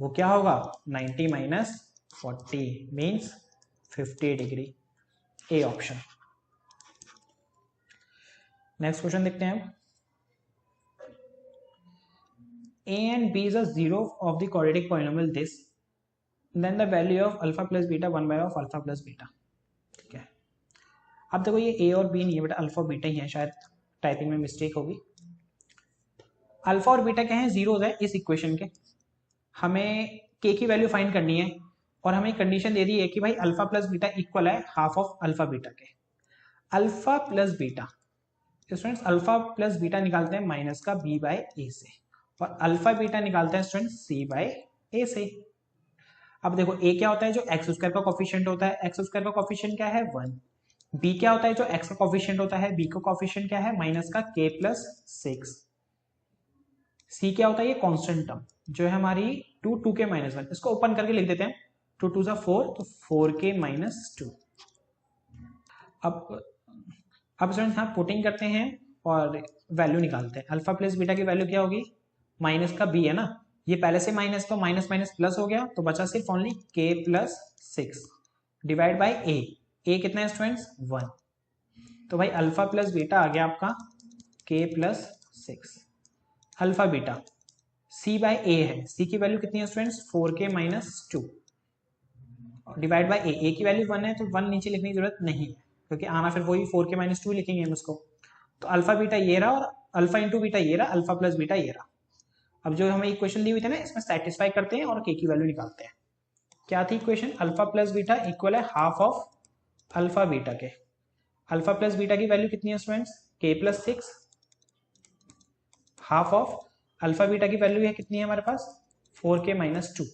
वो क्या होगा 90 माइनस 40 मीन्स 50 डिग्री, ए ऑप्शन। नेक्स्ट क्वेश्चन देखते हैं। A and B is a zero of the quadratic polynomial this, then the value of alpha plus beta 1 by of alpha plus beta। ठीक है, अब देखो ये A और B नहीं है बेटा, अल्फा और बीटा ही है, शायद टाइपिंग में मिस्टेक होगी। अल्फा और बीटा क्या है, जीरोज है इस इक्वेशन के। हमें के की वैल्यू फाइंड करनी है और हमें कंडीशन दे दी है कि भाई अल्फा प्लस बीटा इक्वल है हाफ ऑफ अल्फा बीटा के। Alpha plus beta, students alpha plus beta निकालते हैं माइनस का बी बाय ए से, और अल्फा बीटा निकालते हैं स्टूडेंट सी बाय ए से। अब देखो ए क्या होता है, जो एक्स स्क्वायर का कोफिशिएंट होता है, एक्स स्क्वायर का कोफिशिएंट क्या है 1। बी क्या होता है, जो एक्स का कोफिशिएंट होता है, बी का कोफिशिएंट क्या है माइनस का के प्लस 6। सी क्या होता है, ये कांस्टेंट टर्म जो है हमारी 2 के माइनस 1। इसको ओपन करके लिख देते हैं, 2 2 4, तो 4 के माइनस 2। अब स्टूडेंट्स यहाँ पुटिंग करते हैं और वैल्यू निकालते हैं। अल्फा प्लस बीटा की वैल्यू क्या होगी, माइनस का बी है ना, ये पहले से माइनस, तो माइनस माइनस प्लस हो गया, तो बचा सिर्फ ओनली के प्लस 6 डिवाइड बाई ए कितना है स्टूडेंट्स 1। तो भाई अल्फा प्लस बीटा आ गया आपका के प्लस 6। अल्फा बीटा सी बाय ए है, सी की वैल्यू कितनी है स्टूडेंट्स 4 के माइनस 2 डिवाइड बाय ए की वैल्यू 1 है, तो 1 नीचे लिखने की जरूरत नहीं है क्योंकि आना फिर वही 4 के माइनस 2 लिखेंगे हम इसको। तो अल्फा बीटा ये रहा और अल्फा इंटू बीटा ये रहा, अल्फा प्लस बीटा ये रहा। अब जो हमें इक्वेशन दी हुई थी ना, इसमें सेटिस्फाई करते हैं और के की वैल्यू निकालते हैं। क्या थी equation, alpha plus beta equal है हाफ ऑफ अल्फा बीटा के। अल्फा प्लस बीटा की वैल्यू कितनी है स्टूडेंट्स, के plus 6, half of alpha beta की वैल्यू है कितनी है हमारे पास 4 के माइनस 2।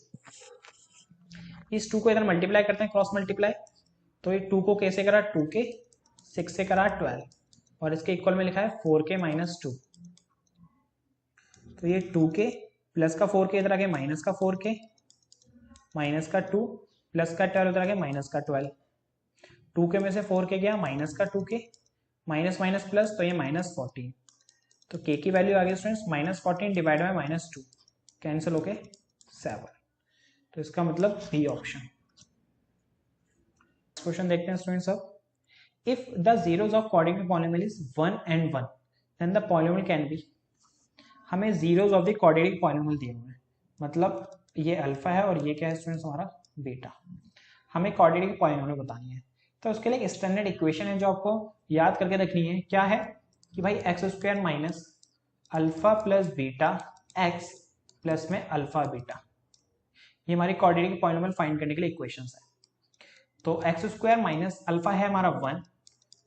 इस 2 को इधर मल्टीप्लाई करते हैं, क्रॉस मल्टीप्लाई, तो ये 2 को कैसे करा 2 के, 6 से करा 12, और इसके इक्वल में लिखा है 4 के माइनस 2। तो ये 2 के प्लस का 4 के इधर आगे माइनस का 4 के, माइनस का 2 प्लस का 12 इधर आगे माइनस का 12। 2 के में से 4 के गया माइनस का 2 के, माइनस माइनस प्लस, तो ये माइनस 14। तो के की वैल्यू आ गई students minus 14 divide by minus 2, cancel होके 7। तो इसका मतलब बी ऑप्शन। क्वेश्चन देखते हैं स्टूडेंट्स अब। If the zeros of quadratic polynomial is 1 and 1 then the polynomial can be, हमें zeros of the quadratic polynomial दिए हुए हैं, मतलब ये अल्फा है और ये क्या है स्टूडेंट्स हमारा बीटा। हमें quadratic polynomial बतानी है, तो उसके लिए एक स्टैंडर्ड इक्वेशन है जो आपको याद करके रखनी है। क्या है कि भाई x square minus alpha plus beta x plus में अल्फा बीटा, ये हमारी क्वाड्रेटिक पॉलिनोमियल फाइंड करने के लिए इक्वेशंस है। तो एक्स स्क्वायर माइनस अल्फा है हमारा 1,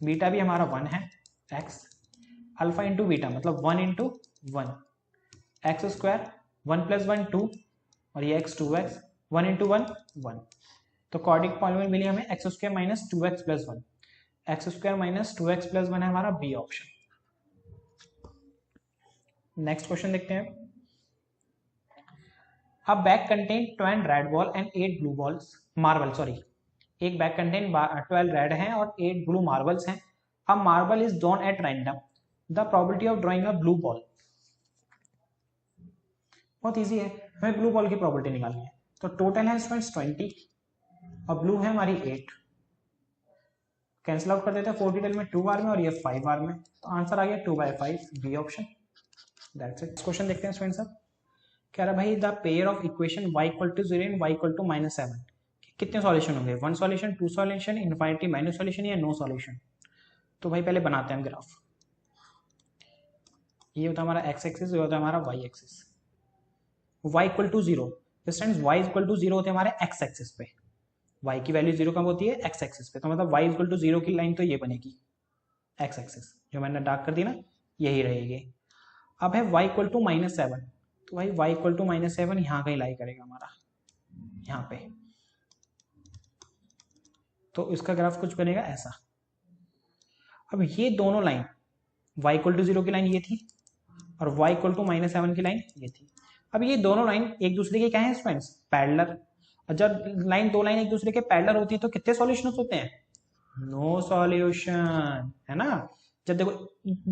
बीटा भी हमारा 1 है, एक्स अल्फा इंटू बीटा मतलब 1 इंटू 1, एक्स स्क्वायर 1 प्लस 1 2, और ये एक्स 2x, 1 इंटू 1 1। तो क्वाड्रेटिक पॉलिनोमियल मिली हमें x square minus 2x plus 1, x square minus 2x plus 1 है हमारा बी ऑप्शन। नेक्स्ट क्वेश्चन देखते हैं। अब bag contain 12 red ball and 8 blue balls marble, sorry एक बैग कंटेन 12 रेड हैं और 8 ब्लू मार्बल्स हैं। अब marble is drawn at random, the probability of drawing a blue ball. बहुत इजी है, हमें ब्लू बॉल की प्रोबेबिलिटी निकालनी है। तो टोटल है स्टूडेंट्स 20 और ब्लू है हमारी 8, कैंसिल आउट कर देते हैं 4 डिटेल में 2 बार में और ये 5 बार में, तो आंसर आ गया 2/5 B option. That's it. Question देखते हैं स्टूडेंट्स अब। कह रहा भाई the pair of equation y equal to 0 and y equal to -7, कितने सॉल्यूशन होंगे, 1 solution, 2 solution, infinity minus solution या नो सॉल्यूशन। तो भाई पहले बनाते हैं हम ग्राफ। ये होता है हमारा x एक्सिस, ये होता है हमारा y axis. y equal to 0, friends y equal to 0 होते हैं हमारे x एक्सिस पे, y की वैल्यू 0 कब होती है x एक्सिस पे, तो मतलब y इक्वल टू 0 की लाइन तो ये बनेगी x एक्सिस, जो मैंने डार्क कर दी ना यही रहेगी। अब है y इक्वल टू -7, तो भाई y इक्वल टू -7 यहाँ कहीं लाई करेगा हमारा, यहाँ पे। तो इसका ग्राफ कुछ बनेगा ऐसा। अब ये दोनों लाइन y इक्वल टू 0 की लाइन ये थी और y इक्वल टू -7 की लाइन ये थी। अब ये दोनों लाइन एक दूसरे के क्या है फ्रेंड्स, पैरेलल। और जब दो लाइन एक दूसरे के पैरेलल होती है तो कितने सॉल्यूशन होते हैं, नो सॉल्यूशन, है ना। जब देखो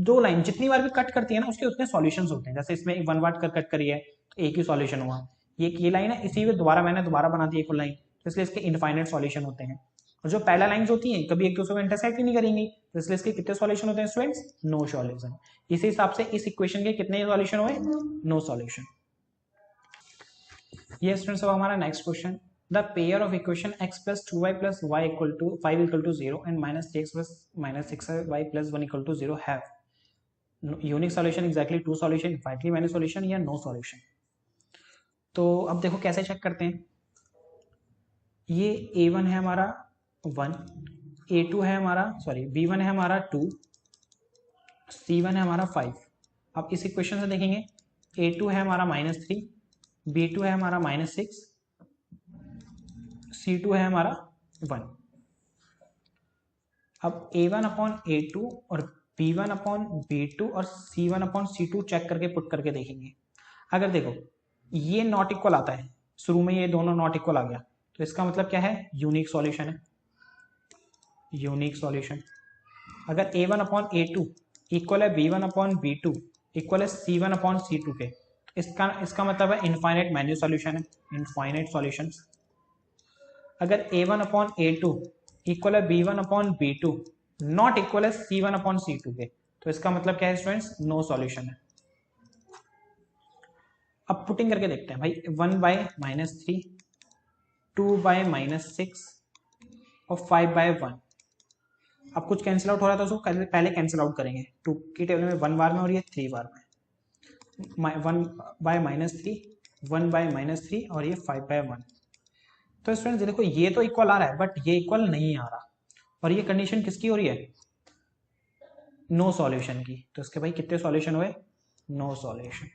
दो लाइन जितनी बार भी कट करती है ना उसके उतने सॉल्यूशंस होते हैं। जैसे इसमें 1 बार कट करी है तो एक ही सॉल्यूशन हुआ, ये लाइन है, इसी में मैंने दोबारा बना दी एक और लाइन, तो इसलिए इसके इनफाइनाइट सॉल्यूशन होते हैं। और जो पैरेलल लाइंस होती हैं कभी एक दूसरे को इंटरसेक्ट ही नहीं करेंगी, तो इसलिए इसके कितने सॉल्यूशन होते हैं स्टूडेंट्स? No solution. इसी हिसाब से इस इक्वेशन के कितने सॉल्यूशन हुए? No solution. ये स्टूडेंट्स अब हमारा next question, the pair of equation x plus 2y plus y equal to 5 equal to 0 and minus 3x plus minus 6y plus 1 equal to 0 have unique solution exactly two solution, infinitely many solution या नो सॉल्यूशन। तो अब देखो कैसे चेक करते हैं। ये a1 है हमारा 1, a2 है हमारा b1 है हमारा 2, c1 है हमारा 5। अब इस इक्वेशन से देखेंगे a2 है हमारा -3, b2 है हमारा -6, c2 है हमारा 1। अब a1 अपॉन a2 और b1 अपॉन b2 और c1 अपॉन c2 चेक करके पुट करके देखेंगे। अगर देखो ये नॉट इक्वल आता है, शुरू में ये दोनों नॉट इक्वल आ गया, तो इसका मतलब क्या है? यूनिक सॉल्यूशन है, यूनिक सॉल्यूशन। अगर a1 अपॉन a2 इक्वल है b1 अपॉन b2 इक्वल है c1 अपॉन c2 के, इसका मतलब है इनफाइनाइट मैनी सॉल्यूशन है, इनफाइनाइट सॉल्यूशंस। अगर a1 अपॉन a2 इक्वल है b1 upon b2 not equal है c1 अपॉन c2 के, तो इसका मतलब क्या है स्टूडेंट्स? नो सॉल्यूशन है। अब पुटिंग करके देखते हैं भाई, 1 बाय -3, 2 बाय -6 और 5 बाय 1। अब कुछ कैंसिल आउट हो रहा था, उसको पहले कैंसिल आउट करेंगे। 2 की टेबल में 1 बार में और ये 3 बार में। 1 बाय -3, 1 बाय -3 और ये 5 बाय 1। तो स्टूडेंट्स देखो ये तो इक्वल आ रहा है बट ये इक्वल नहीं आ रहा, और ये कंडीशन किसकी हो रही है? नो सॉल्यूशन की। तो इसके भाई कितने सॉल्यूशन हुए? No solution.